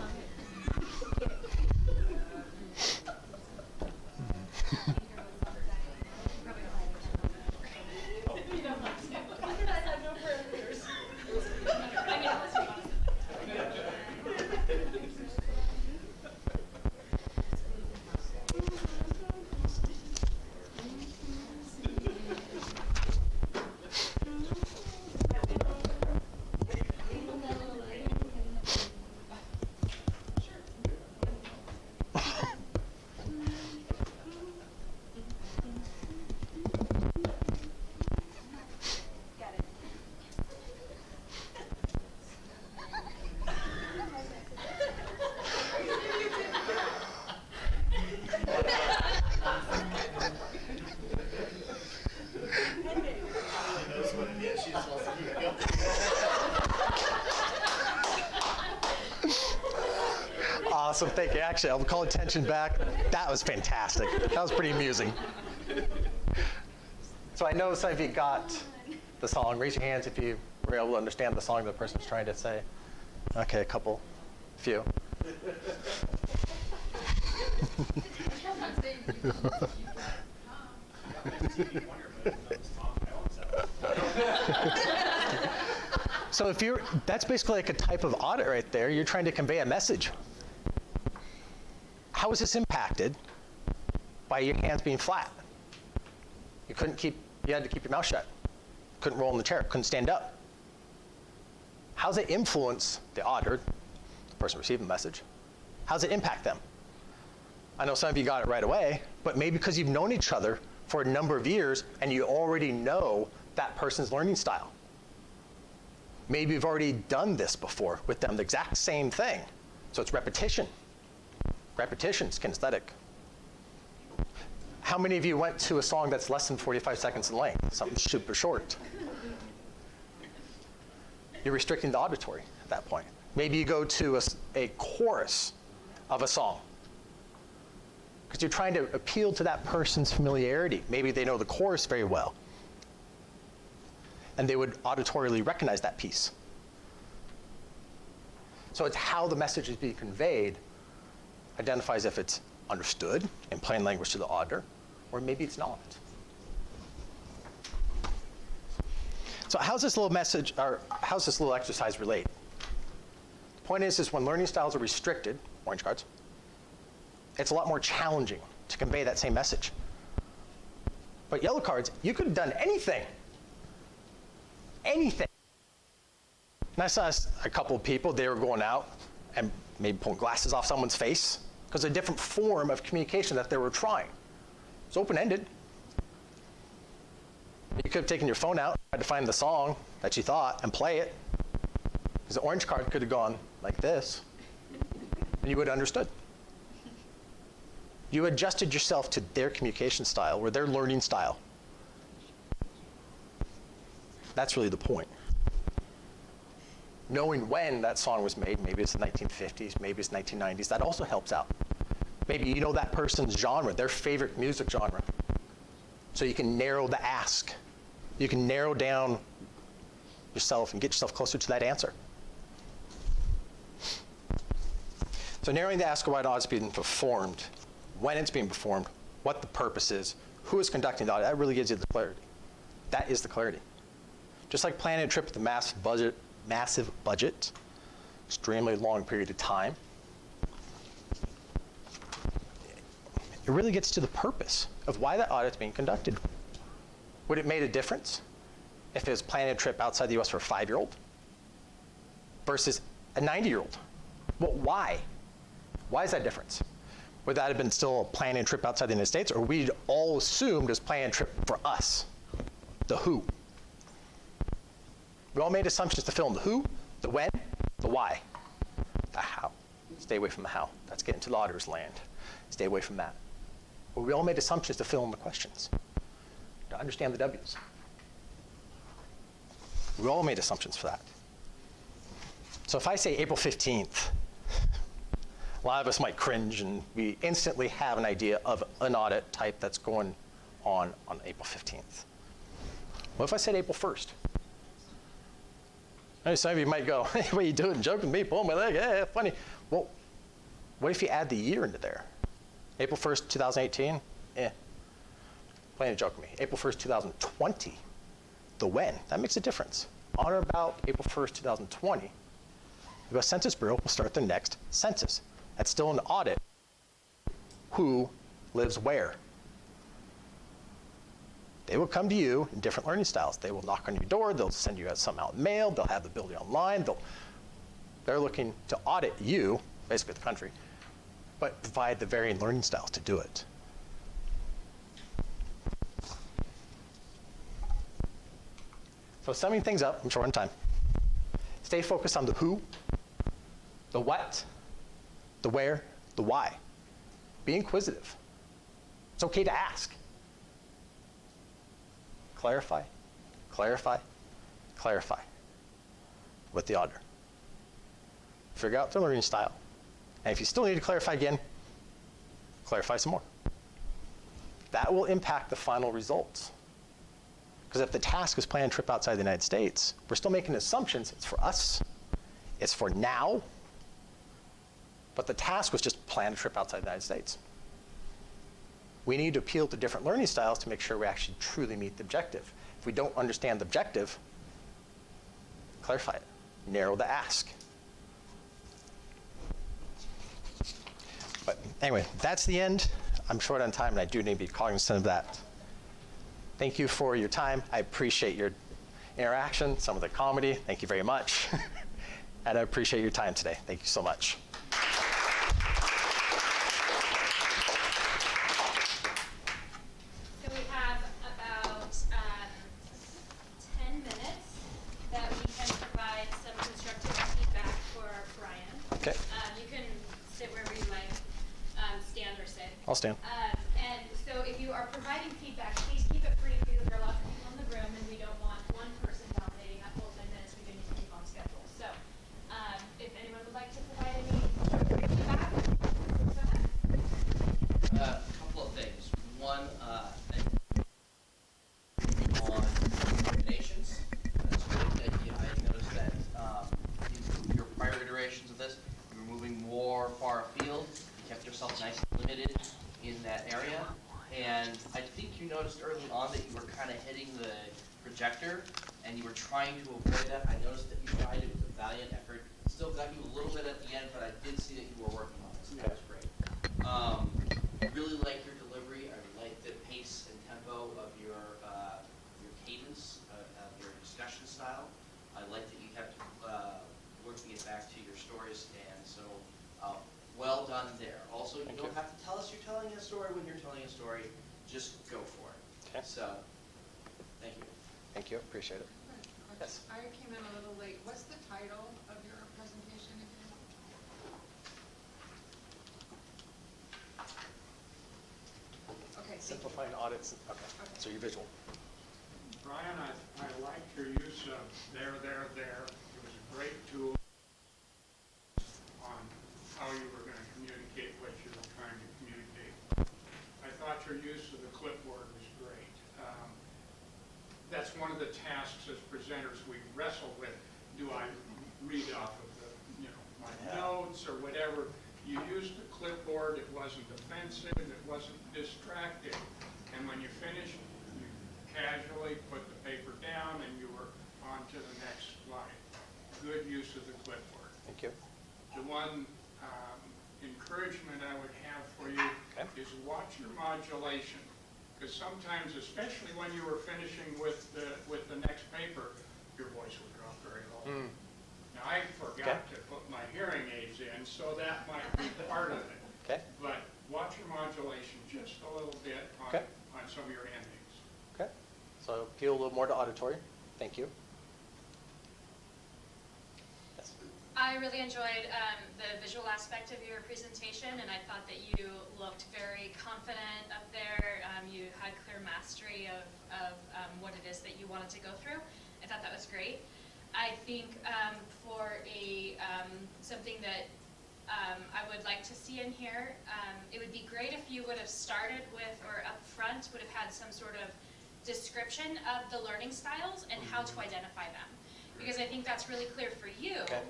awesome. Thank you. Actually, I'll call attention back. That was fantastic. That was pretty amusing. So I know some of you got the song. Raise your hands if you were able to understand the song the person's trying to say. Okay, a couple, few. So that's basically like a type of audit right there. You're trying to convey a message. How is this impacted by your hands being flat? You had to keep your mouth shut. Couldn't roll in the chair, couldn't stand up. How does it influence the auditor, the person receiving the message? How does it impact them? I know some of you got it right away, but maybe because you've known each other for a number of years and you already know that person's learning style. Maybe you've already done this before with them, the exact same thing. So it's repetition. Repetition is kinesthetic. How many of you went to a song that's less than 45 seconds in length, something super short? You're restricting the auditory at that point. Maybe you go to a chorus of a song because you're trying to appeal to that person's familiarity. Maybe they know the chorus very well, and they would auditorily recognize that piece. So it's how the message is being conveyed identifies if it's understood in plain language to the auditor, or maybe it's not. So how's this little message, or how's this little exercise relate? The point is when learning styles are restricted, orange cards, it's a lot more challenging to convey that same message. But yellow cards, you could have done anything. Anything. And I saw a couple of people, they were going out and maybe pulling glasses off someone's face because of a different form of communication that they were trying. It's open-ended. You could have taken your phone out, tried to find the song that you thought and play it. Because the orange card could have gone like this, and you would have understood. You adjusted yourself to their communication style or their learning style. That's really the point. Knowing when that song was made, maybe it's the 1950s, maybe it's 1990s, that also helps out. Maybe you know that person's genre, their favorite music genre. So you can narrow the ask. You can narrow down yourself and get yourself closer to that answer. So narrowing the ask of why the audit is being performed, when it's being performed, what the purpose is, who is conducting the audit, that really gives you the clarity. That is the clarity. Just like planning a trip with a massive budget, extremely long period of time, it really gets to the purpose of why that audit's being conducted. Would it make a difference if it was planning a trip outside the US for a 5-year-old versus a 90-year-old? Well, why? Why is that difference? Would that have been still planning a trip outside the United States, or we'd all assumed it was planning a trip for us, the who? We all made assumptions to fill in the who, the when, the why, the how. Stay away from the how. That's getting to the auditor's land. Stay away from that. But we all made assumptions to fill in the questions, to understand the W's. We all made assumptions for that. So if I say April 15th, a lot of us might cringe and we instantly have an idea of an audit type that's going on April 15th. What if I said April 1st? Some of you might go, hey, what are you doing? Joking with me, pulling my leg, yeah, funny. Well, what if you add the year into there? April 1st, 2018, playing a joke with me. April 1st, 2020, the when, that makes a difference. On or about April 1st, 2020, the U.S. Census Bureau will start the next census. That's still an audit. Who lives where? They will come to you in different learning styles. They will knock on your door, they'll send you something out in mail, they'll have the building online, they're looking to audit you, basically the country, but provide the varying learning styles to do it. So summing things up, I'm short on time. Stay focused on the who, the what, the where, the why. Be inquisitive. It's okay to ask. Clarify, clarify, clarify with the auditor. Figure out their learning style. And if you still need to clarify again, clarify some more. That will impact the final results. Because if the task is plan a trip outside the United States, we're still making assumptions. It's for us. It's for now. But the task was just plan a trip outside the United States. We need to appeal to different learning styles to make sure we actually truly meet the objective. If we don't understand the objective, clarify it. Narrow the ask. But anyway, that's the end. I'm short on time, and I do need to be cognizant of that. Thank you for your time. I appreciate your interaction, some of the comedy. Thank you very much. And I appreciate your time today. Thank you so much. So we have about 10 minutes that we can provide some constructive feedback for Brian. Okay. You can sit wherever you like, stand or sit. I'll stand. And so if you are providing feedback, please keep it brief because there are lots of people in the room and we don't want one person dominating that whole 10 minutes. We do need to keep on schedule. So if anyone would like to provide any feedback, go ahead. A couple of things. One, on nominations. That's good. I noticed that your prior iterations of this, you were moving more far afield. You kept yourself nice and limited in that area. And I think you noticed early on that you were kind of hitting the projector and you were trying to avoid that. I noticed that you tried. It was a valiant effort. Still got you a little bit at the end, but I did see that you were working on it. So that was great. I really like your delivery. I like the pace and tempo of your cadence, of your discussion style. I like that you kept working it back to your stories, and so well done there. Also, you don't have to tell us you're telling a story when you're telling a story. Just go for it. Okay. So, thank you. Thank you. Appreciate it. Yes. I came in a little late. What's the title of your presentation again? Okay, thank you. Simplifying audits. Okay. So you're visual. Brian, I liked your use of there. It was a great tool on how you were going to communicate what you were trying to communicate. I thought your use of the clipboard was great. That's one of the tasks as presenters we wrestle with. Do I read off of the, my notes or whatever? You used the clipboard. It wasn't offensive. It wasn't distracting. And when you finished, you casually put the paper down and you were on to the next slide. Good use of the clipboard. Thank you. The one encouragement I would have for you is watch your modulation. Because sometimes, especially when you were finishing with the next paper, your voice would drop very low. Now, I forgot to put my hearing aids in, so that might be part of it. Okay. But watch your modulation just a little bit on some of your endings. Okay. So appeal a little more to auditory. Thank you. Yes. I really enjoyed the visual aspect of your presentation, and I thought that you looked very confident up there. You had clear mastery of what it is that you wanted to go through. I thought that was great. I think for something that I would like to see in here, it would be great if you would have started with, or up front, would have had some sort of description of the learning styles and how to identify them. Because I think that's really clear for you. Okay.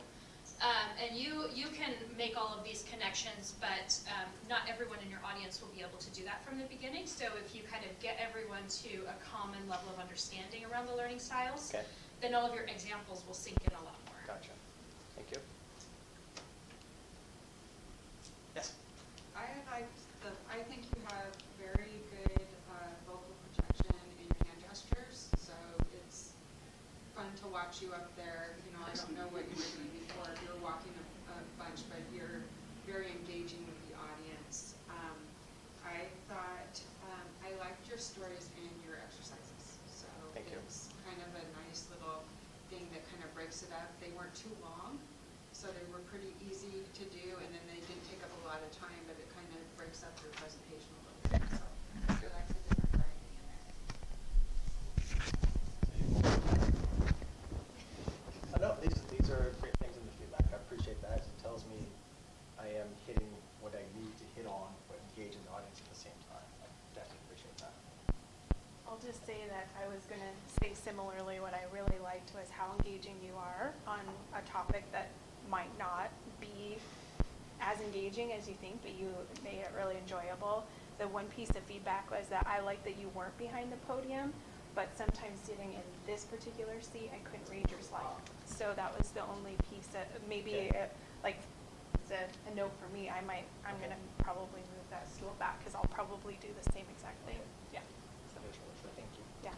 And you can make all of these connections, but not everyone in your audience will be able to do that from the beginning. So if you kind of get everyone to a common level of understanding around the learning styles, then all of your examples will sink in a lot more. Gotcha. Thank you. Yes. I think you have very good vocal projection in your hand gestures, so it's fun to watch you up there. I don't know what you were doing before. You were walking a bunch, but you're very engaging with the audience. I thought I liked your stories and your exercises. So Thank you. It's kind of a nice little thing that kind of breaks it up. They weren't too long, so they were pretty easy to do, and then they didn't take up a lot of time, but it kind of breaks up your presentation a little bit. So that's a different variety in there. No, these are was gonna say similarly, what I really liked was how engaging you are on a topic that might not be as engaging as you think, but you made it really enjoyable. The one piece of feedback was that I liked that you weren't behind the podium, but sometimes sitting in this particular seat, I couldn't read your slide. So that was the only piece that maybe, like, a note for me. I'm gonna probably move that stool back because I'll probably do the same exact thing. Yeah. So, Thank you. yeah.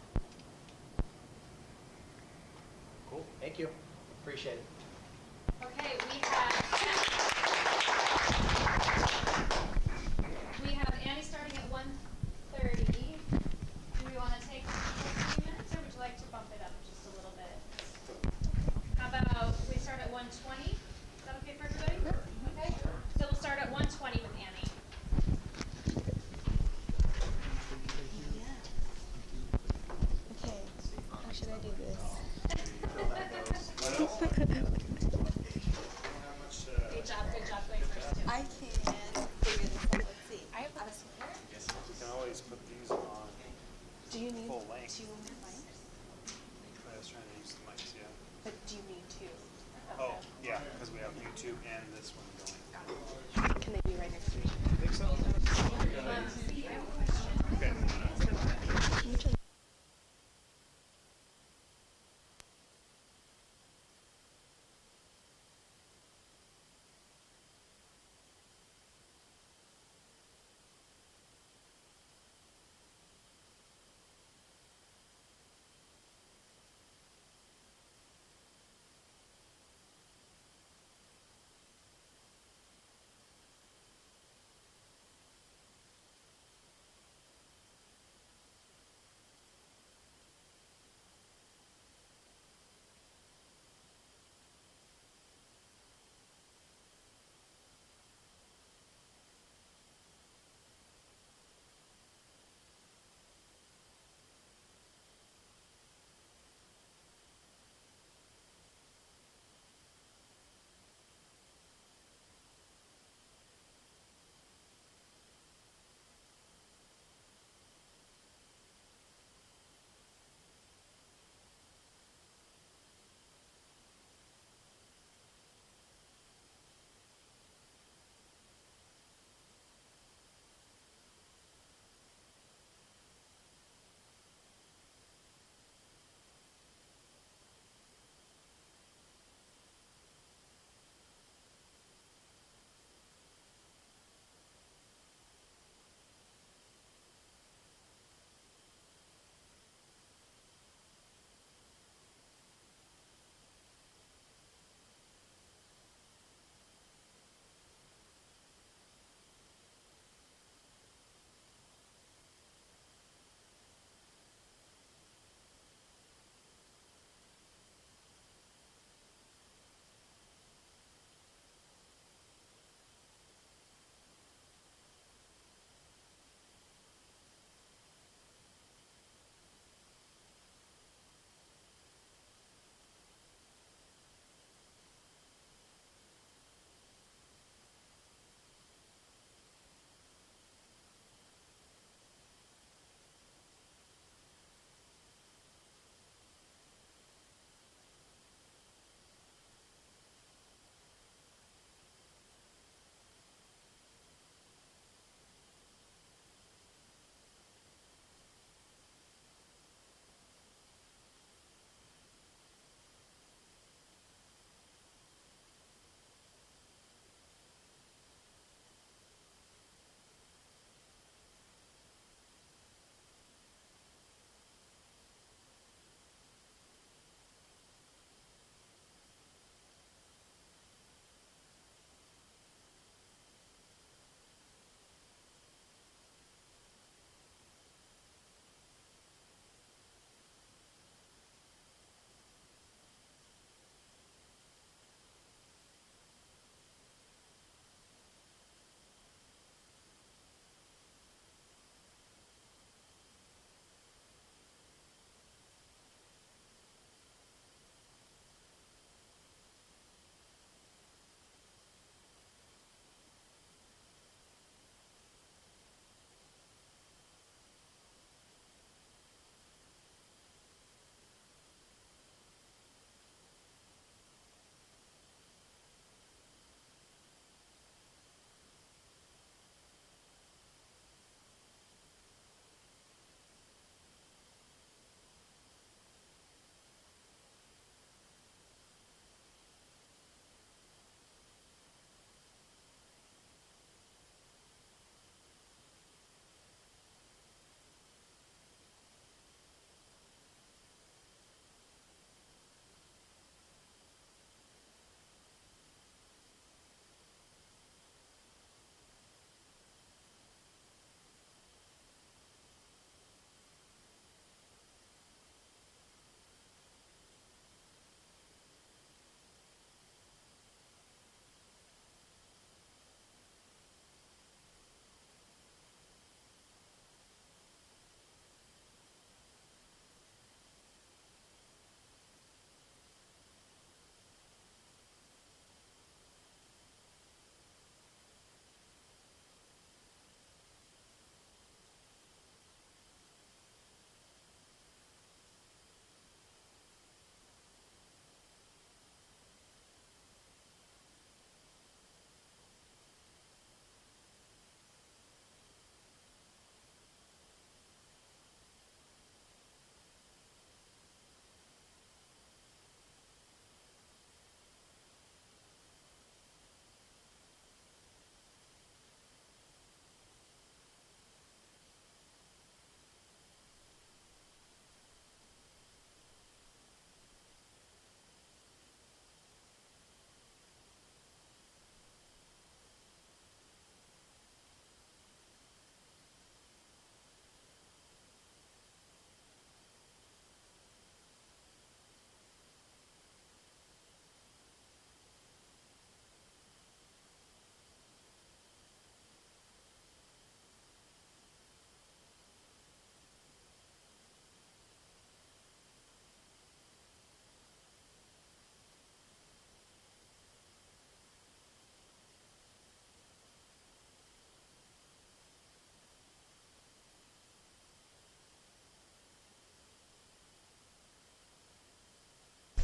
Cool, thank you. Appreciate it. Okay, we have Annie starting at 1:30. Do we want to take 15 minutes, or would you like to bump it up just a little bit? How about we start at 1:20? Is that okay for everybody? Okay. So we'll start at 1:20 with Annie. Okay, how should I do this? Good job going first too. I can figure this out. Let's see. I have a square. You can always put these on Do you need full length. two mics? I was trying to use the mics, yeah. But do you need two? Oh, yeah, because we have YouTube and this one going. Can they be right next to each other? I think so. Okay.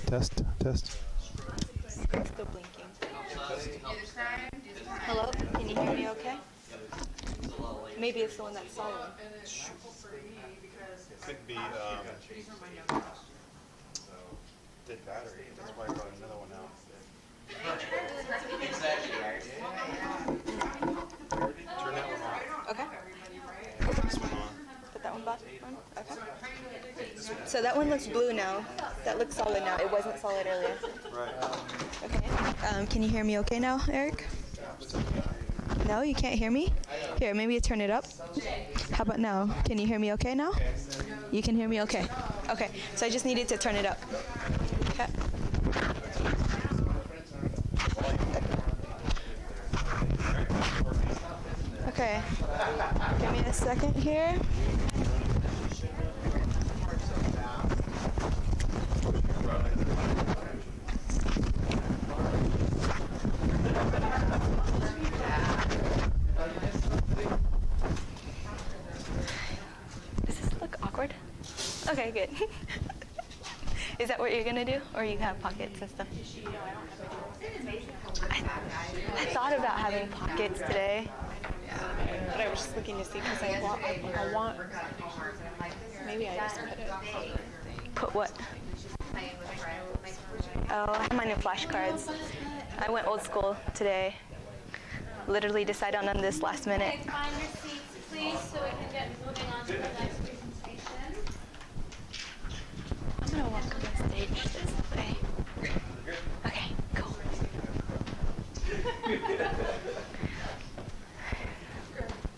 Test, test. Still blinking. Hello? Can you hear me okay? Maybe it's the one that's solid. It could be dead battery. That's why I brought another one out. Turn that one off. Okay. Put this one on. Put that one back on? Okay. So that one looks blue now. That looks solid now. It wasn't solid earlier. Right. Okay. Can you hear me okay now, Eric? No, you can't hear me? Here, maybe you turn it up. How about now? Can you hear me okay now? You can hear me okay. Okay, so I just needed to turn it up. Okay. Okay. Give me a second here. Does this look awkward? Okay, good. Is that what you're gonna do? Or you have pockets and stuff? I thought about having pockets today. But I was just looking to see because I want, maybe I just put it. Put what? Oh, I have mine in flashcards. I went old school today. Literally decided on this last minute. Okay, find your seats, please, so we can get moving on to the next presentation. I'm gonna walk on the stage this way. Okay, cool.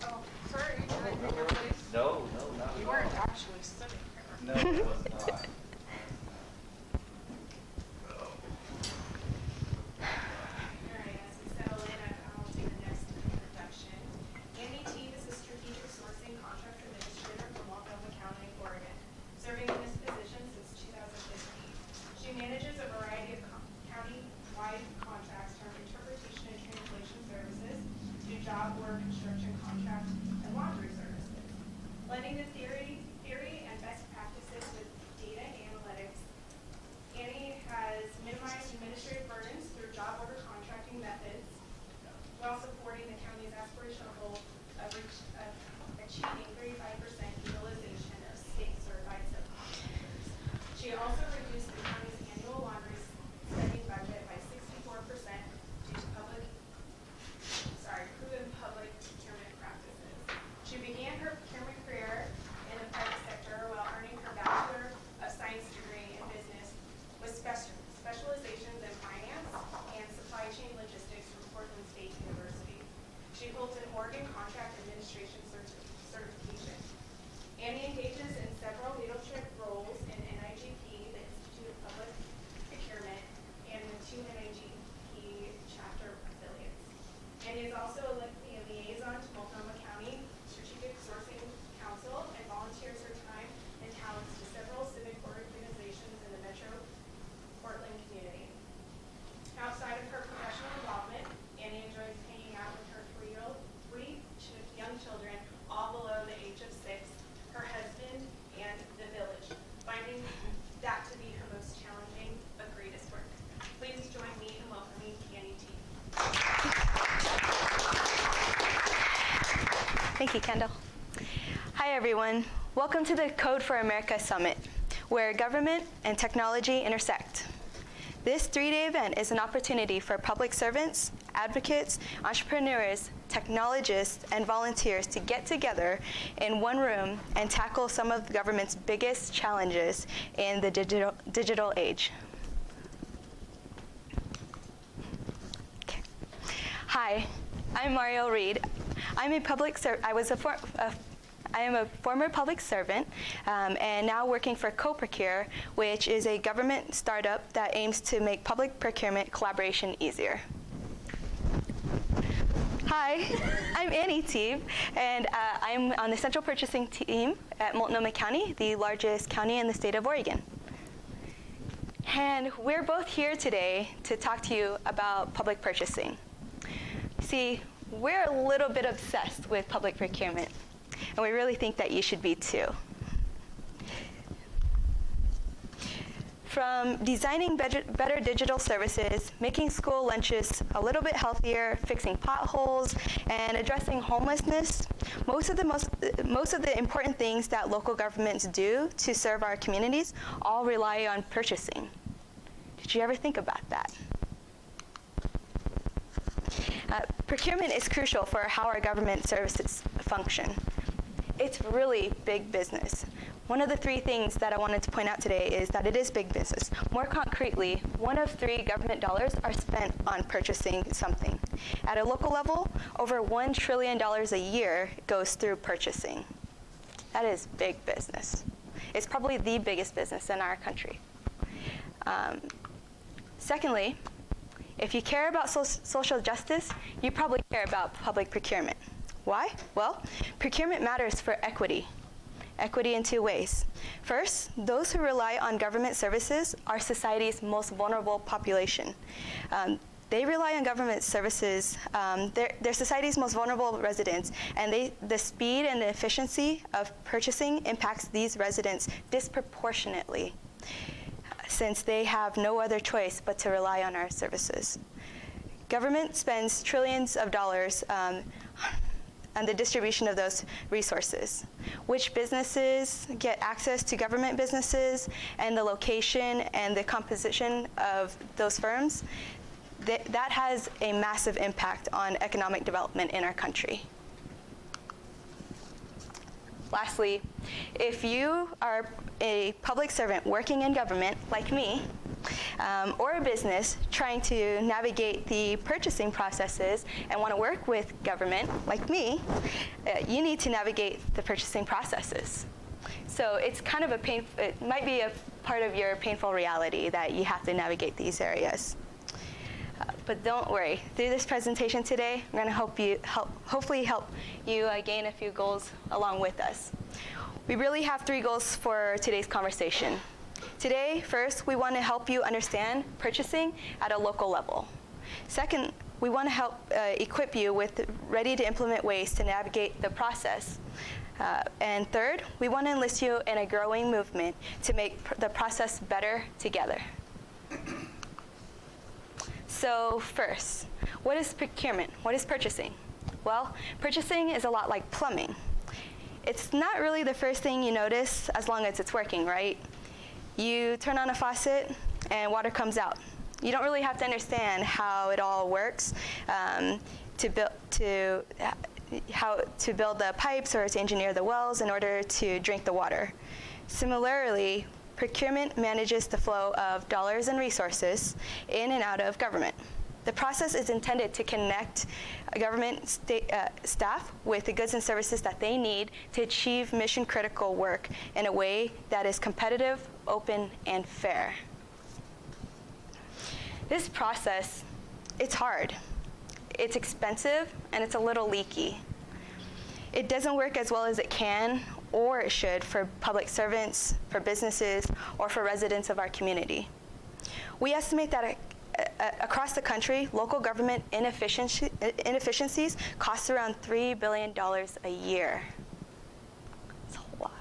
Oh, sorry, did I take your place? No, not You weren't actually sitting here. No, it was not. Alright, as we settle in, I'll do the next introduction. Andy Teague is a strategic sourcing contract administrator from Multnomah County, Oregon, serving in this position since 2015. She manages a variety of county-wide contracts from interpretation and translation services to job work, construction contracts, and laundry services. Blending the theory and best practices with data analytics, Annie has minimized administrative burdens through job order contracting methods while supporting the county's aspirational goal of achieving 35% utilization of state-certified subcontractors. She also reduced the county's annual laundry spending budget by 64% due to proven public procurement practices. She began her procurement career in the private sector while earning her Bachelor of Science degree in business with specializations in finance and supply chain logistics from Portland State University. She holds an Oregon Contract Administration certification. Annie engages in several leadership roles in NIGP, the Institute of Public Procurement, and the two NIGP chapter affiliates. Annie is also a liaison to Multnomah County Strategic Sourcing Council and volunteers her time and talents to several civic organizations in the Metro Portland community. Outside of her professional involvement, Annie enjoys hanging out with her three young children, all below the age of 6, her husband, and the village, finding that to be her most challenging but greatest work. Please join me in welcoming Annie T. Thank you, Kendall. Hi, everyone. Welcome to the Code for America Summit, where government and technology intersect. This 3-day event is an opportunity for public servants, advocates, entrepreneurs, technologists, and volunteers to get together in one room and tackle some of the government's biggest challenges in the digital age. Okay. Hi, I'm Mario Reed. I am a former public servant and now working for CoProcure, which is a government startup that aims to make public procurement collaboration easier. Hi, I'm Annie Teague, and I'm on the central purchasing team at Multnomah County, the largest county in the state of Oregon. And we're both here today to talk to you about public purchasing. See, we're a little bit obsessed with public procurement, and we really think that you should be too. From designing better digital services, making school lunches a little bit healthier, fixing potholes, and addressing homelessness, most of the important things that local governments do to serve our communities all rely on purchasing. Did you ever think about that? Procurement is crucial for how our government services function. It's really big business. One of the three things that I wanted to point out today is that it is big business. More concretely, 1 of 3 government dollars are spent on purchasing something. At a local level, over $1 trillion a year goes through purchasing. That is big business. It's probably the biggest business in our country. Secondly, if you care about social justice, you probably care about public procurement. Why? Well, procurement matters for equity. Equity in 2 ways. First, those who rely on government services are society's most vulnerable population. They rely on government services. They're society's most vulnerable residents, and the speed and the efficiency of purchasing impacts these residents disproportionately, since they have no other choice but to rely on our services. Government spends trillions of dollars on the distribution of those resources. Which businesses get access to government businesses, and the location and the composition of those firms, that has a massive impact on economic development in our country. Lastly, if you are a public servant working in government, like me, or a business trying to navigate the purchasing processes and want to work with government, like me, you need to navigate the purchasing processes. So it's kind of it might be a part of your painful reality that you have to navigate these areas. But don't worry, through this presentation today, I'm going to hopefully help you gain a few goals along with us. We really have 3 goals for today's conversation. Today, first, we want to help you understand purchasing at a local level. Second, we want to help equip you with ready-to-implement ways to navigate the process. And third, we want to enlist you in a growing movement to make the process better together. So first, what is procurement? What is purchasing? Well, purchasing is a lot like plumbing. It's not really the first thing you notice as long as it's working, right? You turn on a faucet and water comes out. You don't really have to understand how it all works to build the pipes or to engineer the wells in order to drink the water. Similarly, procurement manages the flow of dollars and resources in and out of government. The process is intended to connect government staff with the goods and services that they need to achieve mission-critical work in a way that is competitive, open, and fair. This process, it's hard, it's expensive, and it's a little leaky. It doesn't work as well as it can or it should for public servants, for businesses, or for residents of our community. We estimate that across the country, local government inefficiencies cost around $3 billion a year. That's a lot.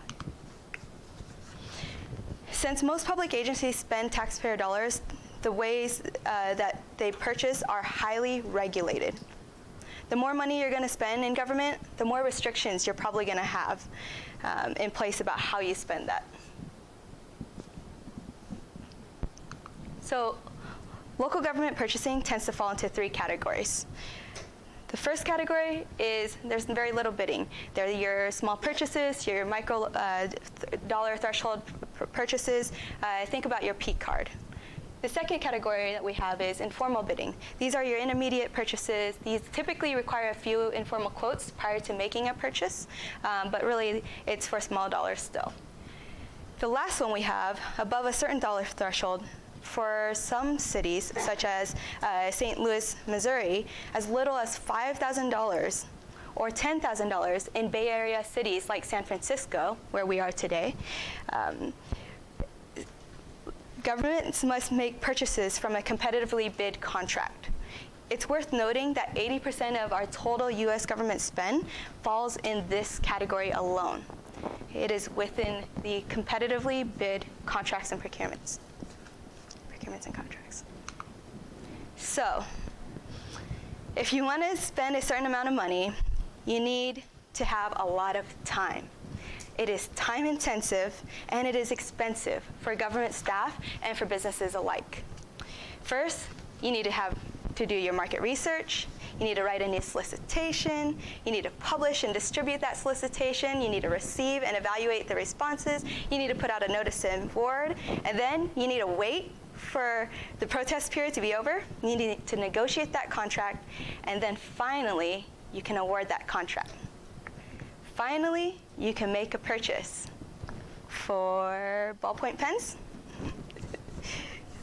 Since most public agencies spend taxpayer dollars, the ways that they purchase are highly regulated. The more money you're going to spend in government, the more restrictions you're probably going to have in place about how you spend that. So local government purchasing tends to fall into 3 categories. The first category is there's very little bidding. They're your small purchases, your micro dollar threshold purchases. Think about your P card. The second category that we have is informal bidding. These are your intermediate purchases. These typically require a few informal quotes prior to making a purchase, but really it's for small dollars still. The last one we have, above a certain dollar threshold, for some cities, such as St. Louis, Missouri, as little as $5,000 or $10,000 in Bay Area cities like San Francisco, where we are today. Governments must make purchases from a competitively bid contract. It's worth noting that 80% of our total U.S. government spend falls in this category alone. It is within the competitively bid contracts and procurements. procurements and contracts. So, if you want to spend a certain amount of money, you need to have a lot of time. It is time intensive and it is expensive for government staff and for businesses alike. First, you need to do your market research. You need to write a new solicitation. You need to publish and distribute that solicitation. You need to receive and evaluate the responses. You need to put out a notice to award. And then you need to wait for the protest period to be over. You need to negotiate that contract. And then finally, you can award that contract. Finally, you can make a purchase for ballpoint pens.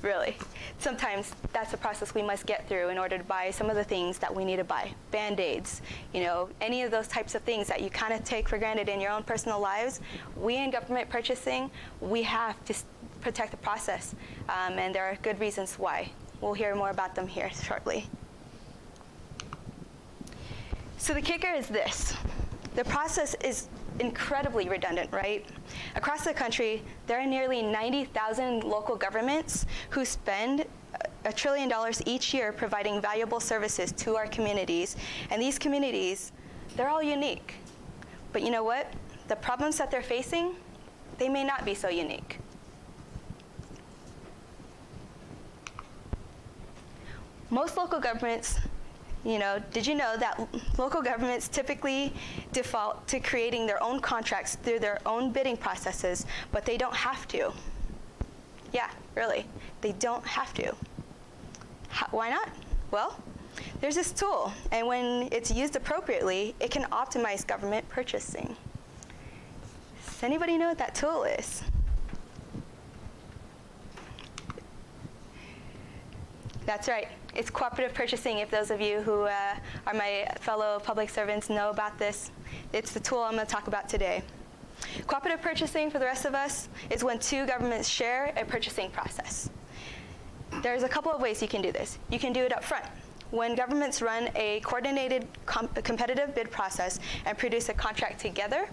Really. Sometimes that's a process we must get through in order to buy some of the things that we need to buy. Band-Aids, any of those types of things that you kind of take for granted in your own personal lives. We in government purchasing, we have to protect the process, and there are good reasons why. We'll hear more about them here shortly. So the kicker is this. The process is incredibly redundant, right? Across the country, there are nearly 90,000 local governments who spend $1 trillion each year providing valuable services to our communities. And these communities, they're all unique. But you know what? The problems that they're facing, they may not be so unique. Most local governments, did you know that local governments typically default to creating their own contracts through their own bidding processes, but they don't have to? Yeah, really, they don't have to. Why not? Well, there's this tool, and when it's used appropriately, it can optimize government purchasing. Does anybody know what that tool is? That's right. It's cooperative purchasing. If those of you who are my fellow public servants know about this, it's the tool I'm going to talk about today. Cooperative purchasing, for the rest of us, is when two governments share a purchasing process. There's a couple of ways you can do this. You can do it up front. When governments run a coordinated competitive bid process and produce a contract together,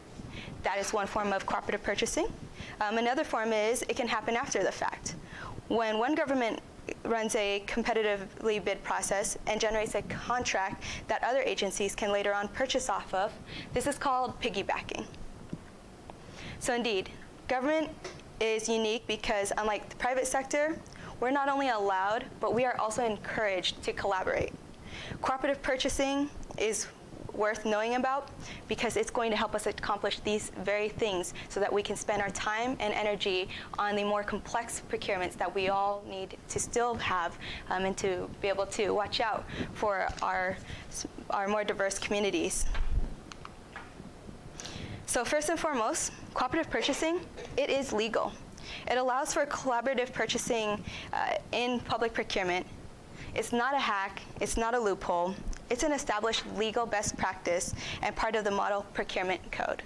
that is one form of cooperative purchasing. Another form is it can happen after the fact. When one government runs a competitively bid process and generates a contract that other agencies can later on purchase off of, this is called piggybacking. So indeed, government is unique because unlike the private sector, we're not only allowed, but we are also encouraged to collaborate. Cooperative purchasing is worth knowing about because it's going to help us accomplish these very things so that we can spend our time and energy on the more complex procurements that we all need to still have and to be able to watch out for our more diverse communities. So first and foremost, cooperative purchasing, it is legal. It allows for collaborative purchasing in public procurement. It's not a hack, it's not a loophole. It's an established legal best practice and part of the Model Procurement Code.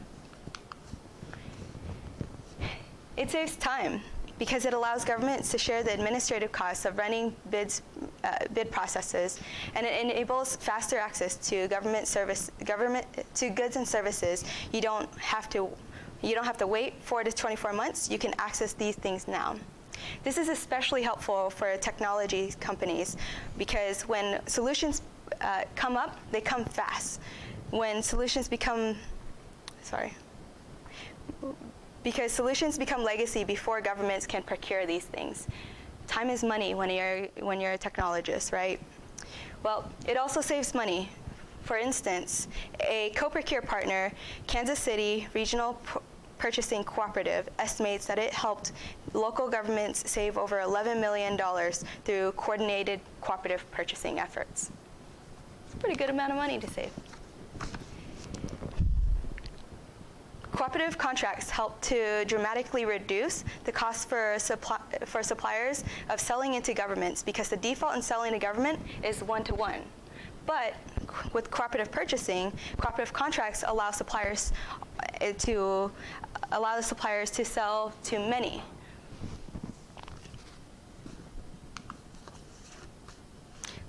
It saves time because it allows governments to share the administrative costs of running bid processes, and it enables faster access to to goods and services. You don't have to wait 4 to 24 months. You can access these things now. This is especially helpful for technology companies because when solutions come up, they come fast. When solutions become legacy before governments can procure these things. Time is money when you're a technologist, right? Well, it also saves money. For instance, a co-procure partner, Kansas City Regional Purchasing Cooperative, estimates that it helped local governments save over $11 million through coordinated cooperative purchasing efforts. It's a pretty good amount of money to save. Cooperative contracts help to dramatically reduce the cost for suppliers of selling into governments because the default in selling to government is 1-to-1. But with cooperative purchasing, cooperative contracts allow the suppliers to sell to many.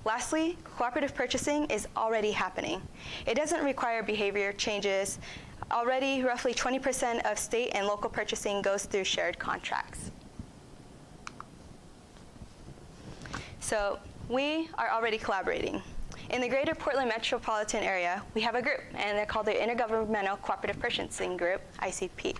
Lastly, cooperative purchasing is already happening. It doesn't require behavior changes. Already, roughly 20% of state and local purchasing goes through shared contracts. So we are already collaborating. In the greater Portland metropolitan area, we have a group, and they're called the Intergovernmental Cooperative Purchasing Group, ICP.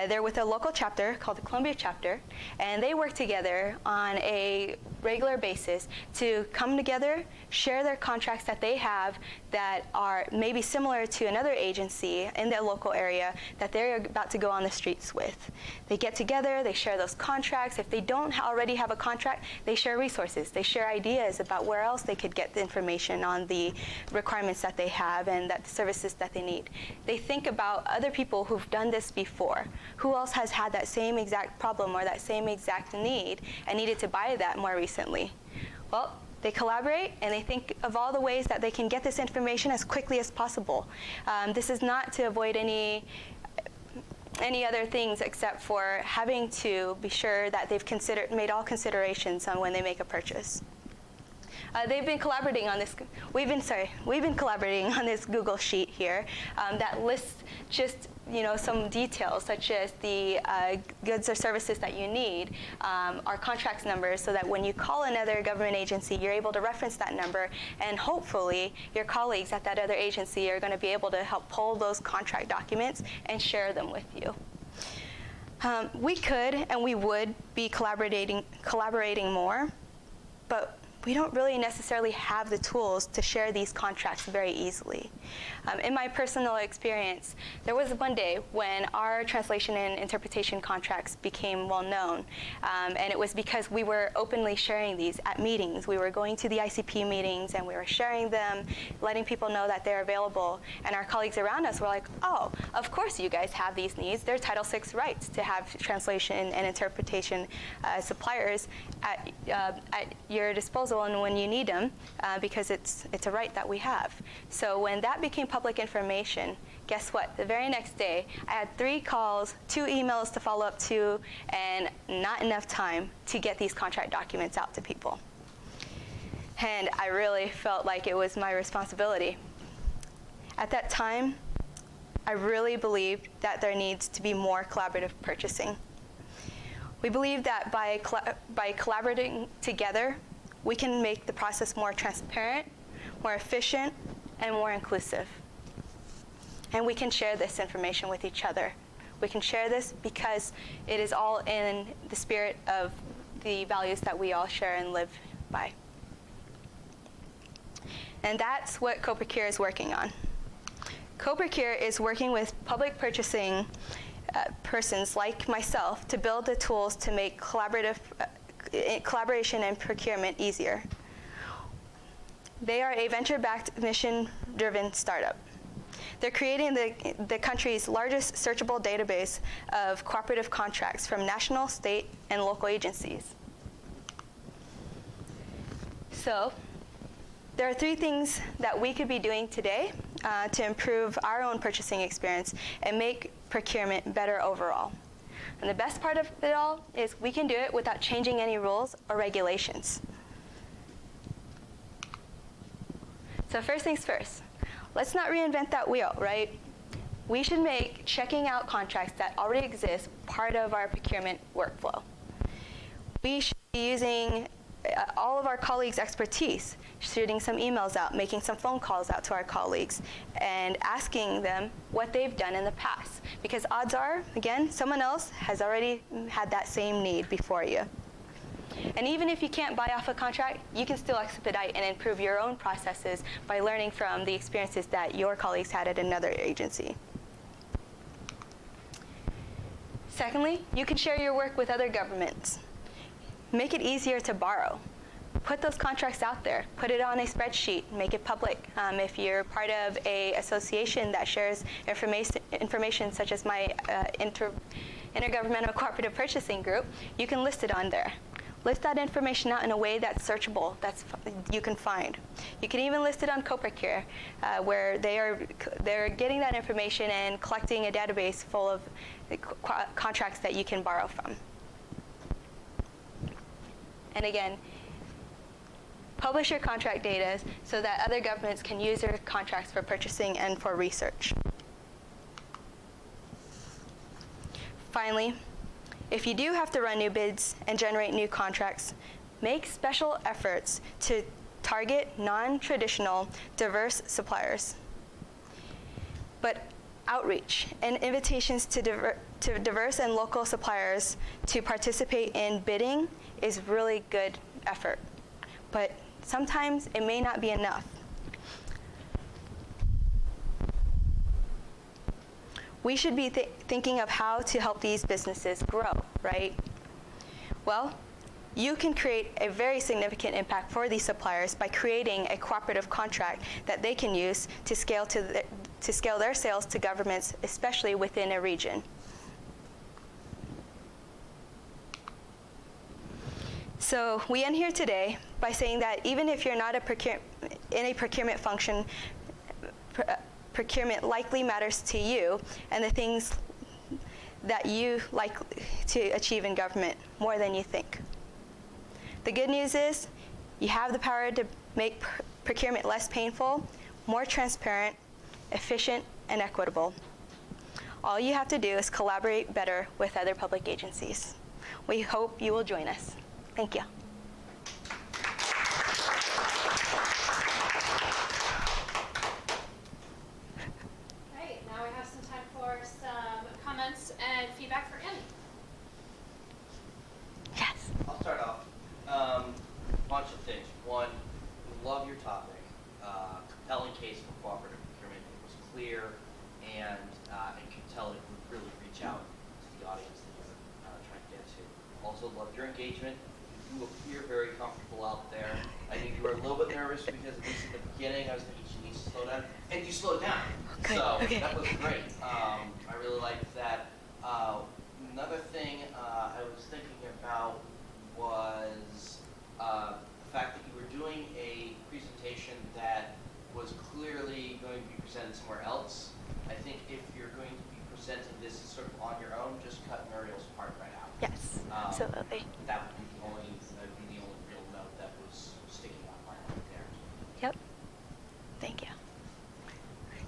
They're with a local chapter called the Columbia chapter, and they work together on a regular basis to come together, share their contracts that they have that are maybe similar to another agency in their local area that they're about to go on the streets with. They get together, they share those contracts. If they don't already have a contract, they share resources. They share ideas about where else they could get the information on the requirements that they have and the services that they need. They think about other people who've done this before. Who else has had that same exact problem or that same exact need and needed to buy that more recently? Well, they collaborate and they think of all the ways that they can get this information as quickly as possible. This is not to avoid any other things except for having to be sure that they've made all considerations on when they make a purchase. They've been collaborating on this. We've been collaborating on this Google sheet here that lists just some details such as the goods or services that you need, our contracts numbers, so that when you call another government agency, you're able to reference that number, and hopefully your colleagues at that other agency are going to be able to help pull those contract documents and share them with you. We could and we would be collaborating more, but we don't really necessarily have the tools to share these contracts very easily. In my personal experience, there was one day when our translation and interpretation contracts became well known, and it was because we were openly sharing these at meetings. We were going to the ICP meetings and we were sharing them, letting people know that they're available, and our colleagues around us were like, oh, of course you guys have these needs. They're Title VI rights to have translation and interpretation suppliers at your disposal and when you need them, because it's a right that we have. So when that became public information, guess what? The very next day, I had 3 calls, 2 emails to follow up to, and not enough time to get these contract documents out to people. And I really felt like it was my responsibility. At that time, I really believed that there needs to be more collaborative purchasing. We believe that by collaborating together, we can make the process more transparent, more efficient, and more inclusive. And we can share this information with each other. We can share this because it is all in the spirit of the values that we all share and live by. And that's what CoProcure is working on. CoProcure is working with public purchasing persons like myself to build the tools to make collaboration and procurement easier. They are a venture-backed, mission-driven startup. They're creating the country's largest searchable database of cooperative contracts from national, state, and local agencies. So, there are 3 things that we could be doing today to improve our own purchasing experience and make procurement better overall. And the best part of it all is we can do it without changing any rules or regulations. So first things first, let's not reinvent that wheel, right? We should make checking out contracts that already exist part of our procurement workflow. We should be using all of our colleagues' expertise, shooting some emails out, making some phone calls out to our colleagues, and asking them what they've done in the past. Because odds are, again, someone else has already had that same need before you. And even if you can't buy off a contract, you can still expedite and improve your own processes by learning from the experiences that your colleagues had at another agency. Secondly, you can share your work with other governments. Make it easier to borrow. Put those contracts out there. Put it on a spreadsheet. Make it public. If you're part of an association that shares information such as my Intergovernmental Cooperative Purchasing Group, you can list it on there. List that information out in a way that's searchable, you can find. You can even list it on CoProcure, where they're getting that information and collecting a database full of contracts that you can borrow from. And again, publish your contract data so that other governments can use your contracts for purchasing and for research. Finally, if you do have to run new bids and generate new contracts, make special efforts to target non-traditional, diverse suppliers. But outreach and invitations to diverse and local suppliers to participate in bidding is really good effort. But sometimes it may not be enough. We should be thinking of how to help these businesses grow, right? Well, you can create a very significant impact for these suppliers by creating a cooperative contract that they can use to scale their sales to governments, especially within a region. So we end here today by saying that even if you're not in a procurement function, procurement likely matters to you and the things that you like to achieve in government more than you think. The good news is you have the power to make procurement less painful, more transparent, efficient, and equitable. All you have to do is collaborate better with other public agencies. We hope you will join us. Thank you. Right, now we have some time for some comments and feedback for Annie. Yes. I'll start off. Bunch of things. One, we love your topic. Compelling case for cooperative procurement. It was clear and could tell it would really reach out to the audience that you're trying to get to. Also loved your engagement. You appear very comfortable out there. I think you were a little bit nervous because at least in the beginning I was thinking she needs to slow down. And you slowed down. Okay, So okay. that was great. I really liked that. Another thing I was thinking about was the fact that you were doing a presentation that was clearly going to be presented somewhere else. I think if you're going to be presenting this sort of on your own, just cut Muriel's part right out. Yes, absolutely. That would be the only real note that was sticking out my mind there. Yep. Thank you.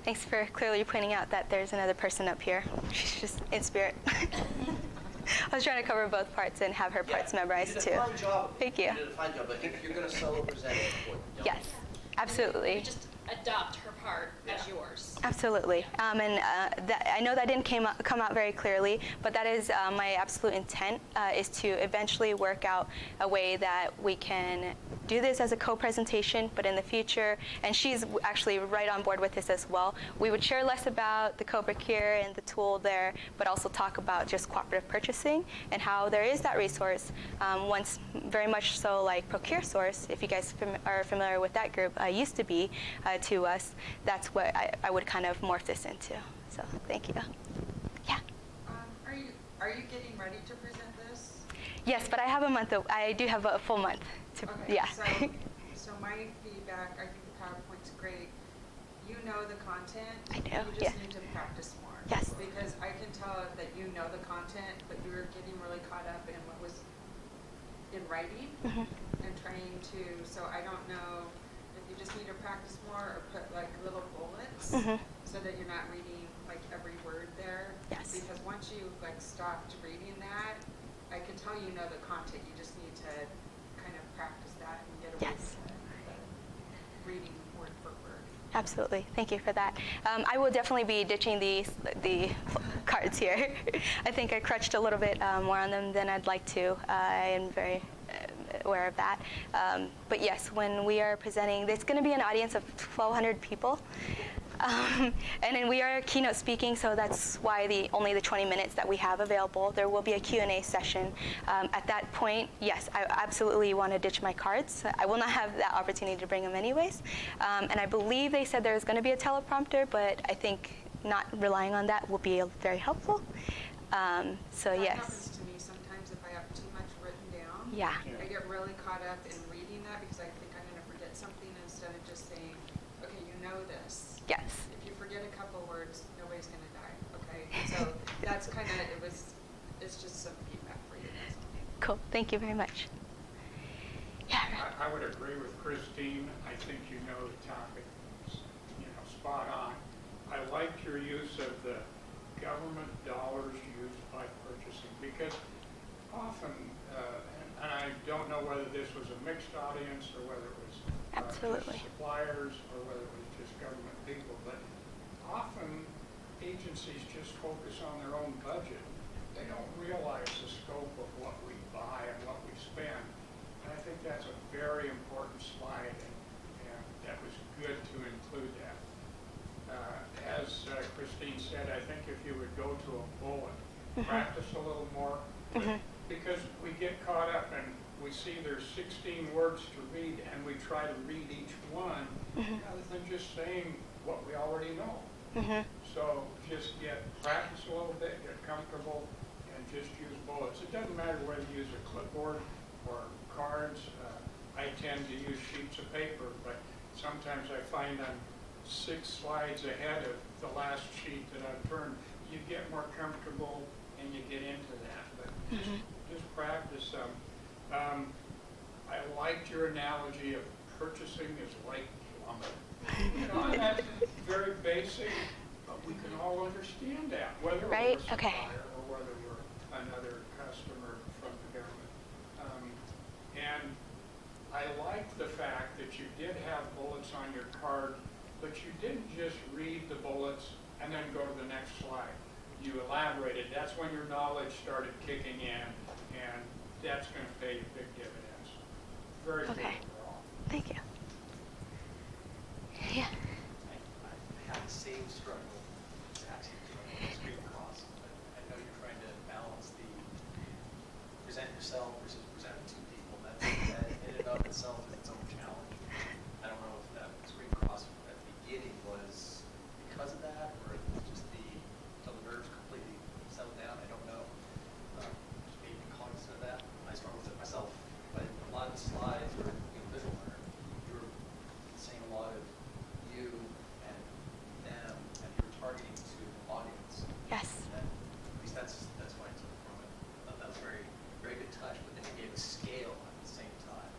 Thanks for clearly pointing out that there's another person up here. She's just in spirit. I was trying to cover both parts and have her parts memorized too. You did a fine job. Thank you. You did a fine job, but if you're going to solo present it, don't. Yes, absolutely. You just adopt her part as yours. Absolutely. I know that didn't come out very clearly, but that is my absolute intent, is to eventually work out a way that we can do this as a co-presentation, but in the future, and she's actually right on board with this as well, we would share less about the co-procure and the tool there, but also talk about just cooperative purchasing and how there is that resource, once very much so like ProcureSource, if you guys are familiar with that group, used to be to us. That's what I would kind of morph this into. So thank you. Yeah. Are you getting ready to present this? Yes, but I have a month. I do have a full month. To, Okay, yeah. so my feedback, I think the PowerPoint's great. You know the content. I do, You just yeah. need to practice more. Yes. Because I can tell that you know the content, but you were getting really caught up in what was in writing and trying to, so I don't know if you just need to practice more or put like little bullets so that you're not reading like every word there. Yes. Because once you like stopped reading that, I can tell you know the content. You just need to kind of practice that and get away Yes. from reading word for word. Absolutely. Thank you for that. I will definitely be ditching the cards here. I think I crutched a little bit more on them than I'd like to. I am very aware of that. But yes, when we are presenting, there's going to be an audience of 1,200 people. And then we are keynote speaking, so that's why only the 20 minutes that we have available. There will be a Q&A session. At that point, yes, I absolutely want to ditch my cards. I will not have that opportunity to bring them anyways. And I believe they said there's going to be a teleprompter, but I think not relying on that will be very helpful. So That yes. happens to me sometimes if I have too much written down. Yeah. I get really caught up in reading that because I think I'm going to forget something instead of just saying, okay, you know this. Yes. If you forget a couple words, nobody's going to die, okay? So that's kind of, it's just some feedback for you. That's all. Cool. Thank you very much. Yeah. I would agree with Christine. I think you know the topic, spot on. I liked your use of the government dollars used by purchasing because often, and I don't know whether this was a mixed audience, or whether it was Absolutely. just suppliers, or whether it was just government people. But often, agencies just focus on their own budget. They don't realize the scope of what we buy and what we spend. And I think that's a very important slide, and that was good to include that. As Christine said, I think if you would go to a bullet, practice a little more, because we get caught up and we see there's 16 words to read, and we try to read each one, rather than just saying what we already know. So just practice a little bit, get comfortable, and just use bullets. It doesn't matter whether you use a clipboard or cards. I tend to use sheets of paper, but sometimes I find I'm 6 slides ahead of the last sheet that I've turned. You get more comfortable and you get into that, but just practice some. I liked your analogy of purchasing is like plumbing. You know, and that's very basic, but we can all understand that, whether we're a supplier or whether we're another customer from the government. And I like the fact that you did have bullets on your card, but you didn't just read the bullets and then go to the next slide. You elaborated. That's when your knowledge started kicking in, and that's going to pay you big dividends. Very good overall. Thank you. Yeah. I have the same struggle, actually, with screen cross. I know you're trying to balance the present yourself versus presenting to people. That in and of itself is its own challenge. I don't know if that screen cross at the beginning was because of that, or if it was just until the nerves completely settled down. I don't know. Just maybe cognizant of that. I struggle with it myself. But a lot of the slides were visual learner. You were saying a lot of you and them, and you were targeting to audience. Yes. And at least that's what I took from it. I thought that was very, very good touch, but then you gave a scale at the same time.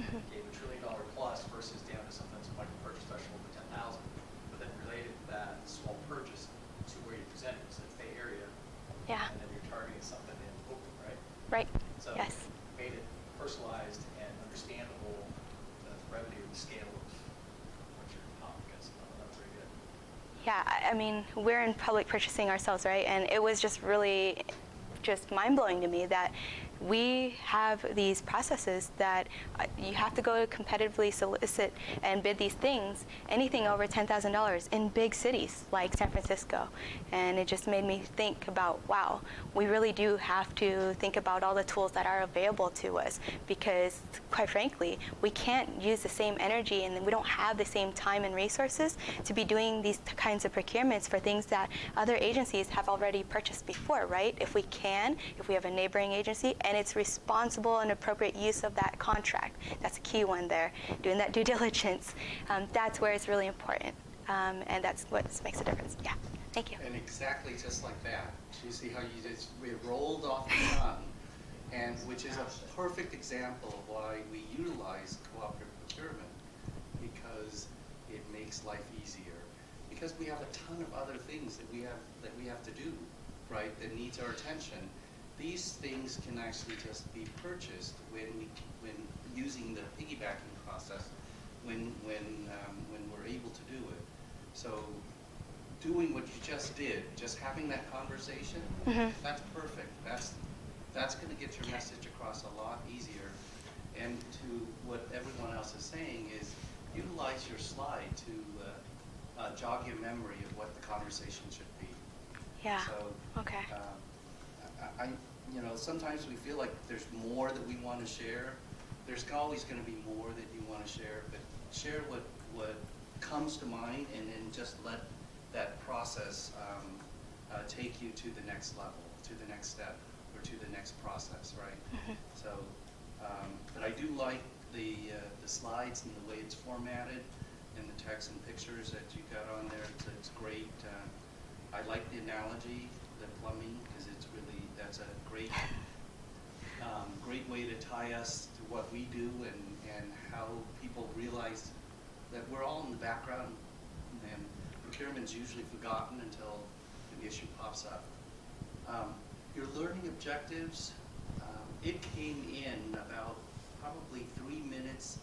You gave $1 trillion plus versus down to something like a purchase threshold of 10,000, but then related that small purchase to where you presented, so it's the area. Yeah. And then you're targeting something in Oakland, right? Right. So Yes. made it personalized and understandable, the revenue, the scale of what your topic is. That was very good. Yeah, I mean, we're in public purchasing ourselves, right? And it was just really just mind-blowing to me that we have these processes that you have to go to competitively solicit and bid these things, anything over $10,000 in big cities like San Francisco. And it just made me think about, wow, we really do have to think about all the tools that are available to us, because quite frankly, we can't use the same energy and we don't have the same time and resources to be doing these kinds of procurements for things that other agencies have already purchased before, right? If we have a neighboring agency and it's responsible and appropriate use of that contract, that's a key one there, doing that due diligence, that's where it's really important, and that's what makes a difference. Yeah, thank you. And exactly just like that. You see how we rolled off the tongue, and which is a perfect example of why we utilize cooperative procurement, because it makes life easier. Because we have a ton of other things that we have to do, right? That needs our attention. These things can actually just be purchased when using the piggybacking process, when we're able to do it. So doing what you just did, just having that conversation, that's perfect. That's going to get your message across a lot easier. And to what everyone else is saying is, utilize your slide to jog your memory of what the conversation should be. Yeah. So, okay. Sometimes we feel like there's more that we want to share. There's always going to be more that you want to share, but share what comes to mind, and then just let that process take you to the next level, to the next step, or to the next process, right? So, but I do like the slides and the way it's formatted, and the text and pictures that you got on there. It's great. I like the analogy, the plumbing, because that's a great way to tie us to what we do, and how people realize that we're all in the background, and procurement's usually forgotten until the issue pops up. Your learning objectives, it came in about probably 3 minutes,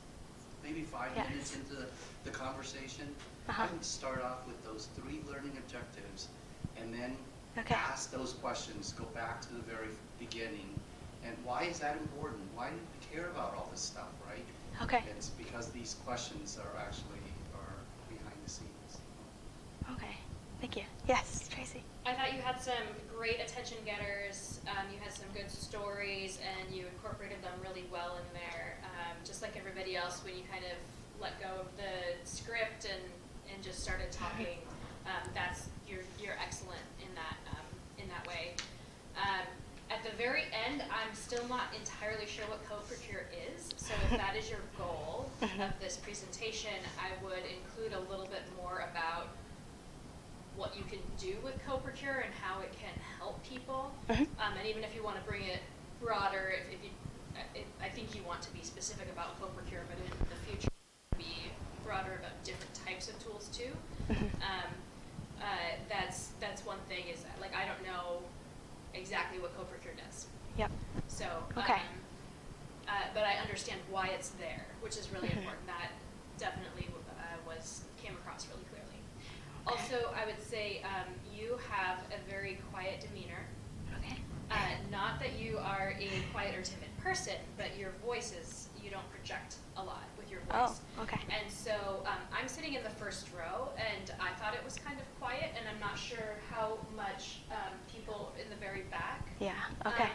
maybe 5 Yes. minutes into the conversation, Uh-huh. I would start off with those 3 learning objectives and then Okay. ask those questions, go back to the very beginning. And why is that important? Why do we care about all this stuff, right? Okay. It's because these questions are actually behind the scenes. Okay. Thank you. Yes, Tracy. I thought you had some great attention getters. You had some good stories, and you incorporated them really well in there. Just like everybody else, when you kind of let go of the script and just started talking, you're excellent in that way. At the very end, I'm still not entirely sure what co-procure is. So if that is your goal of this presentation, I would include a little bit more about what you can do with co-procure and how it can help people. And even if you want to bring it broader, I think you want to be specific about co-procure, but in the future, be broader about different types of tools too. That's one thing is that, like, I don't know exactly what co-procure does. Yep. So, Okay. but I understand why it's there, which is really important. That definitely came across really clearly. Also, I would say you have a very quiet demeanor. Okay. Not that you are a quiet or timid person, but your voice you don't project a lot with your voice. Oh, okay. And so I'm sitting in the first row, and I thought it was kind of quiet, and I'm not sure how much people in the very back. Yeah. Okay.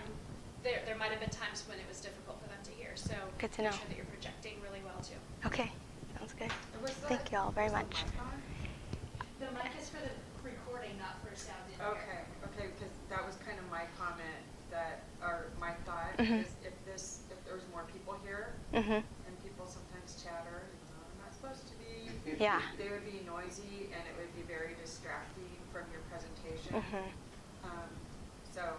There might have been times when it was difficult for them to hear, so Good to make know. sure that you're projecting really well too. Okay. Sounds good. Was Thank that- you all very was that much. mic on? The mic is for the recording, not for sound in here. Okay, because that was kind of my comment or my thought, Mhm. is if there was more people here, Mhm. and people sometimes chatter, I'm not supposed to be. Yeah. They would be noisy, and it would be very distracting from your presentation. Mhm. So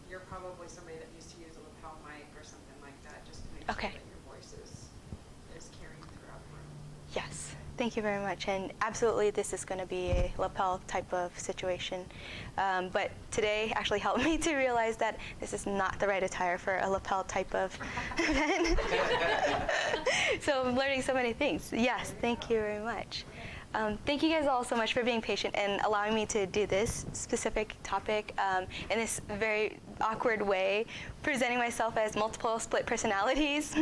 you're probably somebody that used to use a lapel mic or something like that, just to make Okay. sure that your voice is carrying throughout the room. Yes. Thank you very much. And absolutely, this is going to be a lapel type of situation. But today actually helped me to realize that this is not the right attire for a lapel type of event. So I'm learning so many things. Yes, thank you very much. Thank you guys all so much for being patient and allowing me to do this specific topic in this very awkward way, presenting myself as multiple split personalities.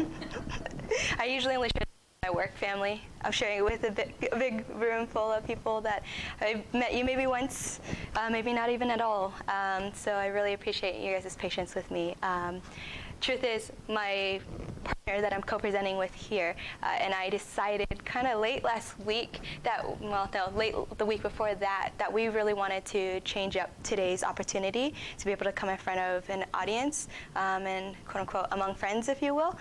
I usually only share my work family. I'm sharing it with a big room full of people that I've met you maybe once, maybe not even at all. So I really appreciate you guys' patience with me. Truth is, my partner that I'm co-presenting with here, and I decided kind of late last week late the week before that we really wanted to change up today's opportunity to be able to come in front of an audience and quote unquote among friends, if you will,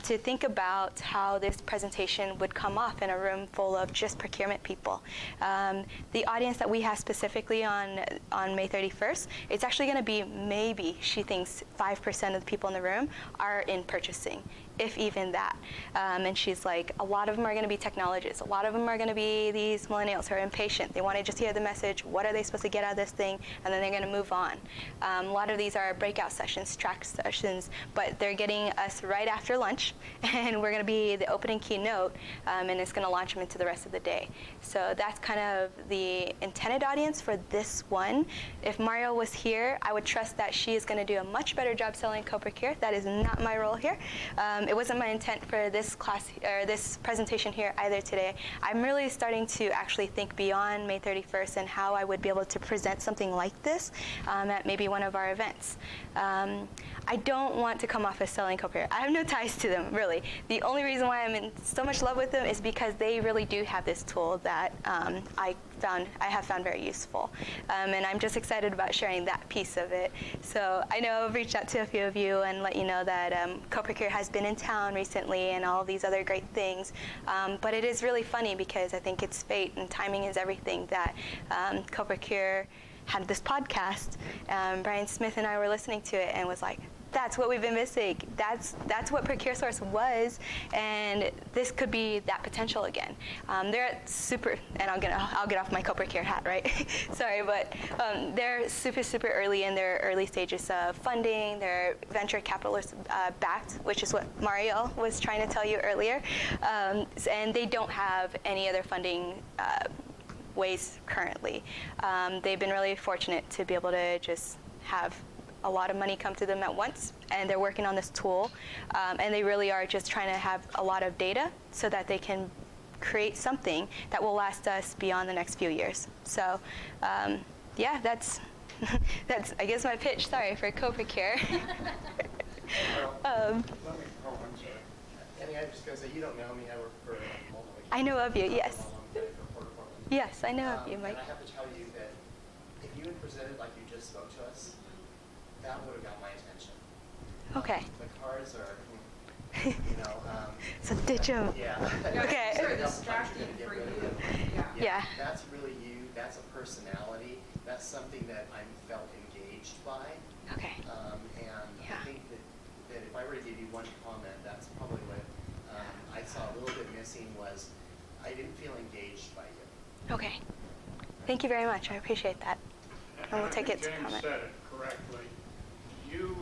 to think about how this presentation would come off in a room full of just procurement people. The audience that we have specifically on May 31st, it's actually going to be maybe, she thinks, 5% of the people in the room are in purchasing, if even that. And she's like, a lot of them are going to be technologists. A lot of them are going to be these millennials who are impatient. They want to just hear the message. What are they supposed to get out of this thing? And then they're going to move on. A lot of these are breakout sessions, track sessions, but they're getting us right after lunch, and we're going to be the opening keynote, and it's going to launch them into the rest of the day. So that's kind of the intended audience for this one. If Mario was here, I would trust that she is going to do a much better job selling co-procure. That is not my role here. It wasn't my intent for this class or this presentation here either today. I'm really starting to actually think beyond May 31st and how I would be able to present something like this at maybe one of our events. I don't want to come off as selling co-procure. I have no ties to them, really. The only reason why I'm in so much love with them is because they really do have this tool that I have found very useful. And I'm just excited about sharing that piece of it. So I know I've reached out to a few of you and let you know that co-procure has been in town recently and all these other great things. But it is really funny because I think it's fate and timing is everything that co-procure had this podcast. Brian Smith and I were listening to it and was like, That's what we've been missing. That's what ProcureSource was, and this could be that potential again. They're super, and I'll get off my co-procure hat, right? Sorry, but they're super early in their early stages of funding. They're venture capitalist backed, which is what Mario was trying to tell you earlier, and they don't have any other funding ways currently. They've been really fortunate to be able to just have a lot of money come to them at once, and they're working on this tool, and they really are just trying to have a lot of data so that they can create something that will last us beyond the next few years. So yeah, that's I guess my pitch. Sorry for co-procure. I'm sorry. Annie, I'm just going to say, you don't know me. I work for Multiple. I know of you, yes. For Porter Portland. Yes, I know of you, Mike. And I have to tell you that if you had presented like you just spoke to us, that would have got my attention. Okay. The cards are, you know. So ditch them. Yeah. Okay. Sort of That's distracting what I'm for trying to you. get rid of. Yeah. That's really you. That's a personality. That's something that I'm felt engaged by. Okay. And Yeah. I think that if I were to give you one comment, that's probably what I saw a little bit missing was I didn't feel engaged by you. Okay. Thank you very much. I appreciate that. And we'll take it to James comment. said it correctly. You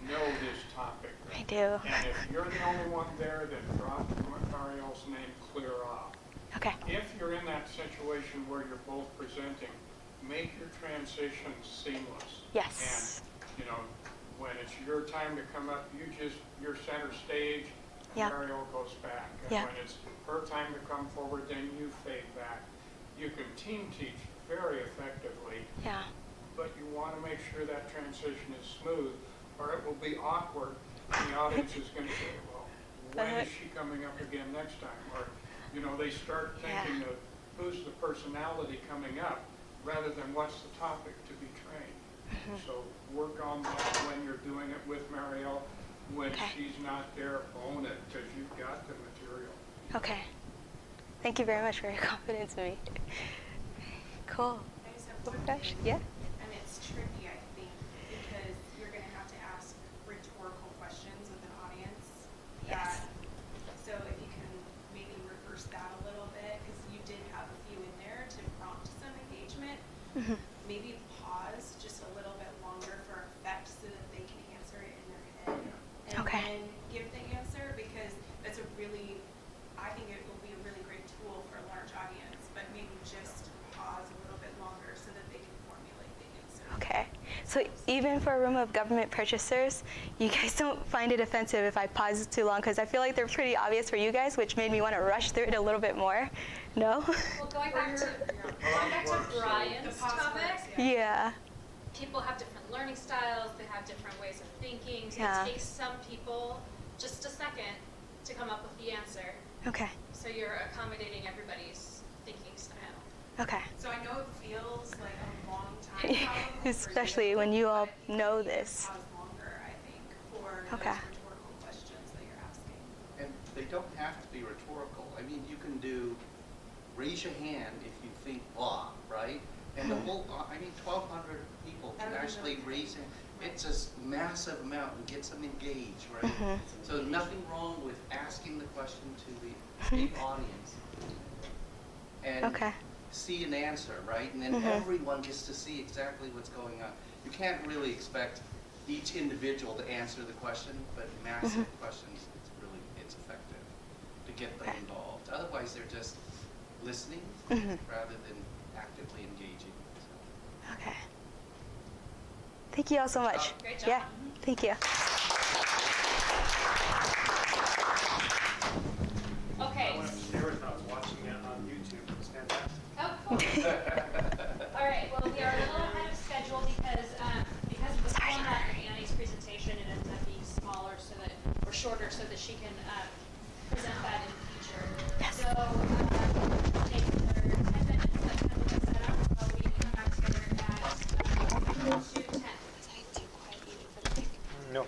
know this topic. I do. And if you're the only one there, then drop Mario's name clear off. Okay. If you're in that situation where you're both presenting, make your transition seamless. Yes. And, you know, when it's your time to come up, you're center stage, and Yeah. Mario goes back. And Yeah. when it's her time to come forward, then you fade back. You can team teach very effectively, Yeah. but you want to make sure that transition is smooth, or it will be awkward. And the audience is going to say, well, when is she coming up again next time? Or, you know, they start thinking of who's the personality coming up, rather than what's the topic to be trained. So work on that when you're doing it with Marielle. When she's not there, own it, because you've got the material. Okay. Thank you very much for your confidence in me. Cool. I just have one Fresh. thing. Yeah. And it's tricky, I think, because you're going to have to ask rhetorical questions with an audience. Yes. So if you can maybe reverse that a little bit, because you did have a few in there to prompt some engagement. Maybe pause just a little bit longer for effect so that they can answer it in their head. And then give the answer, because that's a really, I think it will be a really great tool for a large audience, but maybe just pause a little bit longer so that they can formulate the answer. Okay. So even for a room of government purchasers, you guys don't find it offensive if I pause too long, because I feel like they're pretty obvious for you guys, which made me want to rush through it a little bit more. No? Well, going back to Brian's topic, Yeah. people have different learning styles, they have different ways of thinking, so Yeah. it takes some people just a second to come up with the answer. Okay. So you're accommodating everybody's thinking style. Okay. So I know it feels like a long time, probably, for Especially you, when you all but know you can this. pause longer, I think, for those Okay. rhetorical questions that you're asking. And they don't have to be rhetorical. I mean, you can do, raise your hand if you think blah, right? And the whole, 1,200 people can actually raise it. It's a massive amount and gets them engaged, right? So nothing wrong with asking the question to the audience. And see an answer, right? And then everyone gets to see exactly what's going on. You can't really expect each individual to answer the question, but massive questions, it's effective to get them involved. Otherwise, they're just listening rather than actively engaging. So. Okay. Thank you all so much. Great job. Yeah. Thank you. Okay. I went upstairs and I was watching it on YouTube. It was fantastic. Oh, cool. All right, well, we are a little ahead of schedule because of the format of Annie's presentation, it ends up being smaller so that, or shorter, so that she can present that in the future. So, take another 10 minutes, let them look that up while we come back together at 2:10. No,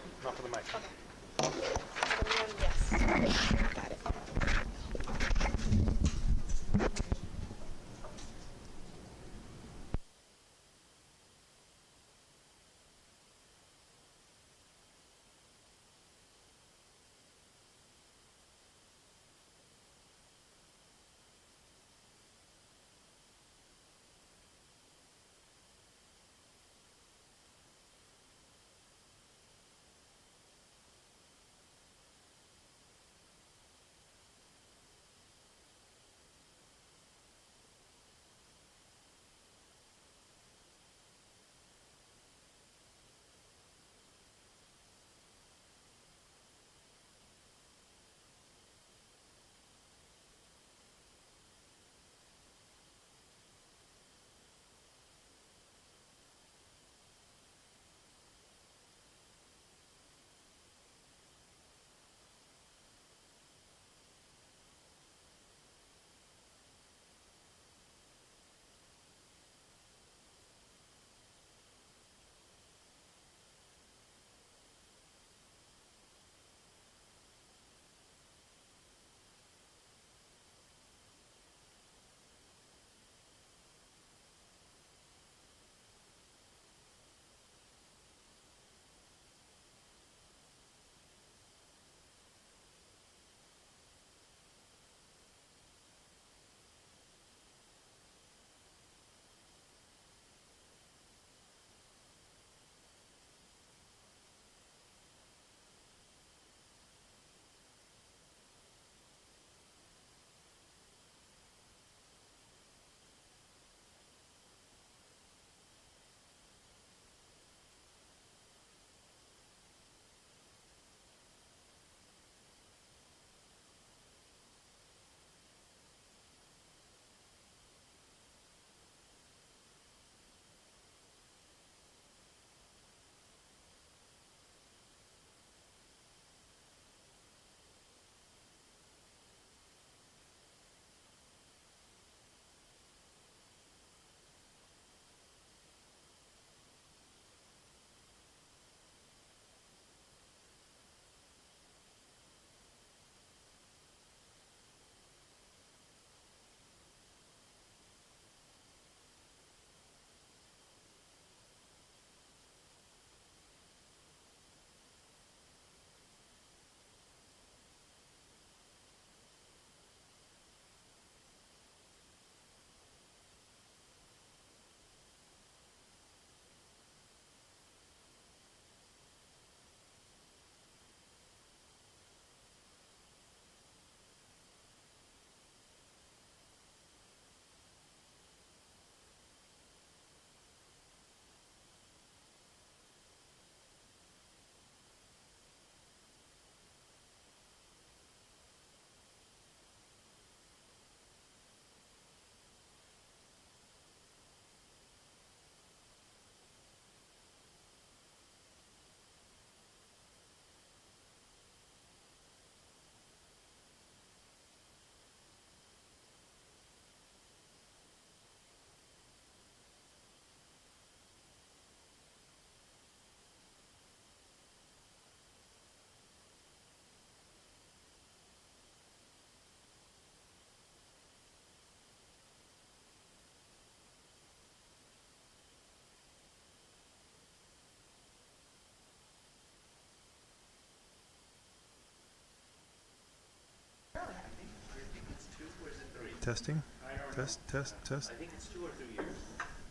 Testing? I don't know. Test, test, test. I think it's 2 or 3 years.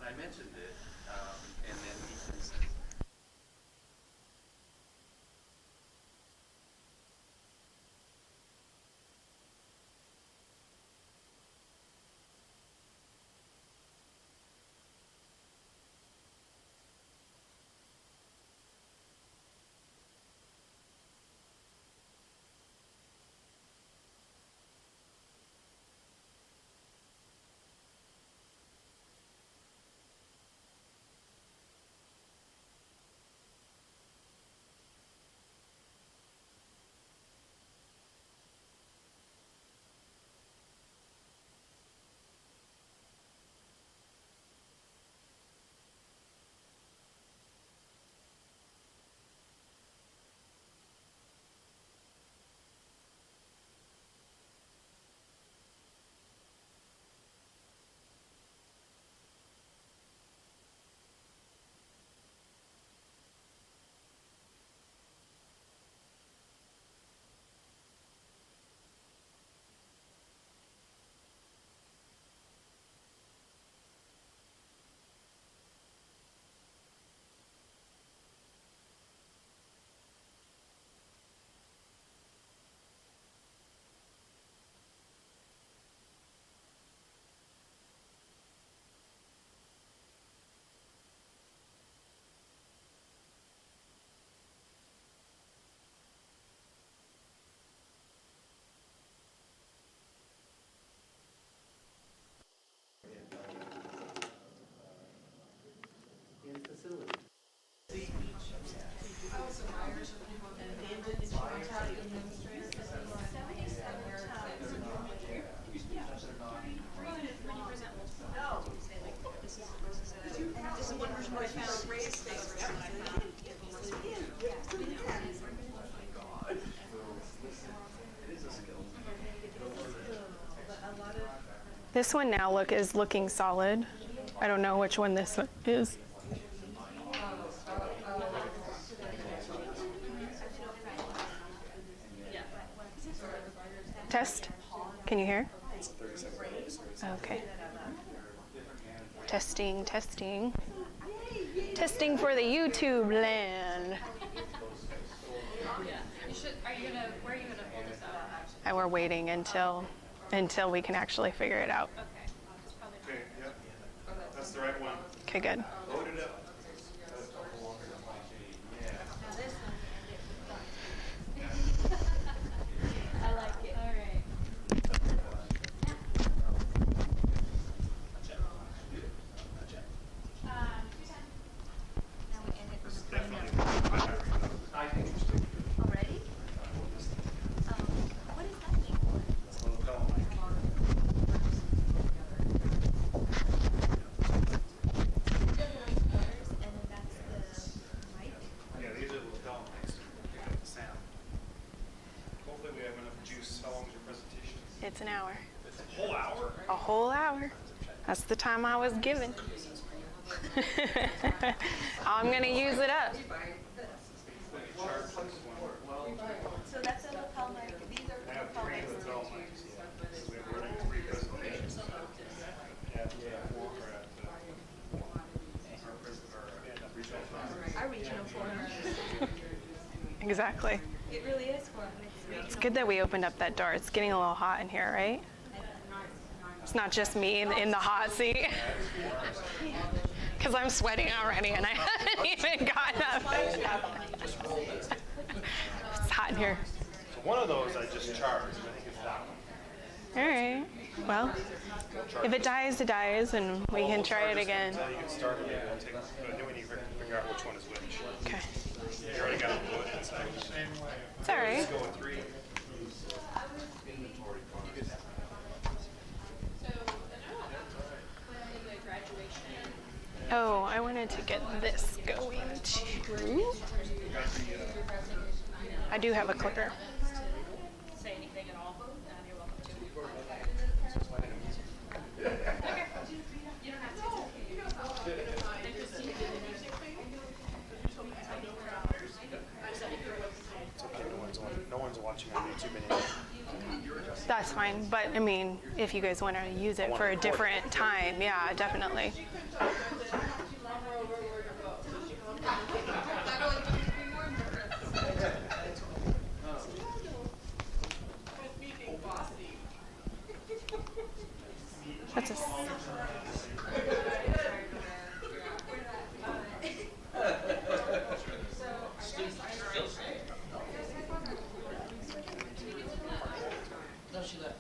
I mentioned it, and then Ethan says, in facility. This one now is looking solid. I don't know which one this one is. Test. Can you hear? Okay. Testing, testing. Testing for the YouTube land. Where are you gonna hold this up? And we're waiting until we can actually figure it out. Okay, yep. That's the right one. Okay, good. Load it up. I like it. All right. This is definitely interesting. Already? What is that thing for? It's a little pedal mic. And then that's the mic? Yeah, these are the lapel mics. Pick up the sound. Hopefully we have enough juice. How long is your presentation? It's an hour. It's a whole hour? A whole hour. That's the time I was given. I'm gonna use it up. So that's a lapel mic. These are I have lapel 3 mics. lapel mics. Yeah. So we're running 3 presentations. At Walker at our regional forum. Our regional forum. Exactly. It really is forum. It's good that we opened up that door. It's getting a little hot in here, right? It's not just me in the hot seat. Because I'm sweating already and I haven't even gotten up. It's hot in here. So one of those I just charged. I think it's that one. All right. Well, if it dies, it dies, and we can try it again. Until you get started, we'll take, but then we need to figure out which one is which. Okay. You already got them put inside. It's all right. Let's go with 3. Oh, I wanted to get this going too. I do have a clicker. Say anything at all, you're welcome to. You don't have to. It's okay. No one's watching on YouTube anymore. That's fine, but I mean, if you guys want to use it for a different time, yeah, definitely. That's a No, she left.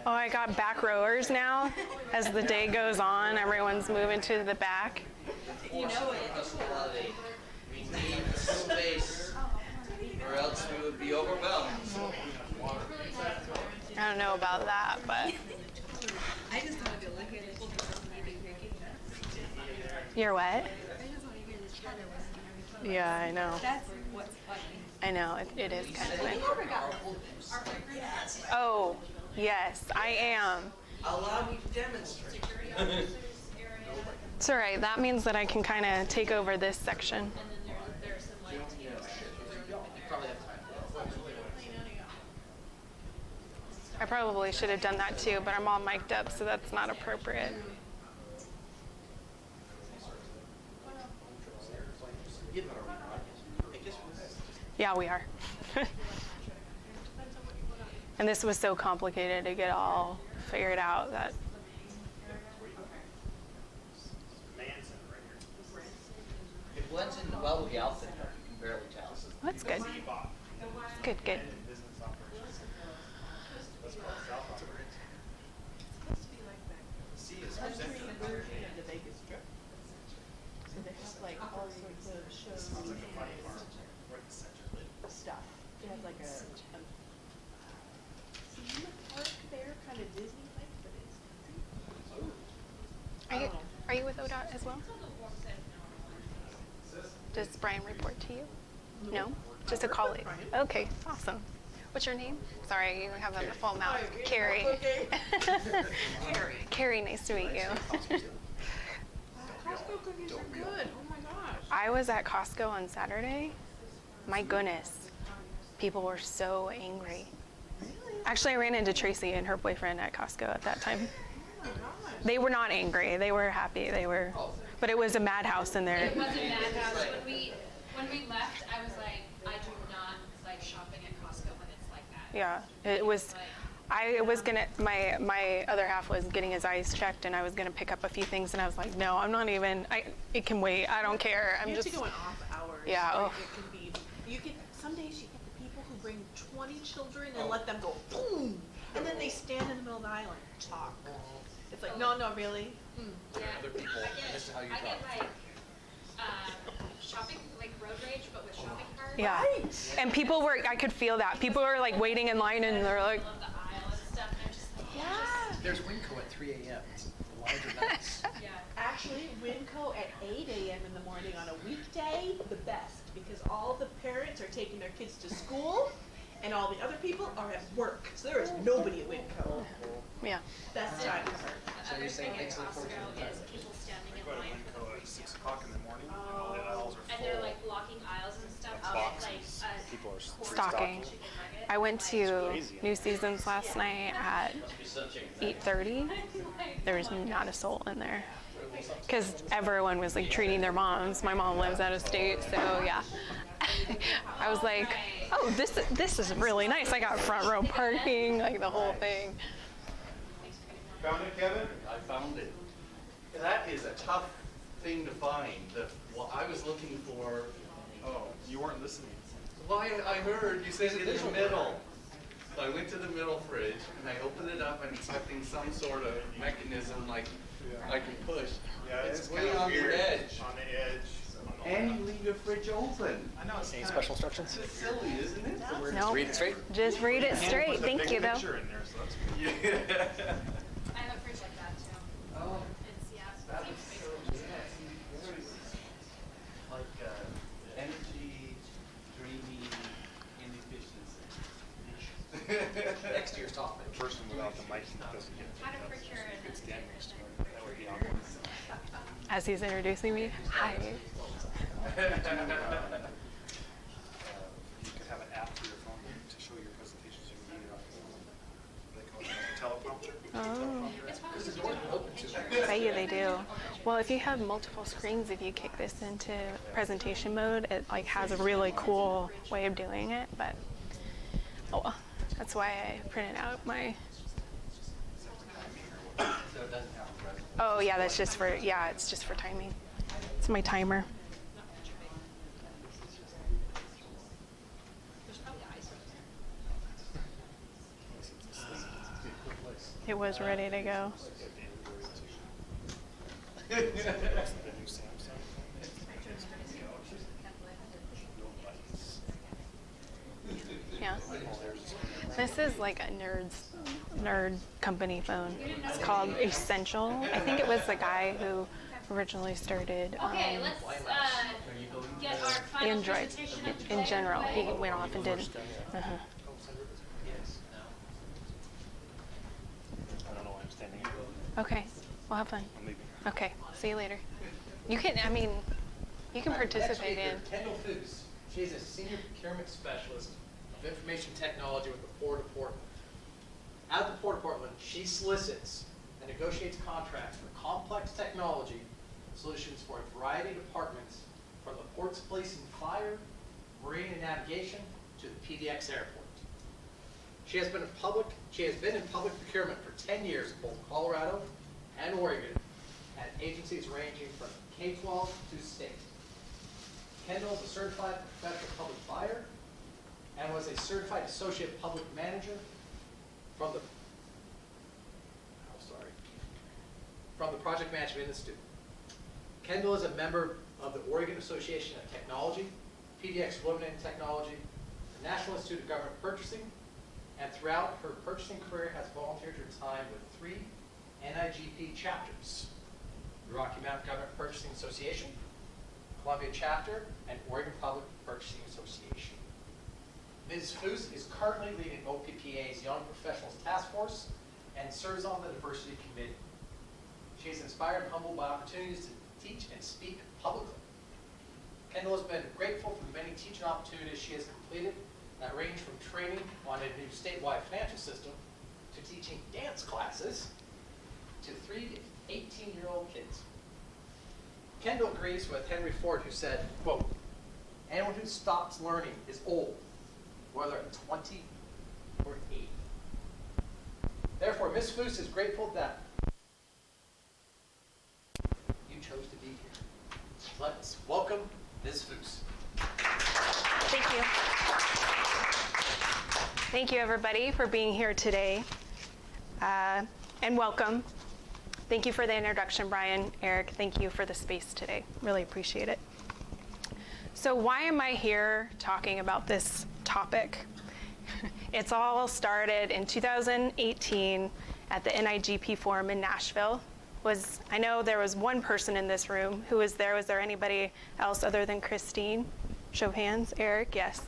Oh, I got back rowers now. As the day goes on, everyone's moving to the back. You know it. We need space, or else we would be overwhelmed. I don't know about that, but I just wanted to look at it. you're what? I just want to hear this chatter was. Yeah, I know. That's what's funny. I know, it is kind of funny. Our Oh, yes, I am. Allow me to demonstrate. It's all right. That means that I can kind of take over this section. I probably should have done that too, but I'm all mic'd up, so that's not appropriate. Yeah, we are. And this was so complicated to get all figured out that. It blends in well with the outfit, but you can barely tell. That's good. Good, good. The Vegas Strip. So they have like all sorts of shows and stuff. They have like a theme park there, kind of Disney-like, but it's Are you with ODOT as well? Does Brian report to you? No? Just a colleague? Okay, awesome. What's your name? Sorry, you have a full mouth. Carrie. Carrie, nice to meet you. Costco cookies are good. Oh my gosh. I was at Costco on Saturday. My goodness. People were so angry. Actually, I ran into Tracy and her boyfriend at Costco at that time. They were not angry. They were happy. But it was a madhouse in there. It was a madhouse. When we left, I was like, I do not like shopping at Costco when it's like that. Yeah, it was. I was gonna. My other half was getting his eyes checked, and I was gonna pick up a few things, and I was like, no, I'm not even. It can wait. I don't care. I'm you just. have to go in off hours. Yeah. Or Oh. it can be. You can. Some days you get the people who bring 20 children and let them go boom, and then they stand in the middle of the aisle and talk. It's like, no, really. Yeah. Other people, and this is how you I get talk. like shopping, like road rage, but with shopping carts. Yeah. And people were. I could feel that. People were like waiting in line, and they're like. I love the aisle and stuff, and I'm just like, Yeah. There's Winco at 3 a.m. The lines are nuts. yeah. Actually, Winco at 8 a.m. in the morning on a weekday, the best, because all the parents are taking their kids to school, and all the other people are at work. So there is nobody at Winco. Yeah. Best time ever. The other thing at Costco is people standing in line for the food. At 6 o'clock in the morning, and all the aisles are full. And they're like blocking aisles and stuff to get like Boxes. a People are Stalking. chicken nugget. I went to New Seasons last night at 8:30. There was not a soul in there. Because everyone was like treating their moms. My mom lives out of state, so yeah. I was like, oh, this is really nice. I got front row parking, like the whole thing. Found it, Kevin? I found it. That is a tough thing to find. What I was looking for, Oh, you weren't listening. well, I heard you said in the middle. So I went to the middle fridge and I opened it up and expecting some sort of mechanism like I can push. Yeah, it's way kinda on weird. the edge. On the edge. And you leave your fridge open. I know. It's Any special instructions? It's silly, isn't it? No. Read it straight? Just read it straight. Thank you, though. Picture in there, so that's good. Yeah. I have a fridge like that too. Oh, It's, yeah, that it's is big. so like energy, dreamy, inefficiency. Next to your soft The person without the mic doesn't get How to procure it. good standing next to him. That would be awkward. As he's introducing me, hi. You could have an app for your phone to show your presentation. bet you they do. Well, if you have multiple screens, if you kick this into presentation mode, it like has a really cool way of doing it. But oh, well, that's why I printed out my. So it doesn't have a resolution. Oh yeah, that's just for it's just for timing. It's my timer. It was ready to go. Yeah. This is like a nerd company phone. It's called Essential. I think it was the guy who originally started Okay, let's get our final Android presentation of in today general. He underway. went off and did. I don't know why I'm standing here. Okay, we'll have fun. I'm leaving. Okay, see you later. You can, I mean, you can participate in. Kendall Foos. She's a senior procurement specialist of information technology with the Port of Portland. At the Port of Portland, she solicits and negotiates contracts for complex technology solutions for a variety of departments, from the port's place in fire, marine and navigation, to the PDX airport. She has been in public procurement for 10 years in both Colorado and Oregon at agencies ranging from K-12 to state. Kendall is a certified professional public buyer and was a certified associate public manager from the Project Management Institute. Kendall is a member of the Oregon Association of Technology, PDX Women in Technology, the National Institute of Government Purchasing, and throughout her purchasing career has volunteered her time with 3 NIGP chapters: the Rocky Mountain Government Purchasing Association, Columbia Chapter, and Oregon Public Purchasing Association. Ms. Foos is currently leading OPPA's Young Professionals Task Force and serves on the Diversity Committee. She is inspired and humbled by opportunities to teach and speak publicly. Kendall has been grateful for the many teaching opportunities she has completed that range from training on a new statewide financial system to teaching dance classes to 3 to 18-year-old kids. Kendall agrees with Henry Ford, who said, quote, "Anyone who stops learning is old, whether at 20 or 80. Therefore, Ms. Foos is grateful that you chose to be here. Let's welcome Ms. Foos. Thank you. Thank you, everybody, for being here today, and welcome. Thank you for the introduction, Brian, Eric. Thank you for the space today. Really appreciate it. So why am I here talking about this topic? It's all started in 2018 at the NIGP Forum in Nashville. I know there was one person in this room who was there. Was there anybody else other than Christine? Show of hands. Eric, yes.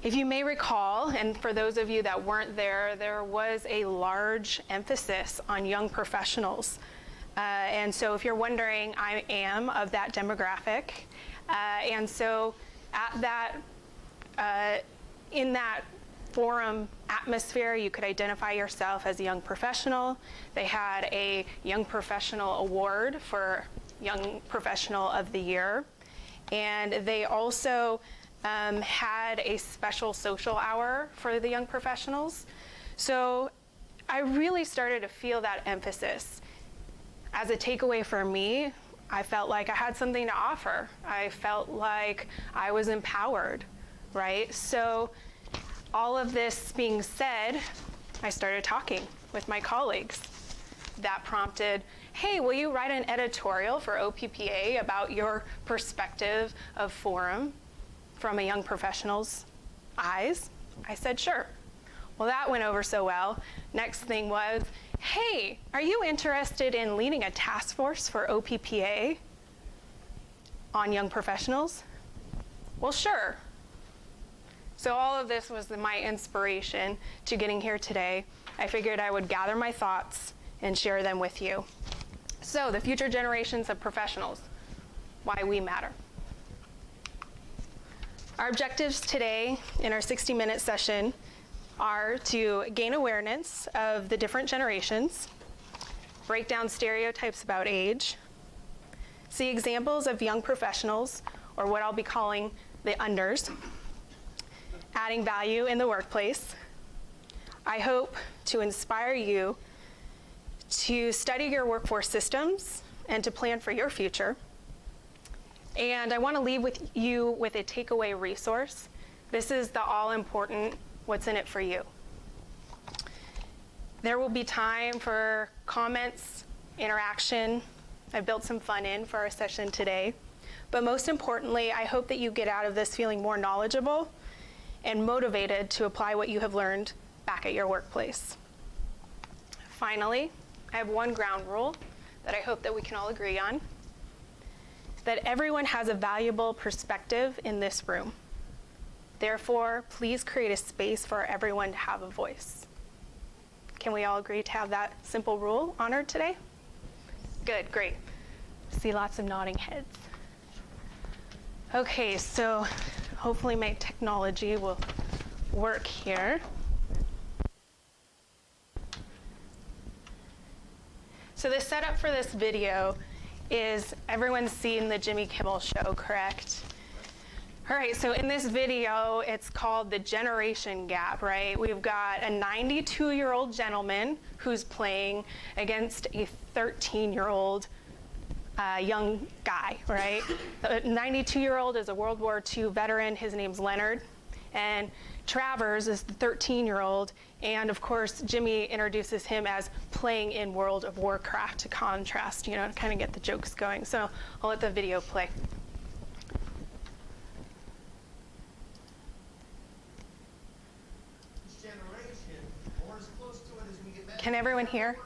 If you may recall, and for those of you that weren't there, there was a large emphasis on young professionals. And so if you're wondering, I am of that demographic. And so at that, in that forum atmosphere, you could identify yourself as a young professional. They had a Young Professional Award for Young Professional of the Year. And they also had a special social hour for the young professionals. So I really started to feel that emphasis. As a takeaway for me, I felt like I had something to offer. I felt like I was empowered, right? So all of this being said, I started talking with my colleagues. That prompted, hey, will you write an editorial for OPPA about your perspective of Forum from a young professional's eyes? I said, sure. Well, that went over so well. Next thing was, hey, are you interested in leading a task force for OPPA on young professionals? Well, sure. So all of this was my inspiration to getting here today. I figured I would gather my thoughts and share them with you. So the future generations of professionals, why we matter. Our objectives today in our 60-minute session are to gain awareness of the different generations, break down stereotypes about age, see examples of young professionals, or what I'll be calling the unders, adding value in the workplace. I hope to inspire you to study your workforce systems and to plan for your future. And I want to leave you with a takeaway resource. This is the all-important what's in it for you. There will be time for comments, interaction. I built some fun in for our session today. But most importantly, I hope that you get out of this feeling more knowledgeable and motivated to apply what you have learned back at your workplace. Finally, I have one ground rule that I hope that we can all agree on, that everyone has a valuable perspective in this room. Therefore, please create a space for everyone to have a voice. Can we all agree to have that simple rule honored today? Good, great. See lots of nodding heads. Okay, so hopefully my technology will work here. So the setup for this video is everyone's seen the Jimmy Kimmel Show, correct? All right, so in this video, it's called the generation gap, right? We've got a 92-year-old gentleman who's playing against a 13-year-old young guy, right? The 92-year-old is a World War II veteran. His name's Leonard. And Travers is the 13-year-old. And of course, Jimmy introduces him as playing in World of Warcraft to contrast, to kind of get the jokes going. So I'll let the video play. Can everyone hear?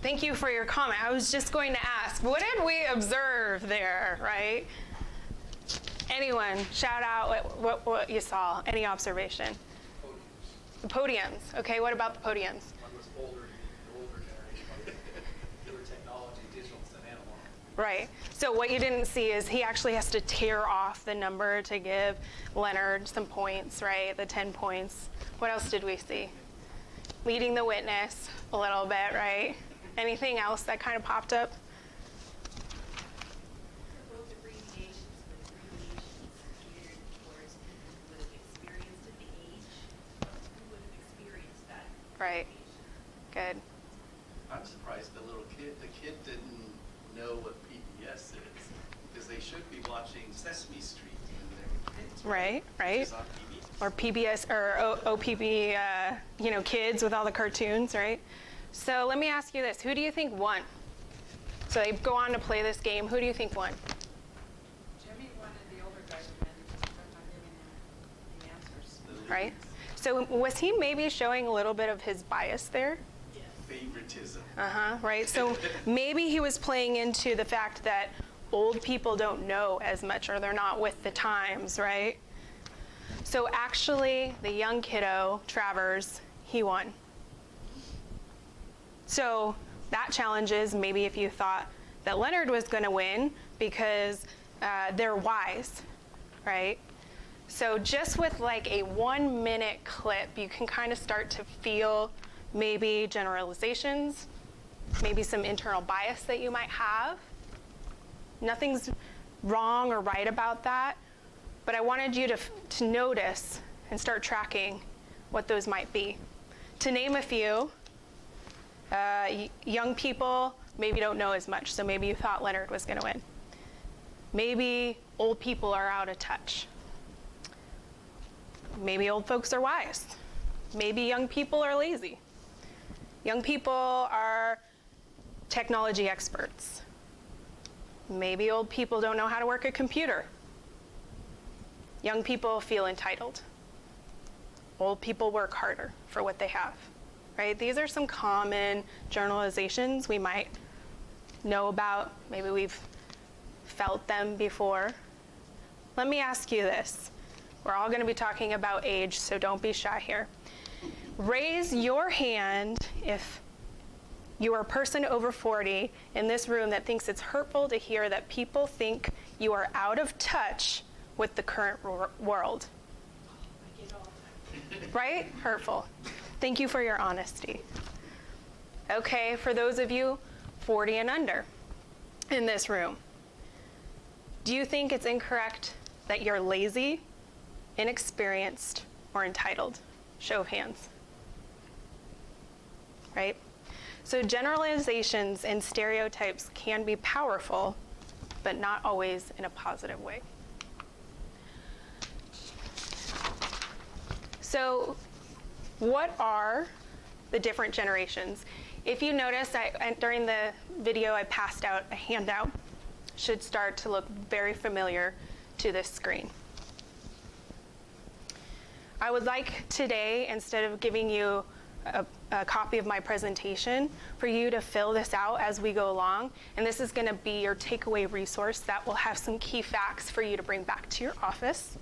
Thank you for your comment. I was just going to ask, what did we observe there, right? Anyone, shout out what you saw. Any observation? Podiums. The podiums. Okay, what about the podiums? One was the older generation. They were technology, digital, and analog. Right. So what you didn't see is he actually has to tear off the number to give Leonard some points, right? The 10 points. What else did we see? Leading the witness a little bit, right? Anything else that kind of popped up? Both abbreviations, but abbreviations geared towards people who would have experienced at the age of who would have experienced that. Right. Good. I'm surprised the little kid, didn't know what PBS is, because they should be watching Sesame Street when they were kids. Right, right. Which is on PBS. Or PBS or OPB, kids with all the cartoons, right? So let me ask you this. Who do you think won? So they go on to play this game. Who do you think won? Jimmy wanted the older guy to win because they're not giving him the answers. Right? So was he maybe showing a little bit of his bias there? Favoritism. Right. So maybe he was playing into the fact that old people don't know as much or they're not with the times, right? So actually, the young kiddo, Travers, he won. So that challenges maybe if you thought that Leonard was going to win because they're wise, right? So just with like a 1-minute clip, you can kind of start to feel maybe generalizations, maybe some internal bias that you might have. Nothing's wrong or right about that, but I wanted you to notice and start tracking what those might be. To name a few, young people maybe don't know as much, so maybe you thought Leonard was going to win. Maybe old people are out of touch. Maybe old folks are wise. Maybe young people are lazy. Young people are technology experts. Maybe old people don't know how to work a computer. Young people feel entitled. Old people work harder for what they have, right? These are some common generalizations we might know about. Maybe we've felt them before. Let me ask you this. We're all going to be talking about age, so don't be shy here. Raise your hand if you are a person over 40 in this room that thinks it's hurtful to hear that people think you are out of touch with the current world. Right? Hurtful. Thank you for your honesty. Okay, for those of you 40 and under in this room, do you think it's incorrect that you're lazy, inexperienced, or entitled? Show of hands. Right? So generalizations and stereotypes can be powerful, but not always in a positive way. So what are the different generations? If you notice, during the video I passed out a handout. Should start to look very familiar to this screen. I would like today, instead of giving you a copy of my presentation, for you to fill this out as we go along, and this is going to be your takeaway resource that will have some key facts for you to bring back to your office.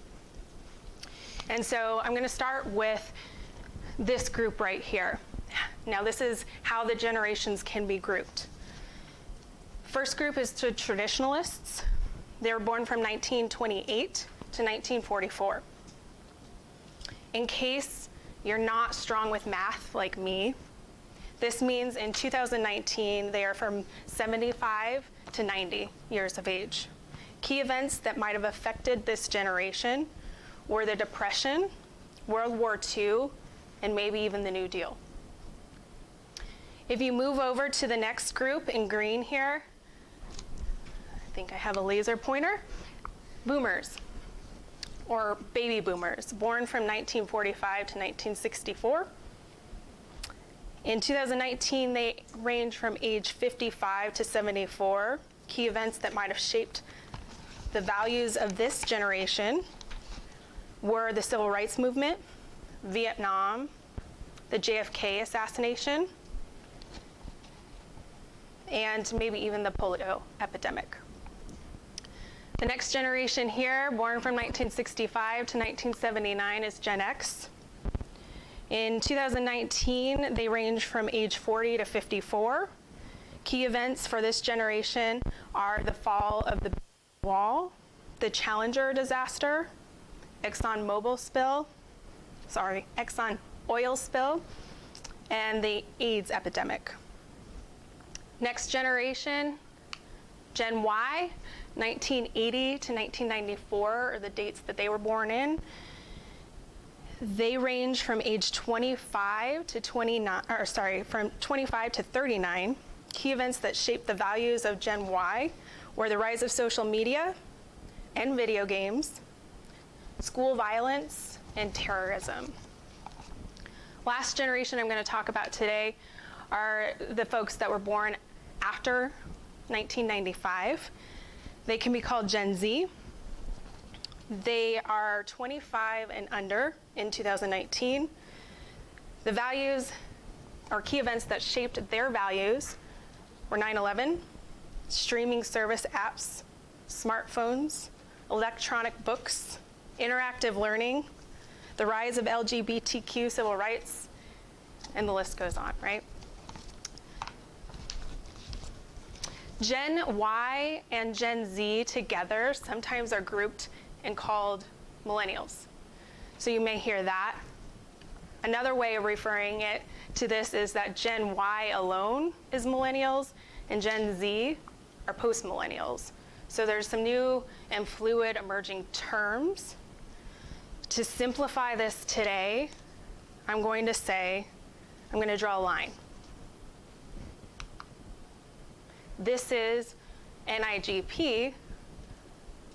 And so I'm going to start with this group right here. Now this is how the generations can be grouped. First group is the traditionalists. They were born from 1928 to 1944. In case you're not strong with math like me, this means in 2019 they are from 75 to 90 years of age. Key events that might have affected this generation were the Depression, World War II, and maybe even the New Deal. If you move over to the next group in green here, I think I have a laser pointer, boomers, or baby boomers, born from 1945 to 1964. In 2019, they range from age 55 to 74. Key events that might have shaped the values of this generation were the Civil Rights Movement, Vietnam, the JFK assassination, and maybe even the polio epidemic. The next generation here, born from 1965 to 1979, is Gen X. In 2019, they range from age 40 to 54. Key events for this generation are the fall of the wall, the Challenger disaster, Exxon oil spill, and the AIDS epidemic. Next generation, Gen Y, 1980 to 1994 are the dates that they were born in. They range from age 25 to 39. Key events that shaped the values of Gen Y were the rise of social media and video games, school violence, and terrorism. Last generation I'm going to talk about today are the folks that were born after 1995. They can be called Gen Z. They are 25 and under in 2019. The values or key events that shaped their values were 9/11, streaming service apps, smartphones, electronic books, interactive learning, the rise of LGBTQ civil rights, and the list goes on, right? Gen Y and Gen Z together sometimes are grouped and called millennials. So you may hear that. Another way of referring it to this is that Gen Y alone is millennials and Gen Z are post-millennials. So there's some new and fluid emerging terms. To simplify this today, I'm going to draw a line. This is NIGP,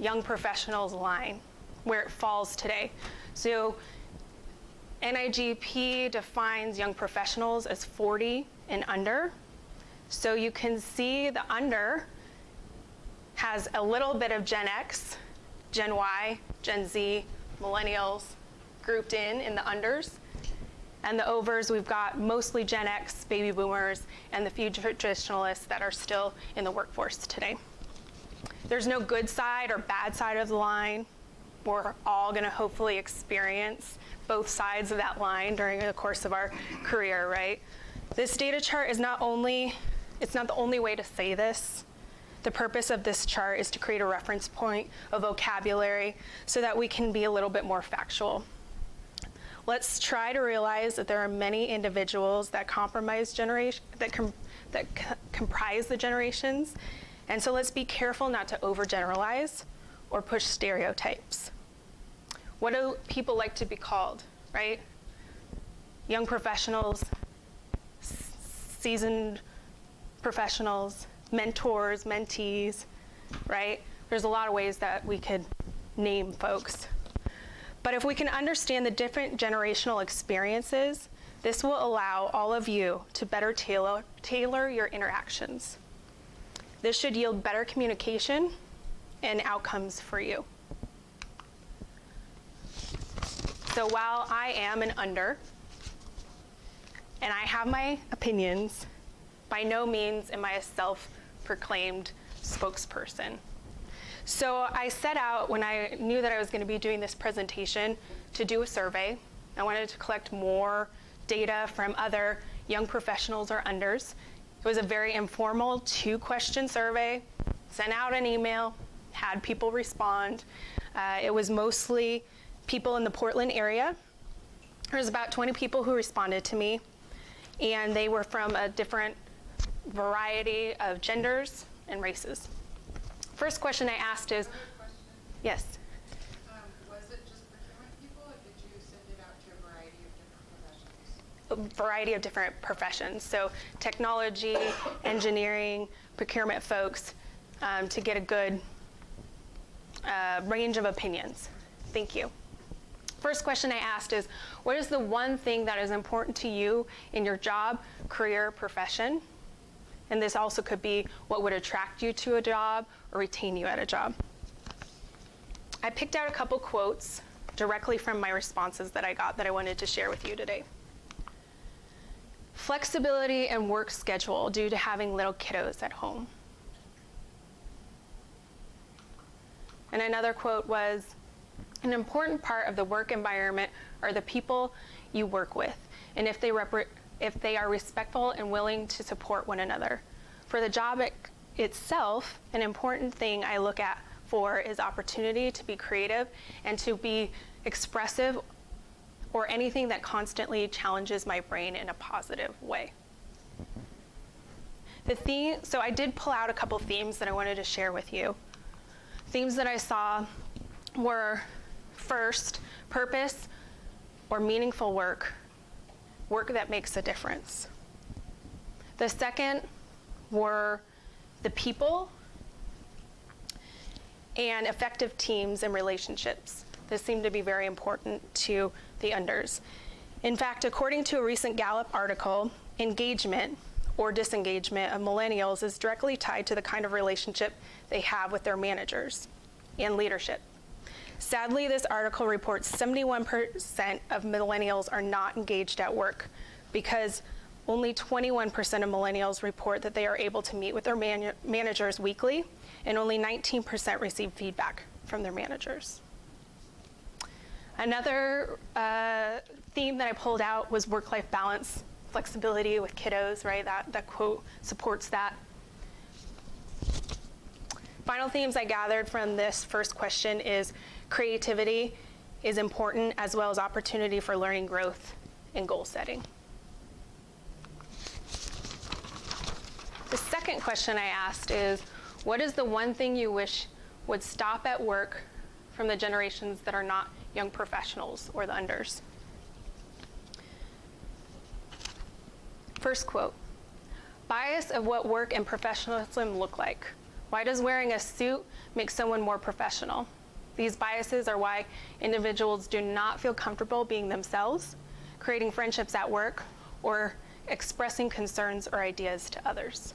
Young Professionals line, where it falls today. So NIGP defines young professionals as 40 and under. So you can see the under has a little bit of Gen X, Gen Y, Gen Z, millennials grouped in the unders. And the overs, we've got mostly Gen X, baby boomers, and the few traditionalists that are still in the workforce today. There's no good side or bad side of the line. We're all gonna hopefully experience both sides of that line during the course of our career, right? This data chart is it's not the only way to say this. The purpose of this chart is to create a reference point, a vocabulary, so that we can be a little bit more factual. Let's try to realize that there are many individuals that comprise the generations, and so let's be careful not to overgeneralize or push stereotypes. What do people like to be called, right? Young professionals, seasoned professionals, mentors, mentees, right? There's a lot of ways that we could name folks. But if we can understand the different generational experiences, this will allow all of you to better tailor your interactions. This should yield better communication and outcomes for you. So while I am an under, and I have my opinions, by no means am I a self-proclaimed spokesperson. So I set out, when I knew that I was going to be doing this presentation, to do a survey. I wanted to collect more data from other young professionals or unders. It was a very informal 2-question survey, sent out an email, had people respond. It was mostly people in the Portland area. There was about 20 people who responded to me, and they were from a different variety of genders and races. First question I asked is, yes? Was it just procurement people, or did you send it out to a variety of different professions? A variety of different professions. So technology, engineering, procurement folks, to get a good range of opinions. Thank you. First question I asked is, what is the one thing that is important to you in your job, career, profession? And this also could be what would attract you to a job or retain you at a job. I picked out a couple quotes directly from my responses that I got that I wanted to share with you today. Flexibility and work schedule due to having little kiddos at home. And another quote was, an important part of the work environment are the people you work with, and if they are respectful and willing to support one another. For the job itself, an important thing I look at for is opportunity to be creative and to be expressive, or anything that challenges my brain in a positive way. So I did pull out a couple themes that I wanted to share with you. Themes that I saw were, first, purpose or meaningful work that makes a difference. The second were the people and effective teams and relationships. This seemed to be very important to the unders. In fact, according to a recent Gallup article, engagement or disengagement of millennials is directly tied to the kind of relationship they have with their managers and leadership. Sadly, this article reports 71% of millennials are not engaged at work, because only 21% of millennials report that they are able to meet with their managers weekly, and only 19% receive feedback from their managers. Another theme that I pulled out was work-life balance, flexibility with kiddos, right? That quote supports that. Final themes I gathered from this first question is creativity is important, as well as opportunity for learning, growth, and goal setting. The second question I asked is, what is the one thing you wish would stop at work from the generations that are not young professionals or the unders? First quote, bias of what work and professionalism look like. Why does wearing a suit make someone more professional? These biases are why individuals do not feel comfortable being themselves, creating friendships at work, or expressing concerns or ideas to others.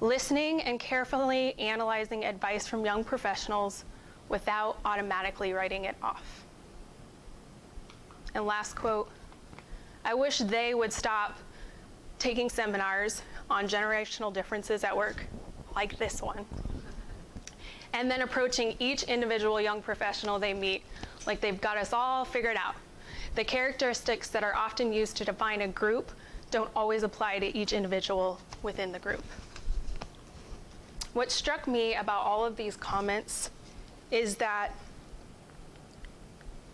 Listening and carefully analyzing advice from young professionals without automatically writing it off. And last quote, I wish they would stop taking seminars on generational differences at work, like this one, and then approaching each individual young professional they meet like they've got us all figured out. The characteristics that are often used to define a group don't always apply to each individual within the group. What struck me about all of these comments is that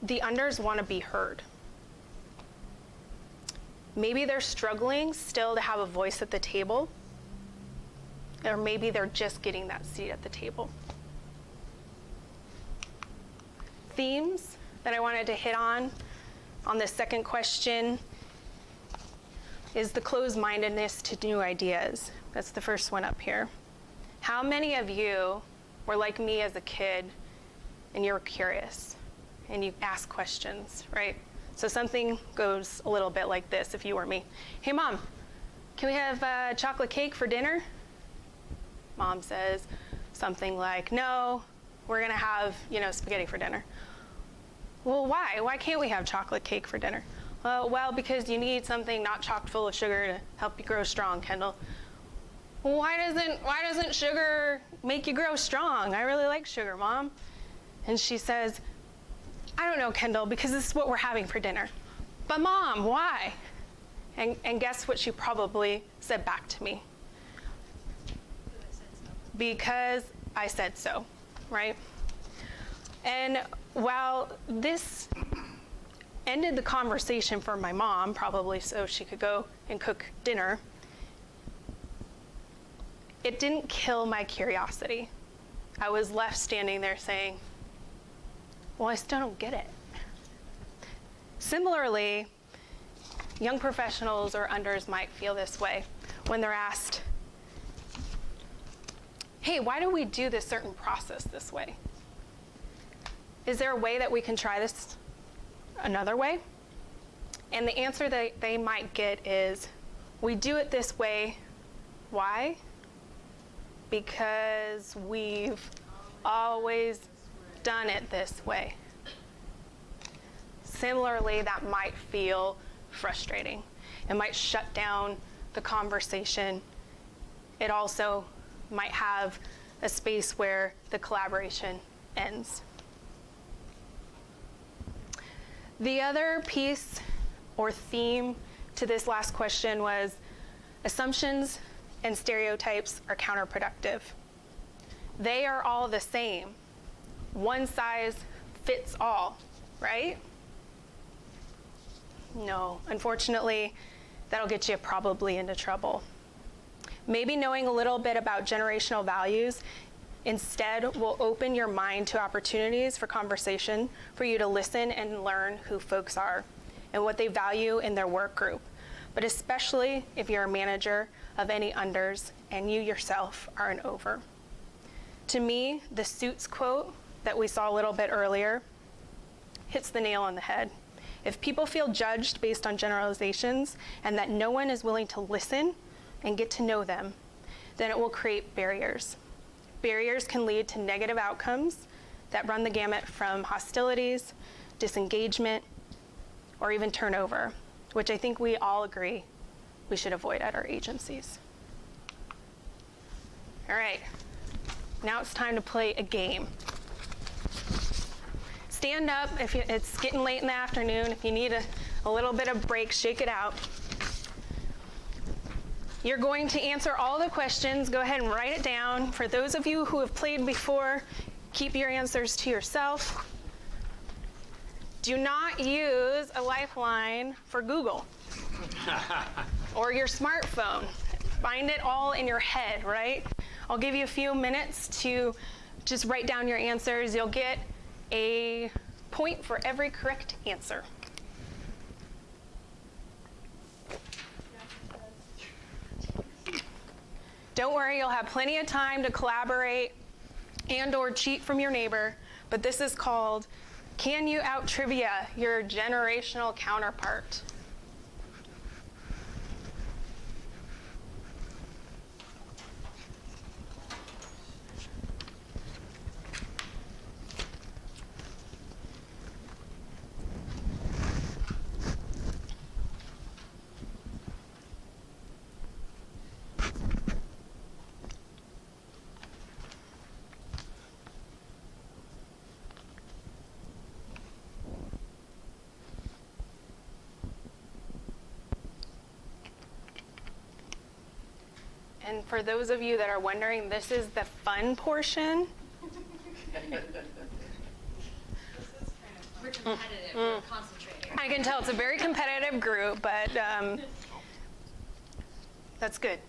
the unders want to be heard. Maybe they're struggling still to have a voice at the table, or maybe they're just getting that seat at the table. Themes that I wanted to hit on this second question is the closed-mindedness to new ideas. That's the first one up here. How many of you were like me as a kid and you were curious and you asked questions, right? So something goes a little bit like this if you were me. Hey, Mom, can we have chocolate cake for dinner? Mom says something like, no, we're gonna have, spaghetti for dinner. Well, why? Why can't we have chocolate cake for dinner? Well, because you need something not chock full of sugar to help you grow strong, Kendall. Why doesn't sugar make you grow strong? I really like sugar, Mom. And she says, I don't know, Kendall, because this is what we're having for dinner. But Mom, why? And guess what she probably said back to me? Because I said so, right? And while this ended the conversation for my mom, probably so she could go and cook dinner, it didn't kill my curiosity. I was left standing there saying, well, I still don't get it. Similarly, young professionals or unders might feel this way when they're asked, hey, why do we do this certain process this way? Is there a way that we can try this another way? And the answer that they might get is, we do it this way. Why? Because we've always done it this way. Similarly, that might feel frustrating. It might shut down the conversation. It also might have a space where the collaboration ends. The other piece or theme to this last question was assumptions and stereotypes are counterproductive. They are all the same. One size fits all, right? No, unfortunately, that'll get you probably into trouble. Maybe knowing a little bit about generational values instead will open your mind to opportunities for conversation for you to listen and learn who folks are and what they value in their work group, but especially if you're a manager of any unders and you yourself are an over. To me, the Suits quote that we saw a little bit earlier hits the nail on the head. If people feel judged based on generalizations and that no one is willing to listen and get to know them, then it will create barriers. Barriers can lead to negative outcomes that run the gamut from hostilities, disengagement, or even turnover, which I think we all agree we should avoid at our agencies. All right, now it's time to play a game. stand up if it's getting late in the afternoon. If you need a little bit of break, shake it out. You're going to answer all the questions. Go ahead and write it down. For those of you who have played before, keep your answers to yourself. Do not use a lifeline for Google or your smartphone. Find it all in your head, right? I'll give you a few minutes to just write down your answers. You'll get a point for every correct answer. Don't worry, you'll have plenty of time to collaborate and or cheat from your neighbor, but this is called Can You Out Trivia Your Generational Counterpart? And for those of you that are wondering, this is the fun portion. We're competitive, we're concentrating. I can tell it's a very competitive group, but that's good.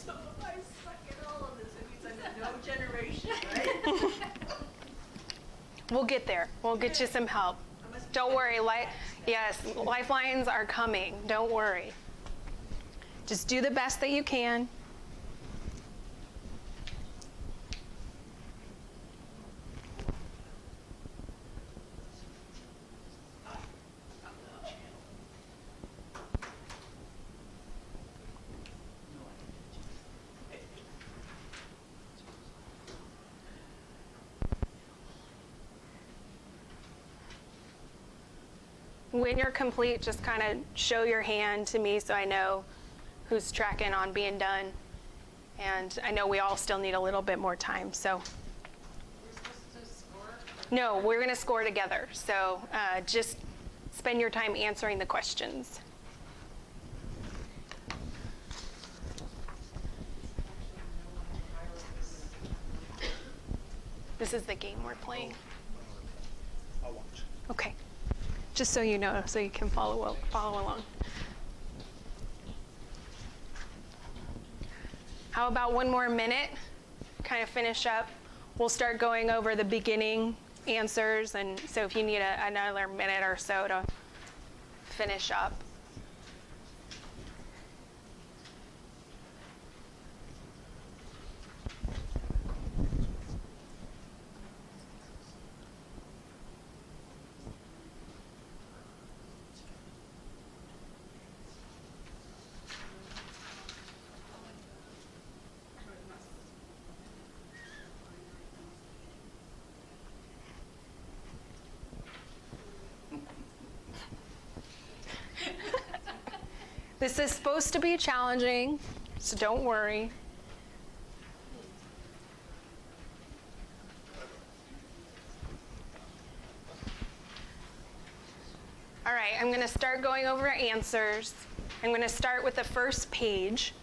So if I suck at all of this, it means I'm no generation, right? We'll get there. We'll get you some help. Don't worry. Yes, lifelines are coming. Don't worry. Just do the best that you can. When you're complete, just kind of show your hand to me so I know who's tracking on being done. And I know we all still need a little bit more time, so. We're supposed to score? No, we're going to score together. So just spend your time answering the questions. This is the game we're playing. I'll watch. Okay. Just so you know, so you can follow along. How about one more minute? Kind of finish up. We'll start going over the beginning answers, and so if you need another minute or so to finish up. This is supposed to be challenging, so don't worry. All right, I'm going to start going over answers. I'm going to start with the first page.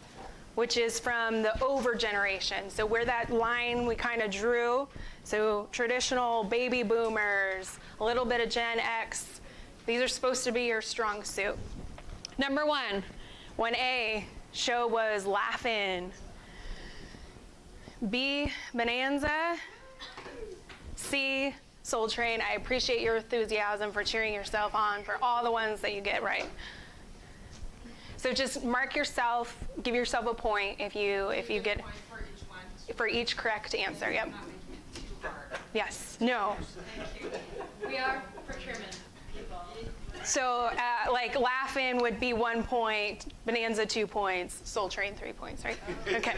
which is from the over generation. So where that line we kind of drew, so traditional baby boomers, a little bit of Gen X, these are supposed to be your strong suit. Number 1A, show was Laugh-In. B, Bonanza. C, Soul Train. I appreciate your enthusiasm for cheering yourself on for all the ones that you get right. So just mark yourself, give yourself a point if you get for each correct answer. Yep. Yes. No. We are procurement people. So like Laugh-In would be 1 point, Bonanza 2 points, Soul Train 3 points, right? Okay.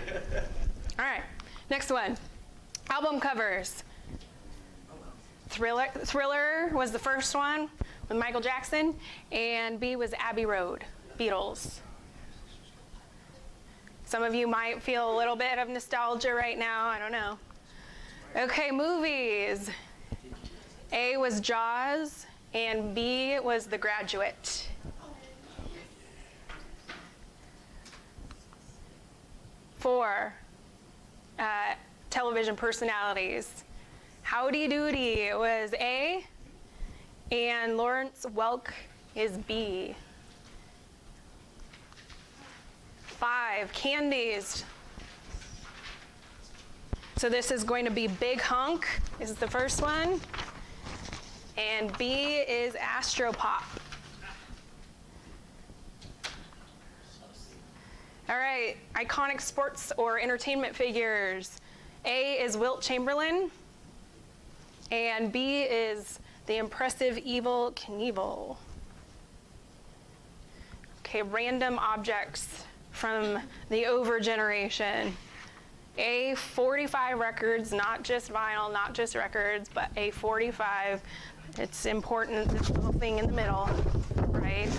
All right. Next one. Album covers. Thriller was the first one with Michael Jackson, and B was Abbey Road, Beatles. Some of you might feel a little bit of nostalgia right now, I don't know. Okay, movies. A was Jaws, and B was The Graduate. Four, television personalities. Howdy Doody was A, and Lawrence Welk is B. 5, candies. So this is going to be Big Hunk, is the first one, and B is Astropop. All right, iconic sports or entertainment figures. A is Wilt Chamberlain, and B is the impressive Evel Knievel. Okay, random objects from the over generation. A 45 records, not just vinyl, not just records, but a 45. It's important, this little thing in the middle, right?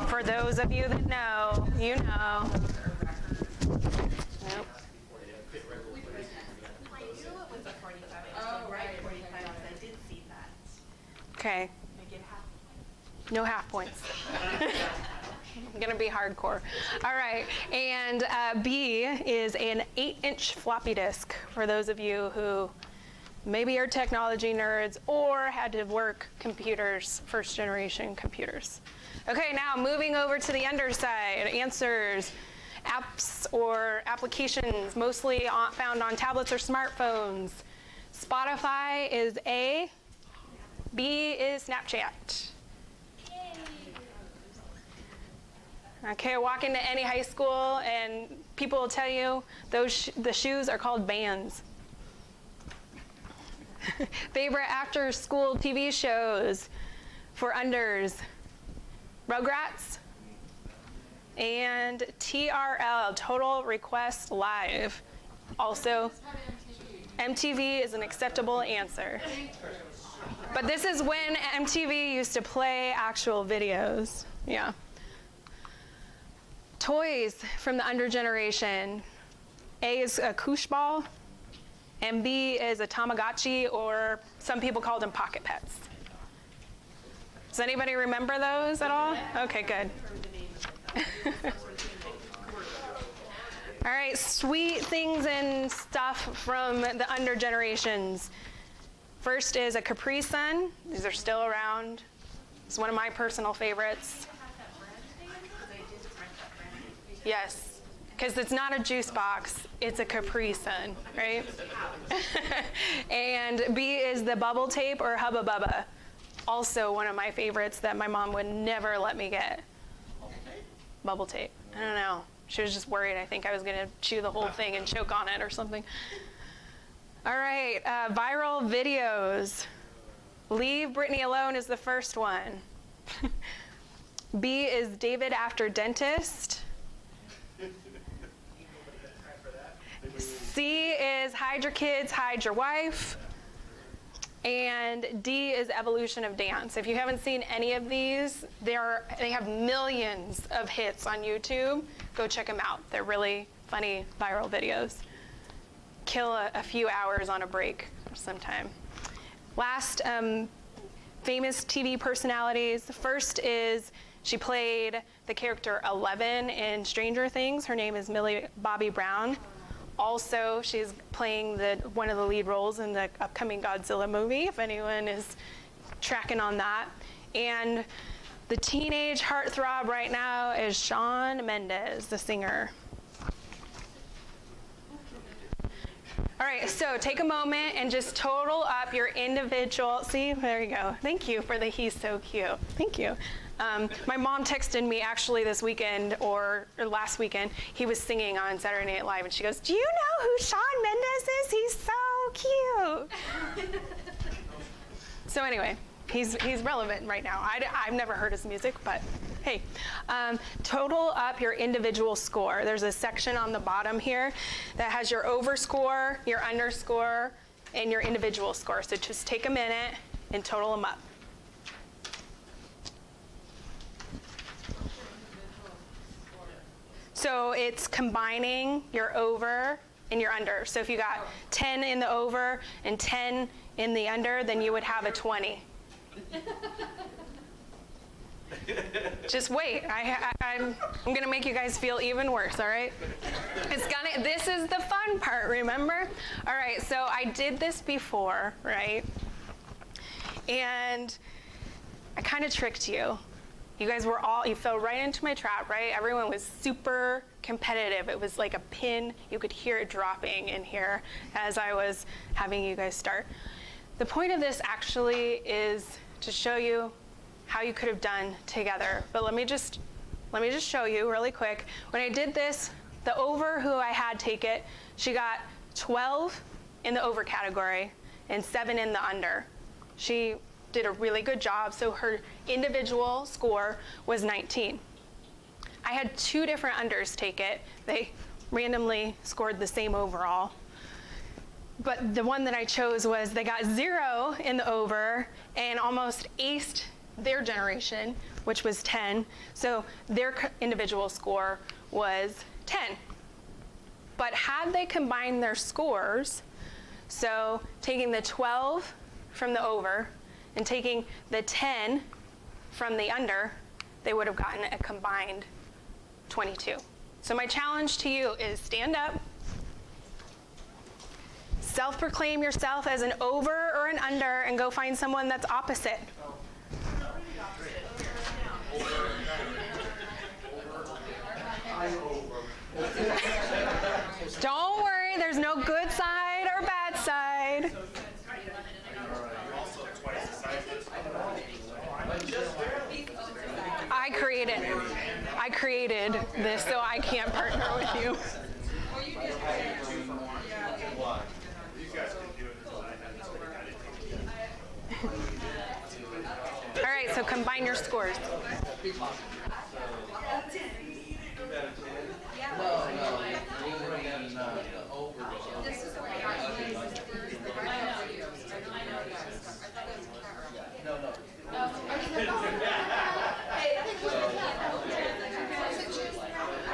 For those of you that know, you know. Nope. I knew it was a 45. I just right 45 because I did see that. Okay. I get half. No half points. I'm gonna be hardcore. All right, and B is an 8-inch floppy disk for those of you who maybe are technology nerds or had to work computers, first generation computers. Okay, now moving over to the underside, answers, apps or applications mostly found on tablets or smartphones. Spotify is A, B is Snapchat. Okay, walk into any high school and people will tell you the shoes are called Vans. Favorite after school TV shows for unders, Rugrats and TRL, Total Request Live. Also, MTV is an acceptable answer. But this is when MTV used to play actual videos. Yeah. Toys from the under generation. A is a koosh ball, and B is a Tamagotchi, or some people call them pocket pets. Does anybody remember those at all? Okay, good. All right, sweet things and stuff from the under generations. First is a Capri Sun. These are still around. It's one of my personal favorites. Yes, because it's not a juice box, it's a Capri Sun, right? And B is the bubble tape or Hubba Bubba. Also one of my favorites that my mom would never let me get. Bubble tape. I don't know. She was just worried. I think I was going to chew the whole thing and choke on it or something. All right, viral videos. Leave Britney Alone is the first one. B is David After Dentist. C is Hide Your Kids, Hide Your Wife. And D is Evolution of Dance. If you haven't seen any of these, they have millions of hits on YouTube. Go check them out. They're really funny viral videos. Kill a few hours on a break sometime. Last, famous TV personalities. The first is She played the character 11 in Stranger Things. Her name is Millie Bobby Brown. Also, she's playing one of the lead roles in the upcoming Godzilla movie, if anyone is tracking on that. And the teenage heartthrob right now is Shawn Mendes, the singer. All right, so take a moment and just total up your individual, see, there you go. Thank you for the he's so cute. Thank you. My mom texted me actually this weekend or last weekend. He was singing on Saturday Night Live, and she goes, "Do you know who Shawn Mendes is? He's so cute." So anyway, he's relevant right now. I've never heard his music, but hey. Total up your individual score. There's a section on the bottom here that has your over score, your under score, and your individual score. So just take a minute and total them up. So it's combining your over and your under. So if you got 10 in the over and 10 in the under, then you would have a 20. Just wait. I'm gonna make you guys feel even worse, all right? This is the fun part, remember? All right, so I did this before, right? And I kind of tricked you. You guys you fell right into my trap, right? Everyone was super competitive. It was like a pin. You could hear it dropping in here as I was having you guys start. The point of this actually is to show you how you could have done together. But let me just show you really quick. When I did this, the over who I had take it, she got 12 in the over category and 7 in the under. She did a really good job, so her individual score was 19. I had 2 different unders take it. They randomly scored the same overall. But the one that I chose was they got 0 in the over and almost aced their generation, which was 10. So their individual score was 10. But had they combined their scores, so taking the 12 from the over and taking the 10 from the under, they would have gotten a combined 22. So my challenge to you is stand up, self-proclaim yourself as an over or an under, and go find someone that's opposite. Don't worry, there's no good side or bad side. I created this, so I can't partner with you. All right, so combine your scores.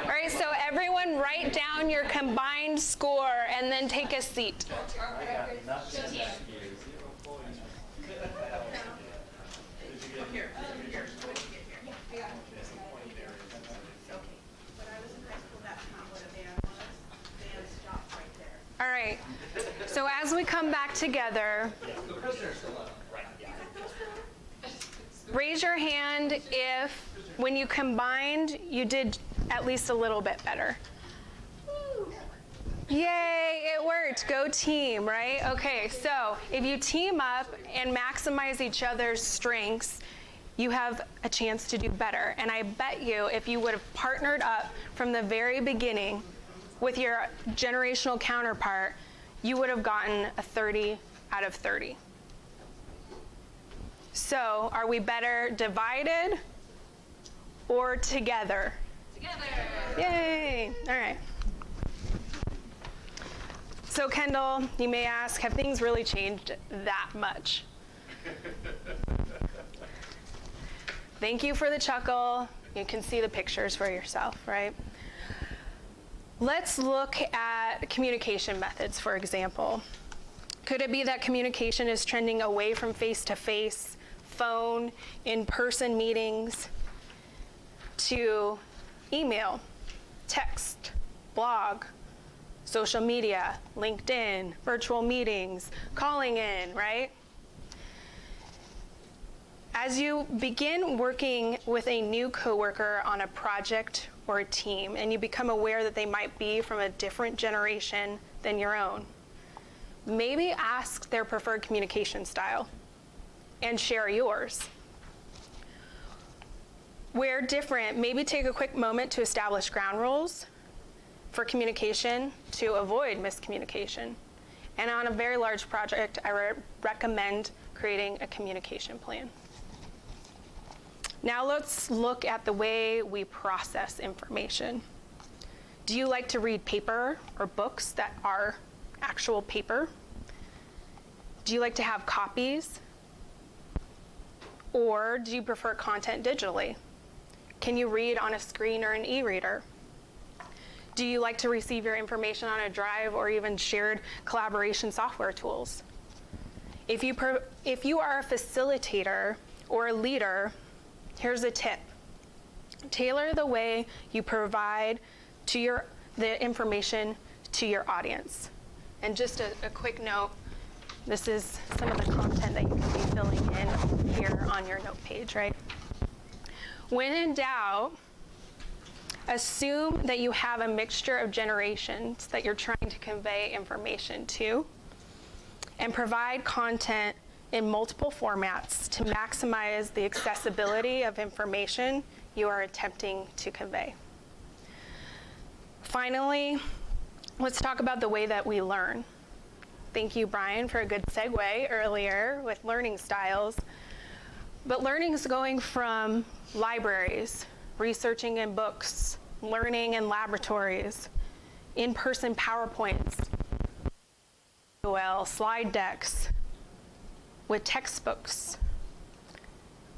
All right, so everyone write down your combined score and then take a seat. All right, so as we come back together, raise your hand if, when you combined, you did at least a little bit better. Yay, it worked. Go team, right? Okay, so if you team up and maximize each other's strengths, you have a chance to do better. And I bet you if you would have partnered up from the very beginning with your generational counterpart, you would have gotten a 30 out of 30. So, are we better divided or together? Together. Yay! All right. So, Kendall, you may ask, have things really changed that much? Thank you for the chuckle. You can see the pictures for yourself, right? Let's look at communication methods, for example. Could it be that communication is trending away from face-to-face, phone, in-person meetings? to email, text, blog, social media, LinkedIn, virtual meetings, calling in, right? As you begin working with a new coworker on a project or a team, and you become aware that they might be from a different generation than your own, maybe ask their preferred communication style and share yours. Where different, maybe take a quick moment to establish ground rules for communication to avoid miscommunication. And on a very large project, I recommend creating a communication plan. Now let's look at the way we process information. Do you like to read paper or books that are actual paper? Do you like to have copies? Or do you prefer content digitally? Can you read on a screen or an e-reader? Do you like to receive your information on a drive or even shared collaboration software tools? If you are a facilitator or a leader, here's a tip. Tailor the way you provide the information to your audience. And just a quick note, this is some of the content that you can be filling in here on your note page, right? When in doubt, assume that you have a mixture of generations that you're trying to convey information to, and provide content in multiple formats to maximize the accessibility of information you are attempting to convey. Finally, let's talk about the way that we learn. Thank you, Brian, for a good segue earlier with learning styles. But learning is going from libraries, researching in books, learning in laboratories, in-person PowerPoints, slide decks, with textbooks.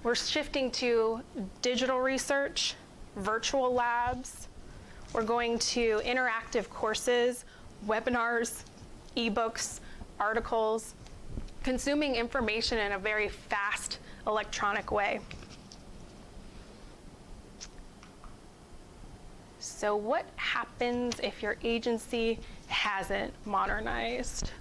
We're shifting to digital research, virtual labs. We're going to interactive courses, webinars, ebooks, articles, consuming information in a very fast electronic way. So what happens if your agency hasn't modernized?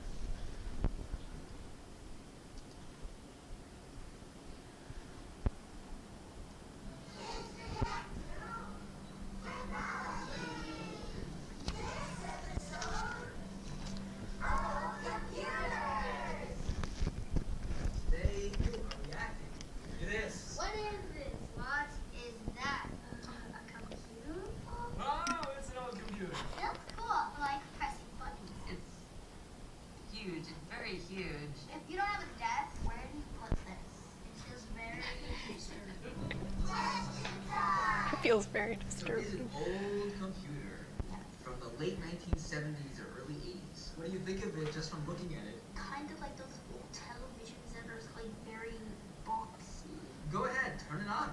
Feels very disturbing. It's an old computer from the late 1970s or early 80s. What do you think of it just from looking at it? Kind of like those old televisions that are like very boxy. Go ahead, turn it on.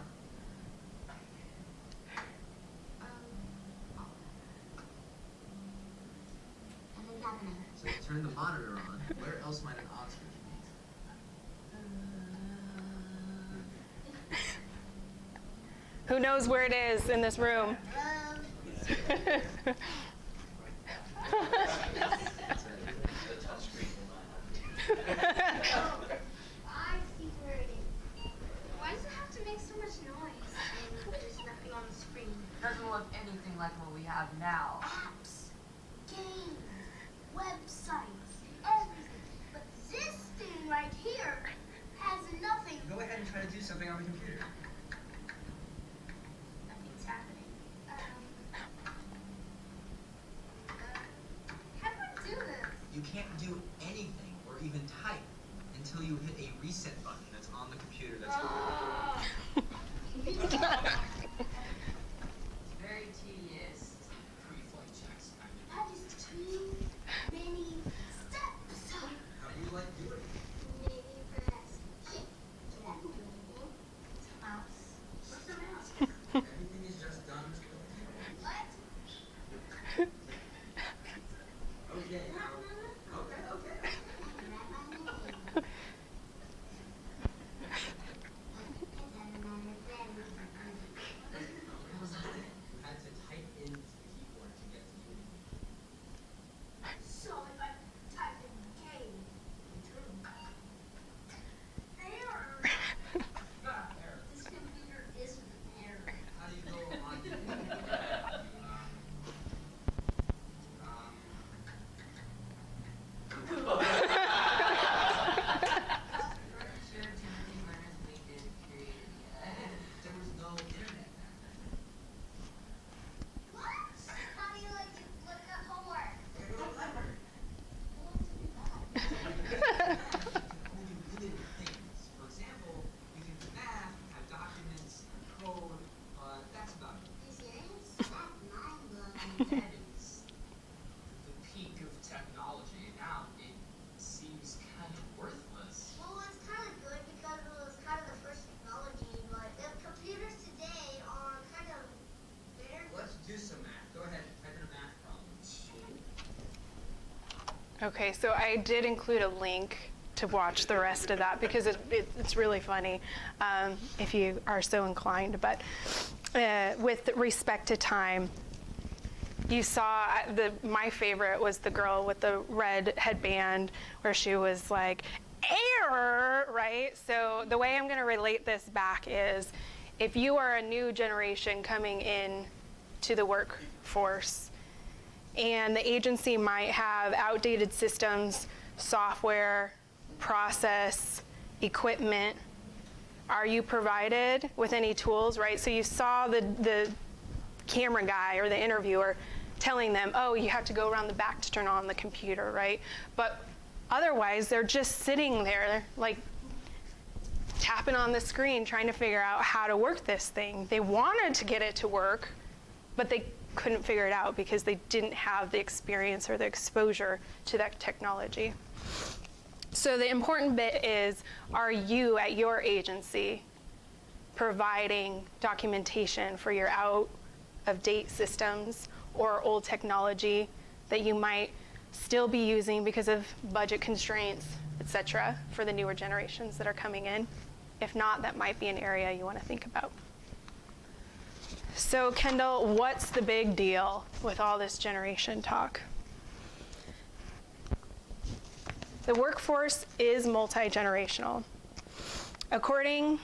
And then have another. So turn the monitor on. Where else might an on switch be? Who knows where it is in this room? I see where it is. Why does it have to make so much noise? And there's nothing on the screen. Doesn't look anything like what we have now. Apps, games, websites, everything. But this thing right here has nothing. Go ahead and try to do something on the computer. Nothing's happening. How do I do this? You can't do anything or even type until you hit a reset button that's on the computer that's It's very tedious. pre-flight checks. That is too many steps. How do you like doing it? Maybe press shift. Does that do anything? It's a mouse. What's a mouse? Everything is just done with the computer. What? Okay. Okay. Okay, so I did include a link to watch the rest of that because it's really funny if you are so inclined. But with respect to time, you saw my favorite was the girl with the red headband where she was like, error, right? So the way I'm going to relate this back is if you are a new generation coming in to the workforce and the agency might have outdated systems, software, process, equipment, are you provided with any tools, right? So you saw the camera guy or the interviewer telling them, oh, you have to go around the back to turn on the computer, right? But otherwise, they're just sitting there, like, tapping on the screen, trying to figure out how to work this thing. They wanted to get it to work, but they couldn't figure it out because they didn't have the experience or the exposure to that technology. So the important bit is, are you at your agency providing documentation for your out-of-date systems or old technology that you might still be using because of budget constraints, et cetera, for the newer generations that are coming in? If not, that might be an area you want to think about. So Kendall, what's the big deal with all this generation talk? The workforce is multi-generational. According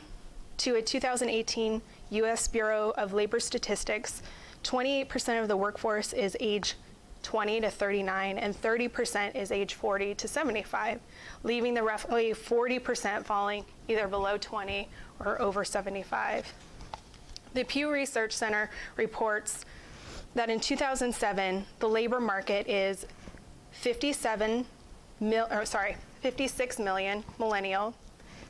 to a 2018 U.S. Bureau of Labor Statistics, 28% of the workforce is age 20 to 39, and 30% is age 40 to 75, leaving the roughly 40% falling either below 20 or over 75. The Pew Research Center reports that in 2007, the labor market is 56 million millennial,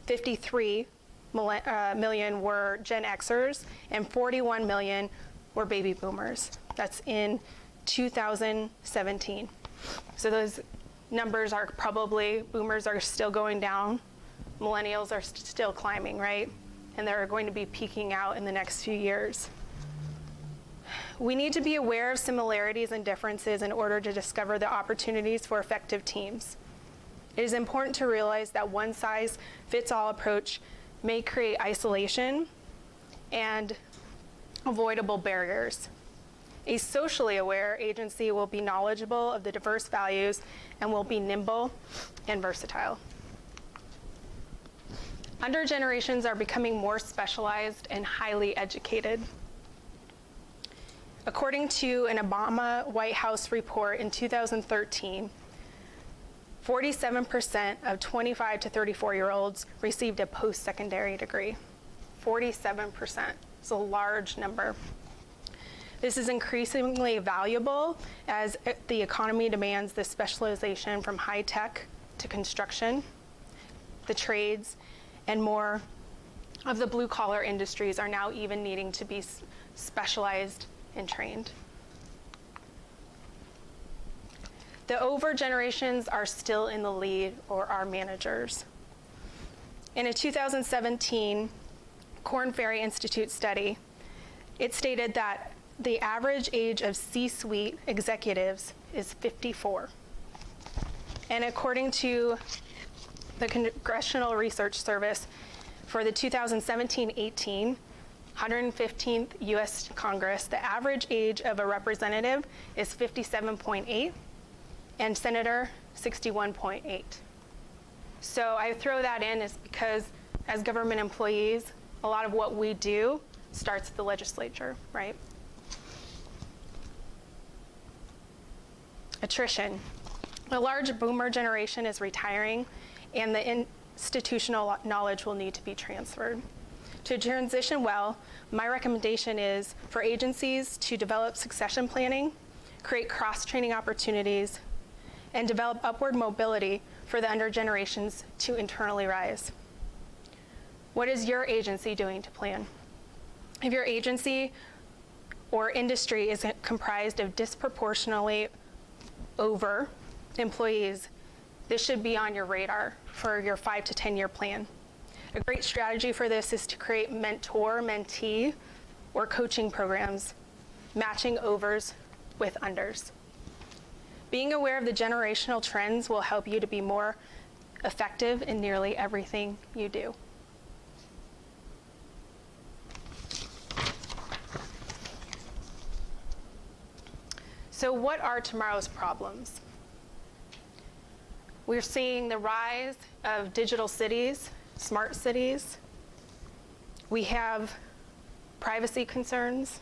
53 million were Gen Xers, and 41 million were baby boomers. That's in 2017. So those numbers are probably, boomers are still going down, millennials are still climbing, right? And they're going to be peaking out in the next few years. We need to be aware of similarities and differences in order to discover the opportunities for effective teams. It is important to realize that one-size-fits-all approach may create isolation and avoidable barriers. A socially aware agency will be knowledgeable of the diverse values and will be nimble and versatile. Under generations are becoming more specialized and highly educated. According to an Obama White House report in 2013, 47% of 25 to 34-year-olds received a post-secondary degree. 47%. It's a large number. This is increasingly valuable as the economy demands this specialization from high tech to construction, the trades, and more of the blue-collar industries are now even needing to be specialized and trained. The over generations are still in the lead or are managers. In a 2017 Korn Ferry Institute study, it stated that the average age of C-suite executives is 54. And according to the Congressional Research Service, for the 2017-18 115th U.S. Congress, the average age of a representative is 57.8 and senator 61.8. So I throw that in is because as government employees, a lot of what we do starts at the legislature, right? Attrition. A large boomer generation is retiring, and the institutional knowledge will need to be transferred. To transition well, my recommendation is for agencies to develop succession planning, create cross-training opportunities, and develop upward mobility for the under generations to internally rise. What is your agency doing to plan? If your agency or industry is comprised of disproportionately over employees, this should be on your radar for your 5 to 10 year plan. A great strategy for this is to create mentor-mentee or coaching programs, matching overs with unders. Being aware of the generational trends will help you to be more effective in nearly everything you do. So what are tomorrow's problems? We're seeing the rise of digital cities, smart cities. We have privacy concerns,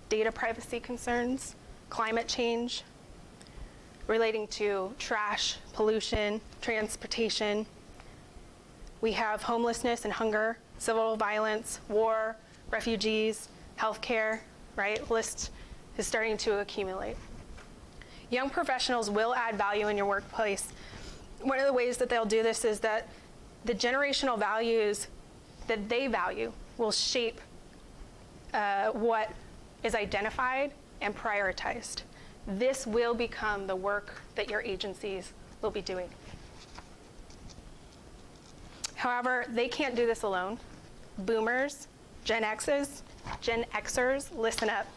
data privacy concerns, climate change, relating to trash, pollution, transportation. We have homelessness and hunger, civil violence, war, refugees, healthcare, right? List is starting to accumulate. Young professionals will add value in your workplace. One of the ways that they'll do this is that the generational values that they value will shape what is identified and prioritized. This will become the work that your agencies will be doing. However, they can't do this alone. Boomers, Gen Xers, listen up.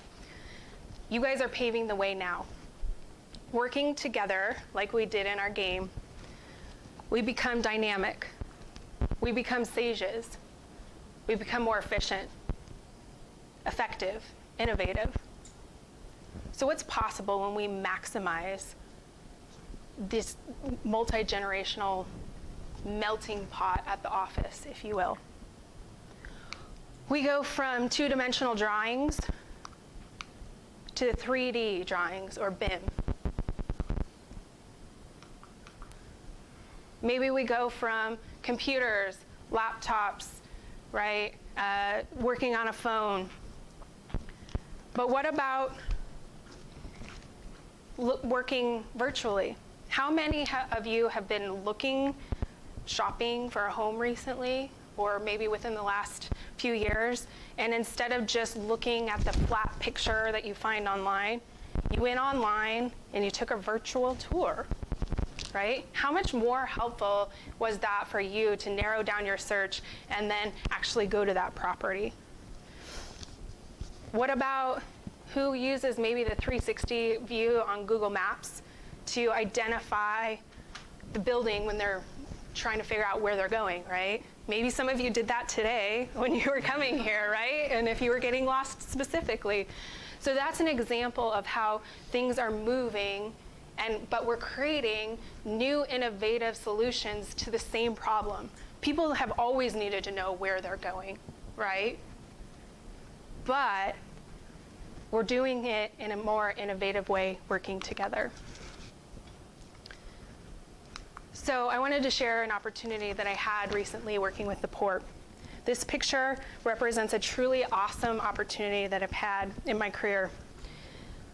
You guys are paving the way now. Working together, like we did in our game, we become dynamic. We become sages. We become more efficient, effective, innovative. So what's possible when we maximize this multi-generational melting pot at the office, if you will? We go from two-dimensional drawings to 3D drawings, or BIM. Maybe we go from computers, laptops, right, working on a phone. But what about working virtually? How many of you have been shopping for a home recently, or maybe within the last few years, and instead of just looking at the flat picture that you find online, you went online and you took a virtual tour, right? How much more helpful was that for you to narrow down your search and then actually go to that property? What about who uses maybe the 360 view on Google Maps to identify the building when they're trying to figure out where they're going, right? Maybe some of you did that today when you were coming here, right? And if you were getting lost specifically. So that's an example of how things are moving, but we're creating new innovative solutions to the same problem. People have always needed to know where they're going, right? But we're doing it in a more innovative way, working together. So I wanted to share an opportunity that I had recently working with the Port. This picture represents a truly awesome opportunity that I've had in my career.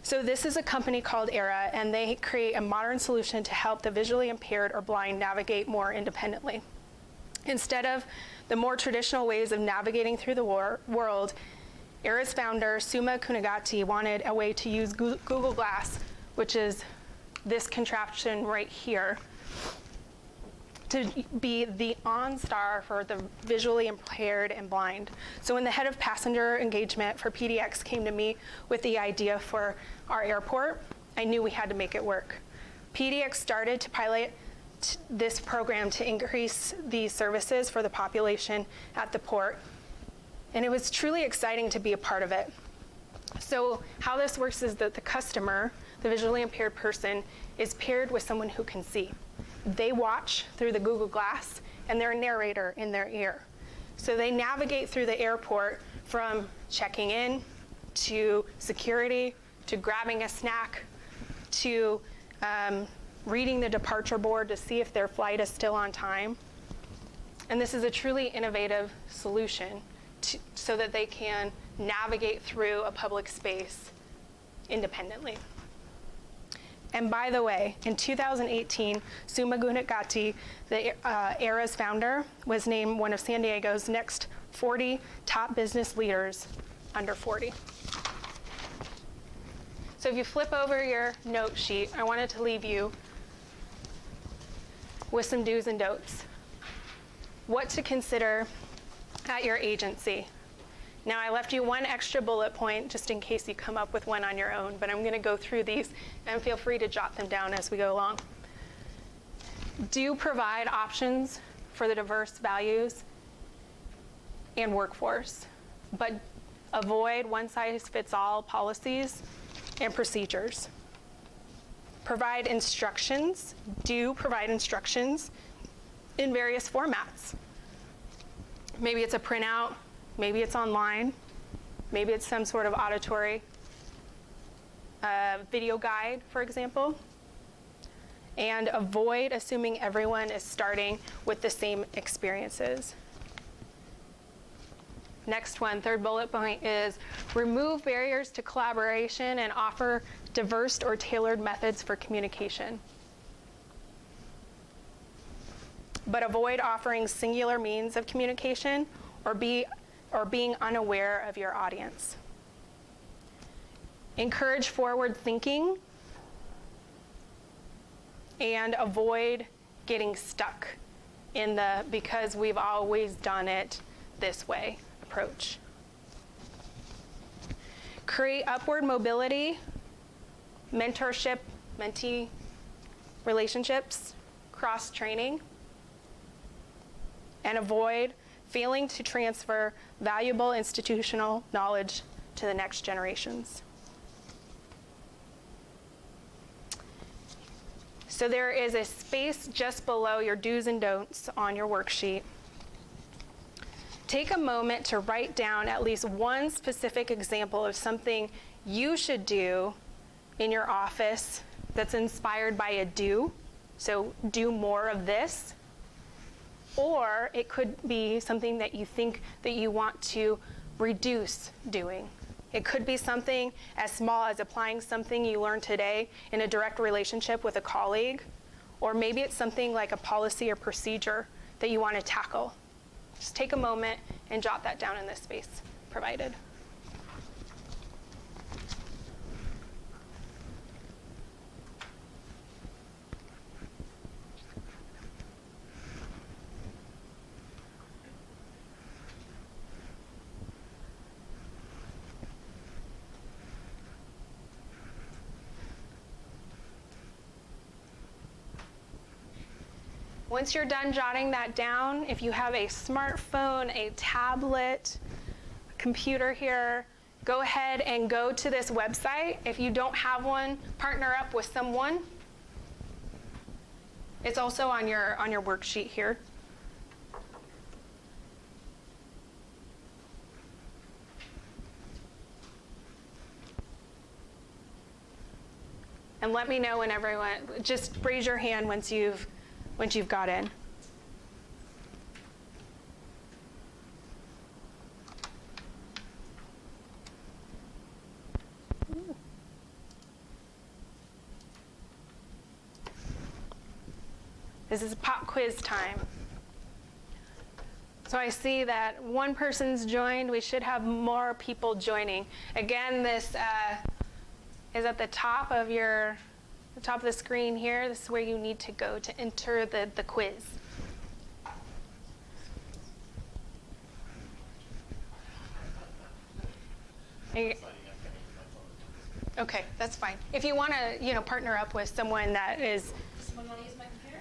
So this is a company called Era, and they create a modern solution to help the visually impaired or blind navigate more independently. Instead of the more traditional ways of navigating through the world, Era's founder, Suma Kunagati, wanted a way to use Google Glass, which is this contraption right here, to be the OnStar for the visually impaired and blind. So when the head of passenger engagement for PDX came to me with the idea for our airport, I knew we had to make it work. PDX started to pilot this program to increase these services for the population at the port, and it was truly exciting to be a part of it. So how this works is that the customer, the visually impaired person, is paired with someone who can see. They watch through the Google Glass, and they're a narrator in their ear. So they navigate through the airport from checking in, to security, to grabbing a snack, to reading the departure board to see if their flight is still on time. And this is a truly innovative solution so that they can navigate through a public space independently. And by the way, in 2018, Suma Kunagati, the Era's founder, was named one of San Diego's next 40 top business leaders under 40. So if you flip over your note sheet, I wanted to leave you with some do's and don'ts. What to consider at your agency. Now, I left you one extra bullet point just in case you come up with one on your own, but I'm going to go through these and feel free to jot them down as we go along. Do provide options for the diverse values and workforce, but avoid one-size-fits-all policies and procedures. Provide instructions. Do provide instructions in various formats. Maybe it's a printout, maybe it's online, maybe it's some sort of auditory video guide, for example. And avoid assuming everyone is starting with the same experiences. Next one, third bullet point is remove barriers to collaboration and offer diverse or tailored methods for communication. But avoid offering singular means of communication or being unaware of your audience. Encourage forward thinking and avoid getting stuck in the because we've always done it this way approach. Create upward mobility, mentorship, mentee relationships, cross-training, and avoid failing to transfer valuable institutional knowledge to the next generations. So there is a space just below your do's and don'ts on your worksheet. Take a moment to write down at least one specific example of something you should do in your office that's inspired by a do. So do more of this. Or it could be something that you think that you want to reduce doing. It could be something as small as applying something you learned today in a direct relationship with a colleague. Or maybe it's something like a policy or procedure that you want to tackle. Just take a moment and jot that down in this space provided. Once you're done jotting that down, if you have a smartphone, a tablet, a computer here, go ahead and go to this website. If you don't have one, partner up with someone. It's also on your worksheet here. And let me know when everyone, just raise your hand once you've got in. This is pop quiz time. So I see that one person's joined. We should have more people joining. Again, this is at the top of the screen here. This is where you need to go to enter the quiz. Okay, that's fine. If you want to, partner up with someone that is. Does someone want to use my computer?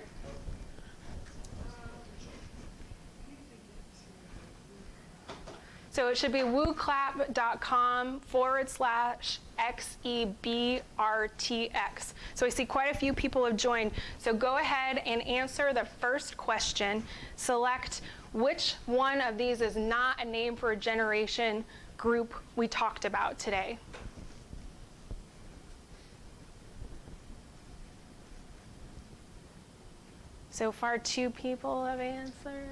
So it should be wooclap.com/XEBRTX. So I see quite a few people have joined. So go ahead and answer the first question. Select which one of these is not a name for a generation group we talked about today. So far, 2 people have answered.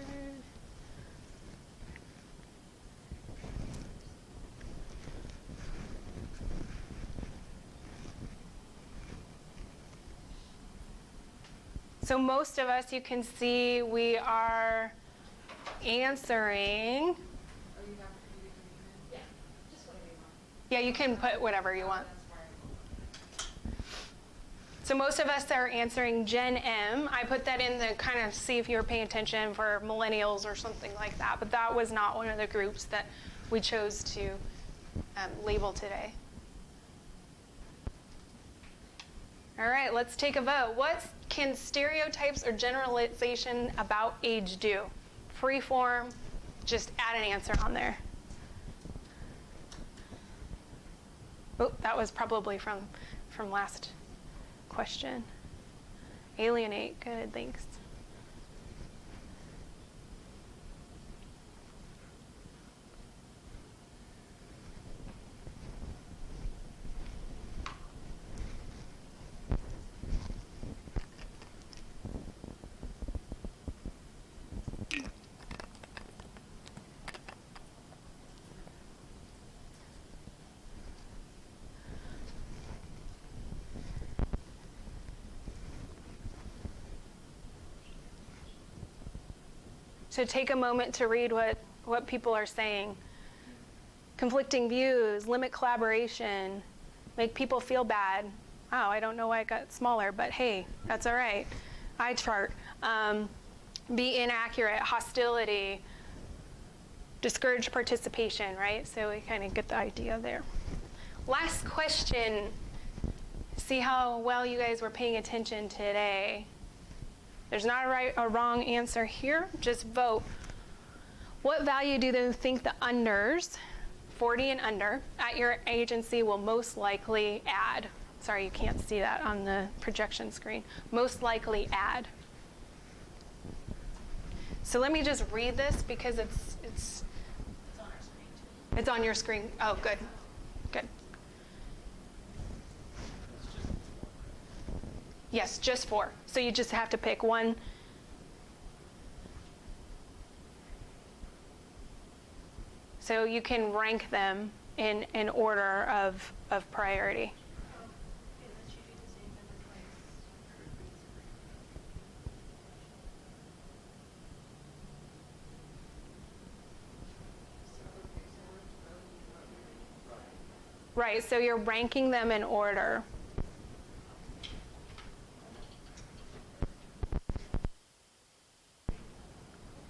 So most of us, you can see, we are answering. Yeah, you can put whatever you want. So most of us are answering Gen M. I put that in to kind of see if you were paying attention for millennials or something like that, but that was not one of the groups that we chose to label today. All right, let's take a vote. What can stereotypes or generalization about age do? Free form, just add an answer on there. Oh, that was probably from last question. Alienate, good, thanks. So take a moment to read what people are saying. Conflicting views, limit collaboration, make people feel bad. Wow, I don't know why it got smaller, but hey, that's all right. Eye chart. Be inaccurate, hostility, discourage participation, right? So we kind of get the idea there. Last question. See how well you guys were paying attention today. There's not a right or wrong answer here, just vote. What value do they think the unders, 40 and under, at your agency will most likely add? Sorry, you can't see that on the projection screen. Most likely add. So let me just read this because it's on our screen too. It's on your screen. Oh, good. Good. Yes, just 4. So you just have to pick one. So you can rank them in order of priority. Right, so you're ranking them in order.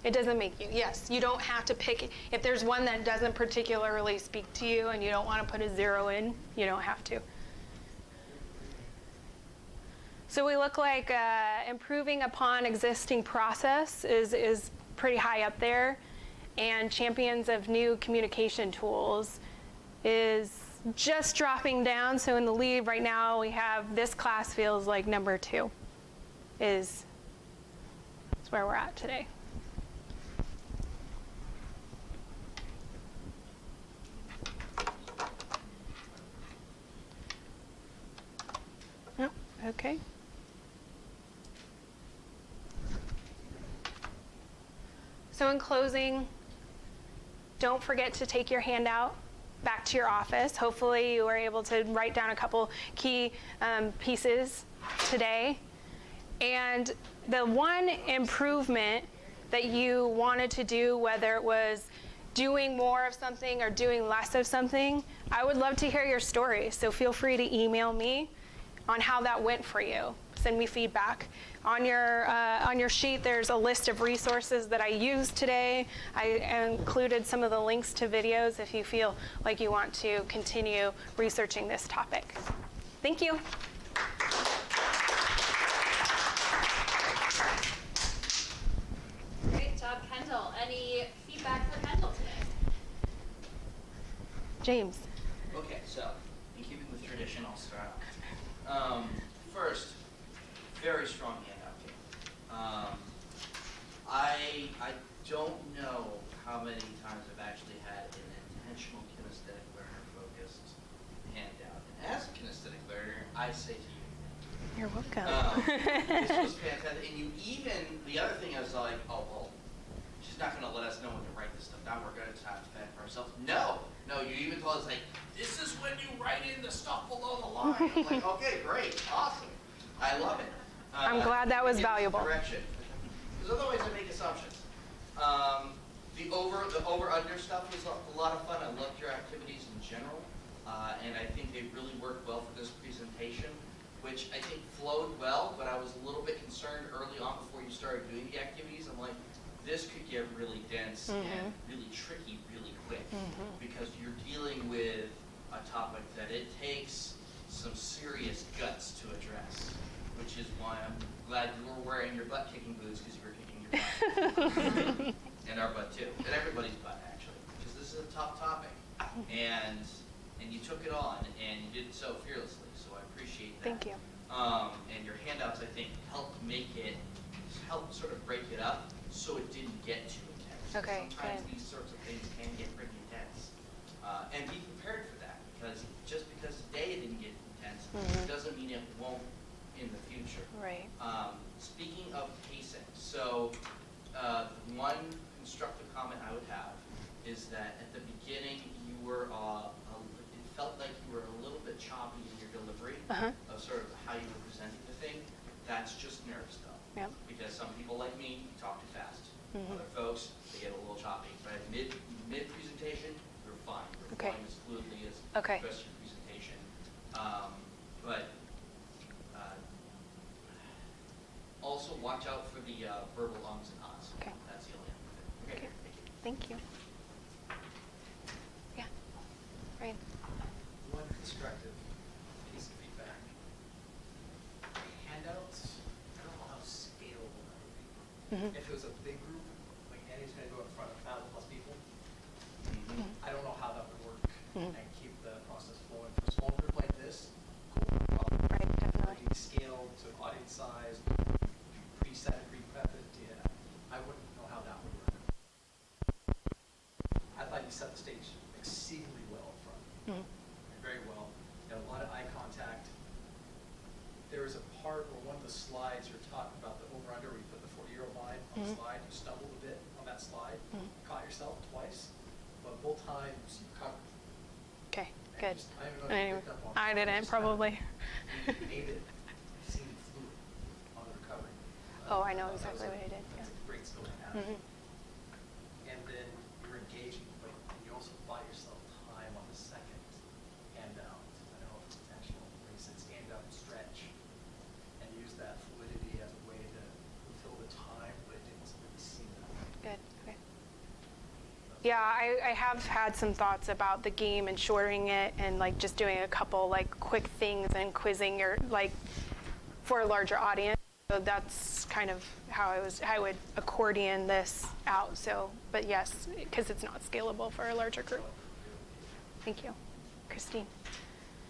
It doesn't make you, yes, you don't have to pick, if there's one that doesn't particularly speak to you and you don't want to put a 0 in, you don't have to. So we look like improving upon existing process is pretty high up there, and champions of new communication tools is just dropping down. So in the lead right now we have this class feels like number 2 is where we're at today. Oh, okay. So in closing, don't forget to take your handout back to your office. Hopefully you were able to write down a couple key pieces today. And the one improvement that you wanted to do, whether it was doing more of something or doing less of something, I would love to hear your story. So feel free to email me on how that went for you. Send me feedback. On your sheet, there's a list of resources that I used today. I included some of the links to videos if you feel like you want to continue researching this topic. Thank you. Great job, Kendall. Any feedback for Kendall today? James. Okay, so in keeping with tradition, I'll start off. First, very strong handout game. I don't know how many times I've actually had an intentional kinesthetic learner focused handout. And as a kinesthetic learner, I say to you, you're welcome. this was fantastic. And you even, the other thing I was like, oh, well, she's not going to let us know when to write this stuff down. We're going to have to fend for ourselves. No, you even told us, like, this is when you write in the stuff below the line. I'm like, okay, great, awesome. I love it. I'm glad that was valuable. Direction. Because otherwise I make assumptions. The over-under stuff was a lot of fun. I loved your activities in general. And I think they really worked well for this presentation, which I think flowed well, but I was a little bit concerned early on before you started doing the activities. I'm like, this could get really really dense and really tricky really quick. Because you're dealing with a topic that it takes some serious guts to address, which is why I'm glad you were wearing your butt kicking boots, because you were kicking your butt. And our butt too, and everybody's butt actually, because this is a tough topic. And you took it on, and you did it so fearlessly, so I appreciate that. Thank you. And your handouts, I think, helped sort of break it up so it didn't get too intense. Okay, Sometimes good. these sorts of things can get pretty intense. And be prepared for that, because just because today it didn't get intense doesn't mean it won't in the future. Right. Speaking of pacing, so one constructive comment I would have is that at the beginning you were, it felt like you were a little bit choppy in your delivery of sort of how you were presenting the thing. That's just nerves though. Yep. Because some people like me talk too fast. Other folks, they get a little choppy. But mid-presentation, you're fine. You're Okay. flowing as fluidly as Okay. the rest of your presentation. Also watch out for the verbal ums and ahs. Okay. That's the only other thing. Okay, thank you. Thank you. Yeah. Ryan. One constructive piece of feedback. Handouts, I don't know how scalable that would be. If it was a big group, like Annie's gonna go in front of 1,000+ people, I don't know how that would work and keep the process flowing. For a small group like this, cool, no problem. Right, definitely. You scale to audience size, preset it, pre-prep it, yeah. I wouldn't know how that would work. I thought you set the stage exceedingly well up front. Very well. You had a lot of eye contact. There was a part where one of the slides you're talking about, the over-under, where you put the 40-year-old line on the slide, you stumbled a bit on that slide, caught yourself twice, but both times you covered. Okay, And good. just- I don't know if you picked up on it. I didn't, Just kinda probably. made it seem fluid on the recovery. Oh, I know That was exactly a- what I did, That's yeah. a great skill to have. And then you're engaging, but you also buy yourself time on the second handout. I don't know if it's intentional, where you said stand up and stretch, and use that fluidity as a way to fill the time, but it didn't really seem that way. Good. Okay. Yeah, I have had some thoughts about the game and shortening it and like just doing a couple like quick things and quizzing your like for a larger audience. So that's kind of how I would accordion this out. So, but yes, because it's not scalable for a larger group. Thank you. Christine.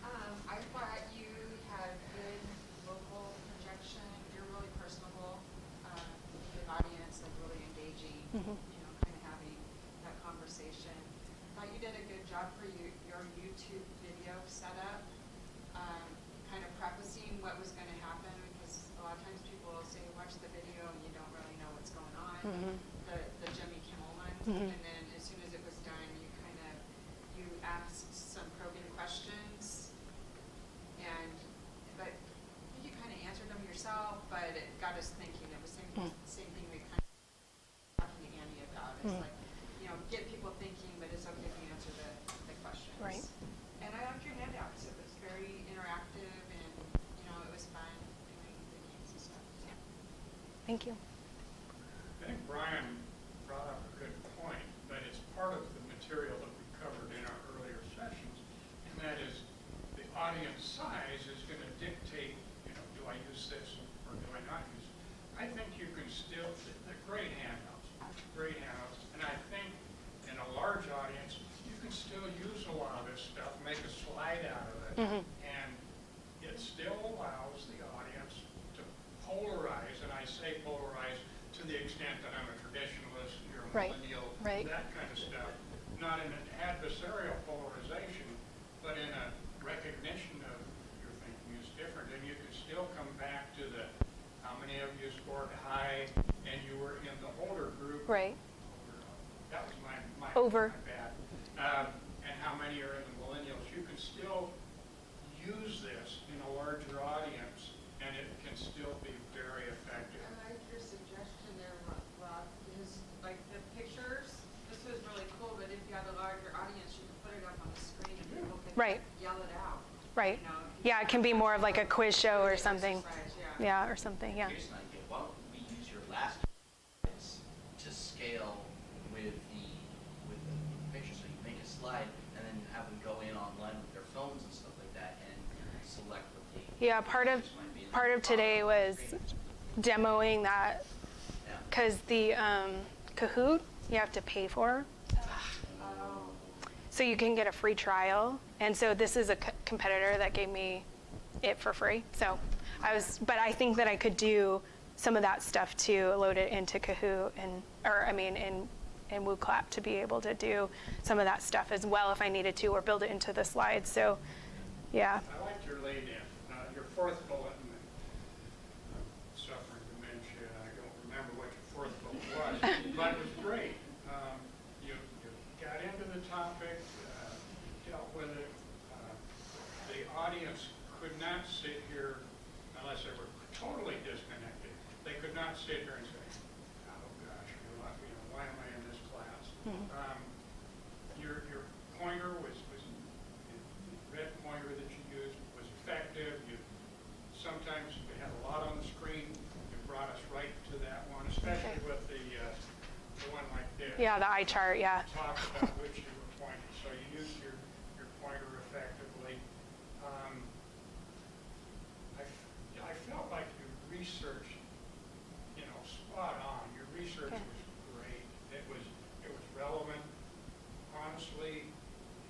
I thought you had good vocal projection. You're really personable, good audience, like really engaging, you know, kind of having that conversation. Thought you did a good job for your YouTube video setup, kind of prefacing what was going to happen, because a lot of times people will say, watch the video and you don't really know what's going on. The Jimmy Kimmel one, and then as soon as it was done, you asked some probing questions, but you kind of answered them yourself, but it got us thinking. It was same thing we kind of talking to Annie about. It's like, you know, get people thinking, but it's okay if you answer the questions. Right. And I liked your handouts. It was very interactive, and you know, it was fun doing the games and stuff. So. Thank you. I think Brian brought up a good point, but it's part of the material that we covered in our earlier sessions, and that is the audience size is going to dictate, you know, do I use this or do I not use it? I think you can still, they're great handouts, and I think in a large audience, you can still use a lot of this stuff, make a slide out of it, and it still allows the audience to polarize, and I say polarize to the extent that I'm a traditionalist, you're a millennial, that kind of stuff. Not in an adversarial polarization, but in a recognition of your thinking is different. And you can still come back to the how many of you scored high and you were in the older group. Right. That was my bad. And how many are in the millennials. You can still use this in a larger audience, and it can still be very effective. I like your suggestion there, Rob, because like the pictures, this was really cool, but if you had a larger audience, you could put it up on the screen and people could yell it out. Right. You know, Yeah, it can be more of like a quiz show or something. exercise, Yeah, or something. Yeah. Here's an idea. Why don't we use your last advice to scale Yeah, part of today was demoing that, because the Kahoot you have to pay for. So you can get a free trial, and so this is a competitor that gave me it for free. So but I think that I could do some of that stuff too, load it into Kahoot in WooClap to be able to do some of that stuff as well if I needed to, or build it into the slides. So, yeah. I liked your lead in, your fourth bullet, suffering dementia, I don't remember what your fourth bullet was, but it was great. You got into the topic, dealt with it. The audience could not sit here, unless they were totally disconnected, they could not sit here and say, oh gosh, why am I in this class? Your pointer was the red pointer that you used was effective. Sometimes we had a lot on the screen. You brought us right to that one, especially with the one like this. Yeah, the eye chart, yeah. Talk about which you were pointing. So you used your pointer effectively. I felt like your research, spot on. Your research was great. It was relevant. Honestly,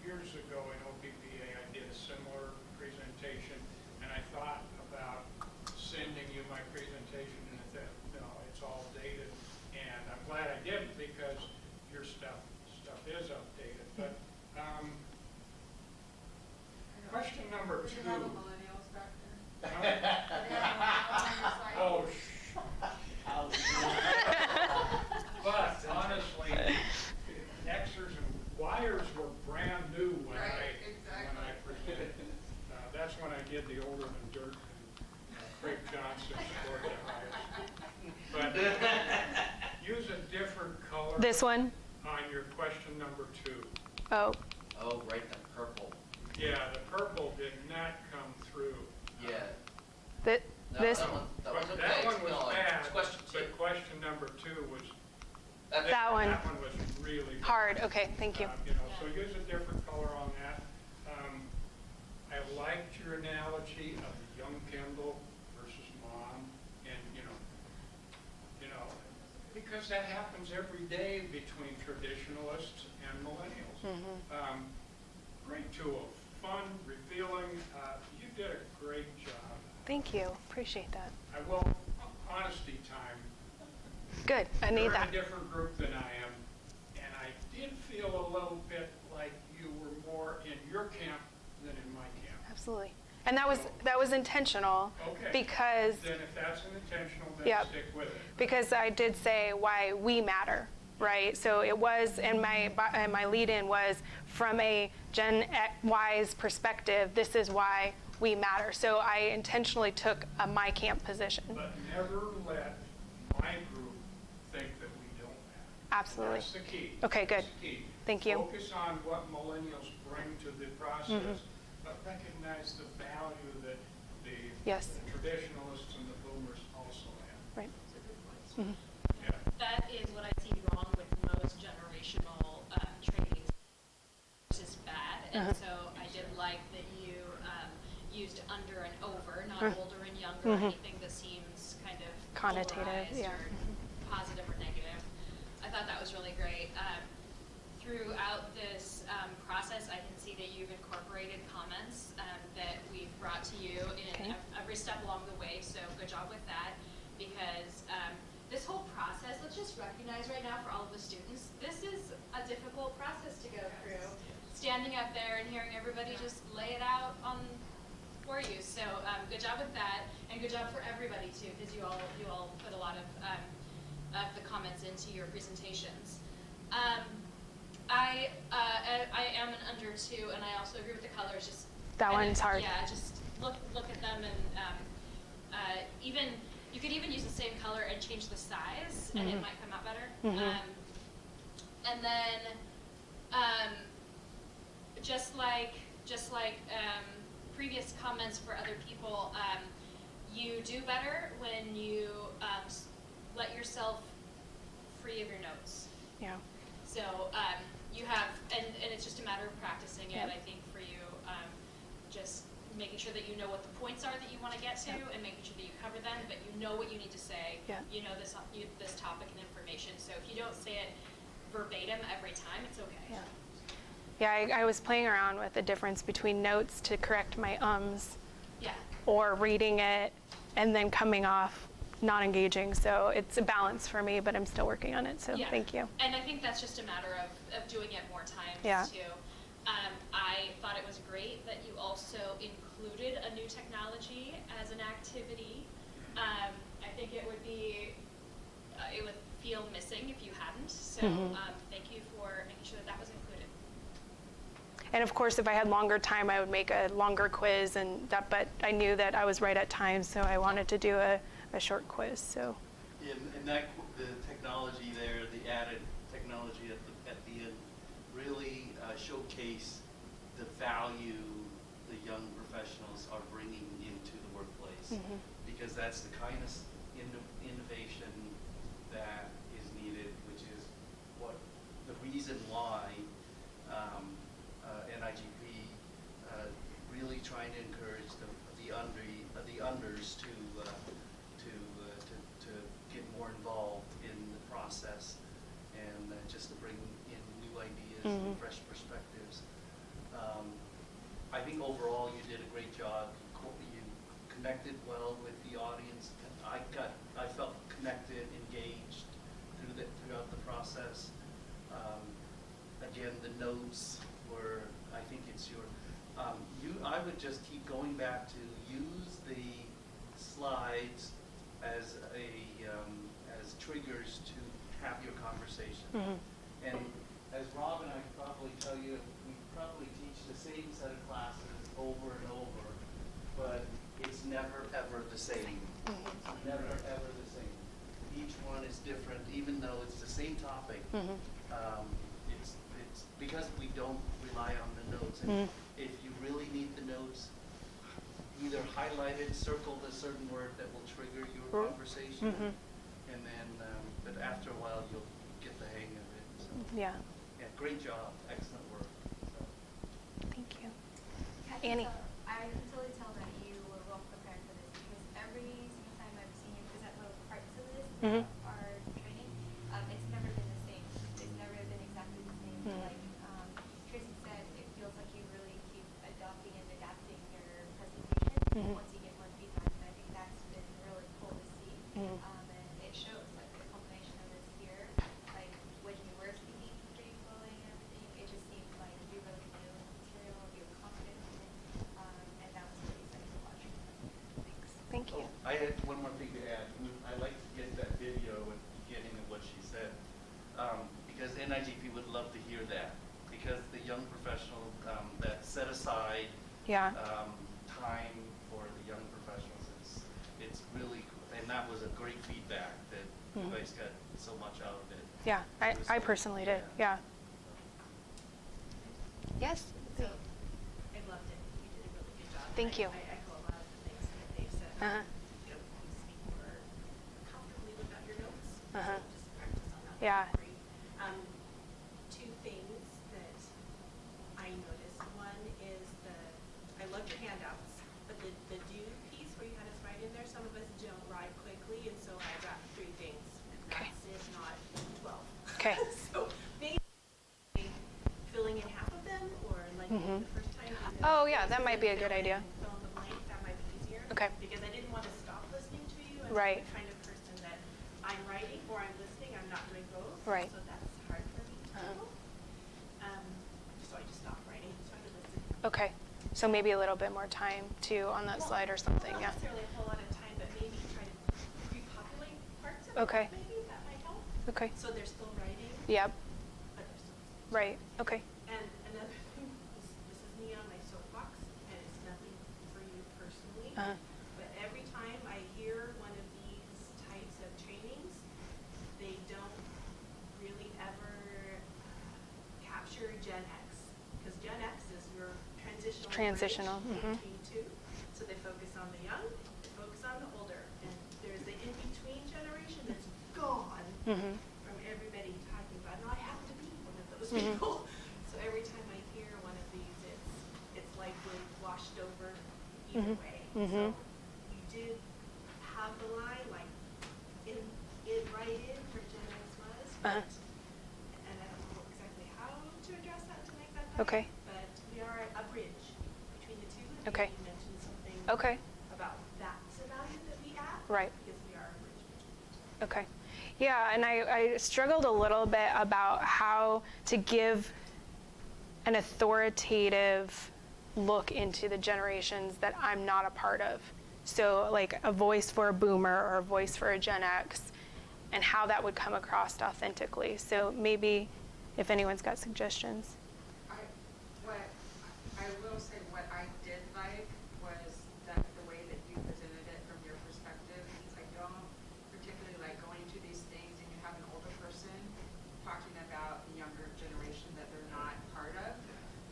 years ago in OPPA, I did a similar presentation, and I thought about sending you my presentation, and I thought, no, it's all dated. And I'm glad I didn't, because your stuff is updated. But question number 2. Do you have a millennials back there? Oh, but honestly, Xers and Yers were brand new when I presented. That's when I did the older than dirt, and Craig Johnson scored the highest. But use a different color. This one? On your question number 2. Oh. Oh, right, the purple. Yeah, the purple did not come through. Yeah. This That one was bad, but question number 2 was. That one. That one was really hard. Okay, thank you. So use a different color on that. I liked your analogy of the young Kendall versus mom, and because that happens every day between traditionalists and millennials. Great tool, fun, revealing. You did a great job. Thank you. Appreciate that. I will, honesty time. Good. I need that. You're in a different group than I am, and I did feel a little bit like you were more in your camp than in my camp. Absolutely. And that was intentional. Okay. Because then if that's an intentional, then Yep. stick with it. Because I did say why we matter, right? So it was, and my lead-in was from a Gen Y's perspective. This is why we matter. So I intentionally took a my camp position. But never let my group think that we don't matter. Absolutely. That's the key. Okay, good. That's the key. Thank you. Focus on what millennials bring to the process, but recognize the value that the traditionalists and the boomers also have. Right. Yeah. That is what I see wrong with most generational trainings, which is bad. And so I did like that you used under and over, not older and younger, or anything that seems kind of connotative, polarized or positive or negative. I thought that was really great. Throughout this process, I can see that you've incorporated comments that we've brought to you in every step along the way, so good job with that, because this whole process, let's just recognize right now for all of the students, this is a difficult process to go through. Standing up there and hearing everybody just lay it out for you. So good job with that, and good job for everybody too, because you all put a lot of the comments into your presentations. I am an under 2, and I also agree with the colors. Just that one's hard. Yeah, just look at them, and even you could even use the same color and change the size, and it might come out better. And then just like previous comments for other people, you do better when you let yourself free of your notes. Yeah. So you have, and it's just a matter of practicing it. I think for you, just making sure that you know what the points are that you want to get to, and making sure that you cover them, but you know what you need to say. Yeah. You know this topic and information. So if you don't say it verbatim every time, it's okay. Yeah. Yeah, I was playing around with the difference between notes to correct my ums Yeah. or reading it and then coming off not engaging. So it's a balance for me, but I'm still working on it. So Yeah. thank you. And I think that's just a matter of doing it more times Yeah. too. I thought it was great that you also included a new technology as an activity. I think it would feel missing if you hadn't. So thank you for making sure that that was included. And of course, if I had longer time, I would make a longer quiz and that, but I knew that I was right at times, so I wanted to do a short quiz, so. And that, the technology there, the added technology at the end, really showcase the value the young professionals are bringing into the workplace. Because that's the kind of innovation that is needed, which is what the reason why NIGP really trying to encourage the unders to get more involved in the process and just to bring in new ideas and fresh perspectives. I think overall you did a great job. You connected well with the audience. I felt connected, engaged throughout the process. Again, the notes were, I think it's your, I would just keep going back to use the slides as as triggers to have your conversation. And as Rob and I could probably tell you, we probably teach the same set of classes over and over, but it's never ever the same. It's never ever the same. Each one is different, even though it's the same topic. It's because we don't rely on the notes. And if you really need the notes, either highlight it, circle the certain word that will trigger your conversation, and then, but after a while you'll get the hang of it. So, Yeah. yeah, great job, excellent work. So. Thank you. Yeah, Annie. I can totally tell that you were well prepared for this because every single time I've seen you present little parts of this, our training, it's never been the same. It's never been exactly the same. Like Tracy said, it feels like you really keep adopting and adapting your presentation once you get more feedback. And I think that's been really cool to see. And it shows like the combination of this here, like when you were speaking free flowing and everything, it just seemed like you really knew the material, you were confident in it, and that was really exciting to watch. Thanks. Thank you. I had one more thing to add. I'd like to get that video at the beginning of what she said, because NIGP would love to hear that, because the young professional that set aside time for the young professionals, it's really cool. And that was a great feedback that you guys got so much out of it. Yeah, I personally did. Yeah. Yes. So, I loved it. You did a really good job. Thank you. I echo a lot of the things that they've said. You know, you speak more comfortably without your notes. So just practice on that. Yeah. Great. Two things that I noticed. One is I loved your handouts, but the do piece where you had us write in there, some of us don't write quickly, and so I got 3 things. Okay. That's it, not 12. Okay. So maybe filling in half of them, or like the first time. Oh, yeah, that might be a good idea. Fill in the blank, that might be easier. Okay. Because I didn't want to stop listening to you. And Right. I'm the kind of person that I'm writing or I'm listening, I'm not doing both. Right. So that's hard for me to do. So I just stopped writing, so I could listen. Okay. So maybe a little bit more time too on that slide or something. Not Yeah. necessarily a whole lot of time, but maybe try to repopulate parts of Okay. it. Maybe that might help. Okay. So they're still writing. Yep. But they're still listening. Right. Okay. And another thing, this is me on my soapbox, and it's nothing for you personally, but every time I hear one of these types of trainings, they don't really ever capture Gen X, because Gen X is your transitional Transitional. between two. So they focus on the young, they focus on the older, and there's the in-between generation that's gone from everybody talking about, and I happen to be one of those people. So every time I hear one of these, it's like we're washed over either Mhm. way. Mhm. So you did have the line, like, in right in where Gen X was, Uh-huh. and I don't know exactly how to address that to make that Okay. better. But we are a bridge between the two. And Okay. you mentioned something Okay. about that's a value that we add. Right. Because we are a bridge between the two. Okay. Yeah, and I struggled a little bit about how to give an authoritative look into the generations that I'm not a part of. So like a voice for a boomer or a voice for a Gen X, and how that would come across authentically. So maybe if anyone's got suggestions. I will say what I did like was that the way that you presented it from your perspective. I don't particularly like going to these things and you have an older person talking about the younger generation that they're not part of.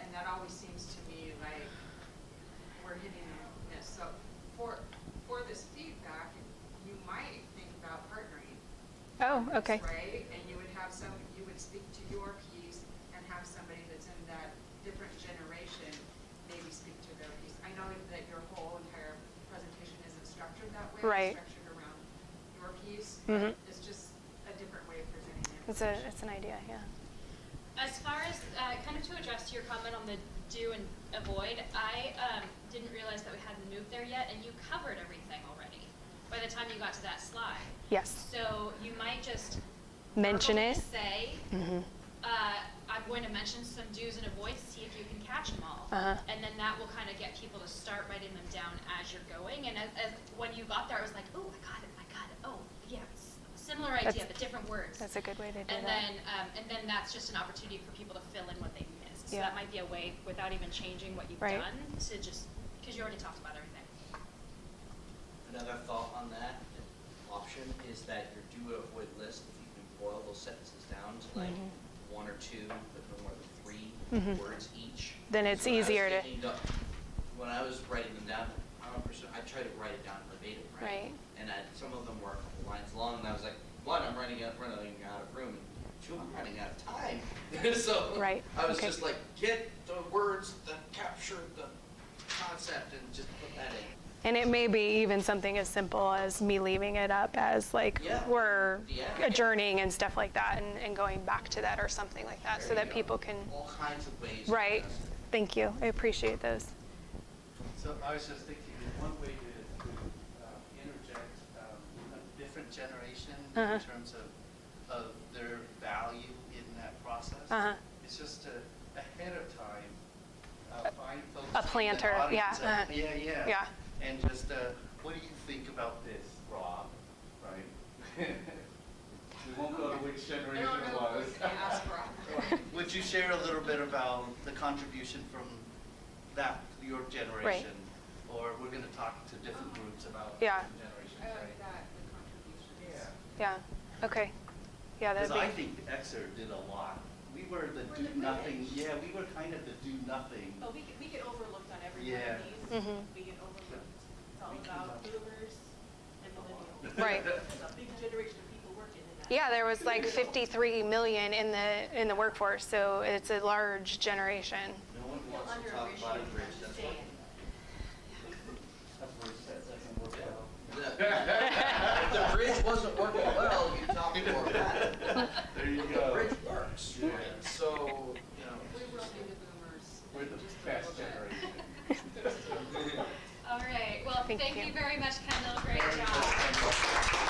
And that always seems to me like we're hitting a miss. So for this feedback, you might think about partnering. Oh, okay. Right? And you would have you would speak to your piece and have somebody that's in that different generation maybe speak to their piece. I know that your whole entire presentation isn't structured that way. Right. It's structured around your piece. Mhm. It's just a different way of presenting it. It's an idea, yeah. As far as, kind of to address your comment on the do and avoid, I didn't realize that we hadn't moved there yet, and you covered everything already by the time you got to that slide. Yes. So you might just Mention verbally it. say, Mhm. I'm going to mention some do's and avoids, see if you can catch them all. Uh-huh. And then that will kind of get people to start writing them down as you're going. And as when you got there, I was like, oh, I got it. Oh, yeah, similar idea, That's- but different words. That's a good way to do And that. then that's just an opportunity for people to fill in what they missed. So Yeah. that might be a way, without even changing what you've Right. done, to just, because you already talked about everything. Another thought on that option is that your do avoid list, if you can boil those sentences down to like Mhm. one or two, but no more than three Mhm. words each. Then it's So when I was easier to- thinking when I was writing them down, I tried to write it down verbatim, right? Right. And some of them were a couple lines long, and I was like, one, I'm running out of room, and two, I'm running out of time. So Right, I was okay. just like, get the words that capture the concept and just put that in. And it may be even something as simple as me leaving it up as like Yeah. we're Yeah. adjourning and stuff like that, and going back to that or something like that, so There that you go. people can. All kinds of ways. Right. Thank you. I appreciate those. So I was just thinking, one way to interject a different generation Uh-huh. in terms of their value in that process Uh-huh. is just to, ahead of time, find folks. A in the planter, audience, yeah, uh-huh. Yeah. Yeah. And just, what do you think about this, Rob? Right? We won't go to which generation it was. Ask Rob. Would you share a little bit about the contribution from your generation? Or we're going to talk to different groups about Yeah. different generations, I like right? that, the contributions. Yeah. Okay. Yeah, that'd Because be. I think Exeter did a lot. We were the We're do the nothing. bridge. Yeah, we were kind of the do nothing. But we get overlooked on every one Yeah. of these. Mhm. We get overlooked. It's all We can about touch. boomers and millennials. Right. There's a big generation of people working in that. Yeah, there was like 53 million in the workforce, so it's a large generation. No one Feel wants to talk about a underappreciated, bridge I'm that's saying. working. That If the bridge wasn't working well, you'd talk more about it. There you The go. bridge works, Yeah. right? So, you know. We run into boomers. We're the just a best little bit. generation. All right, well, Thank thank you. you very much, Kendall, great Very job. good.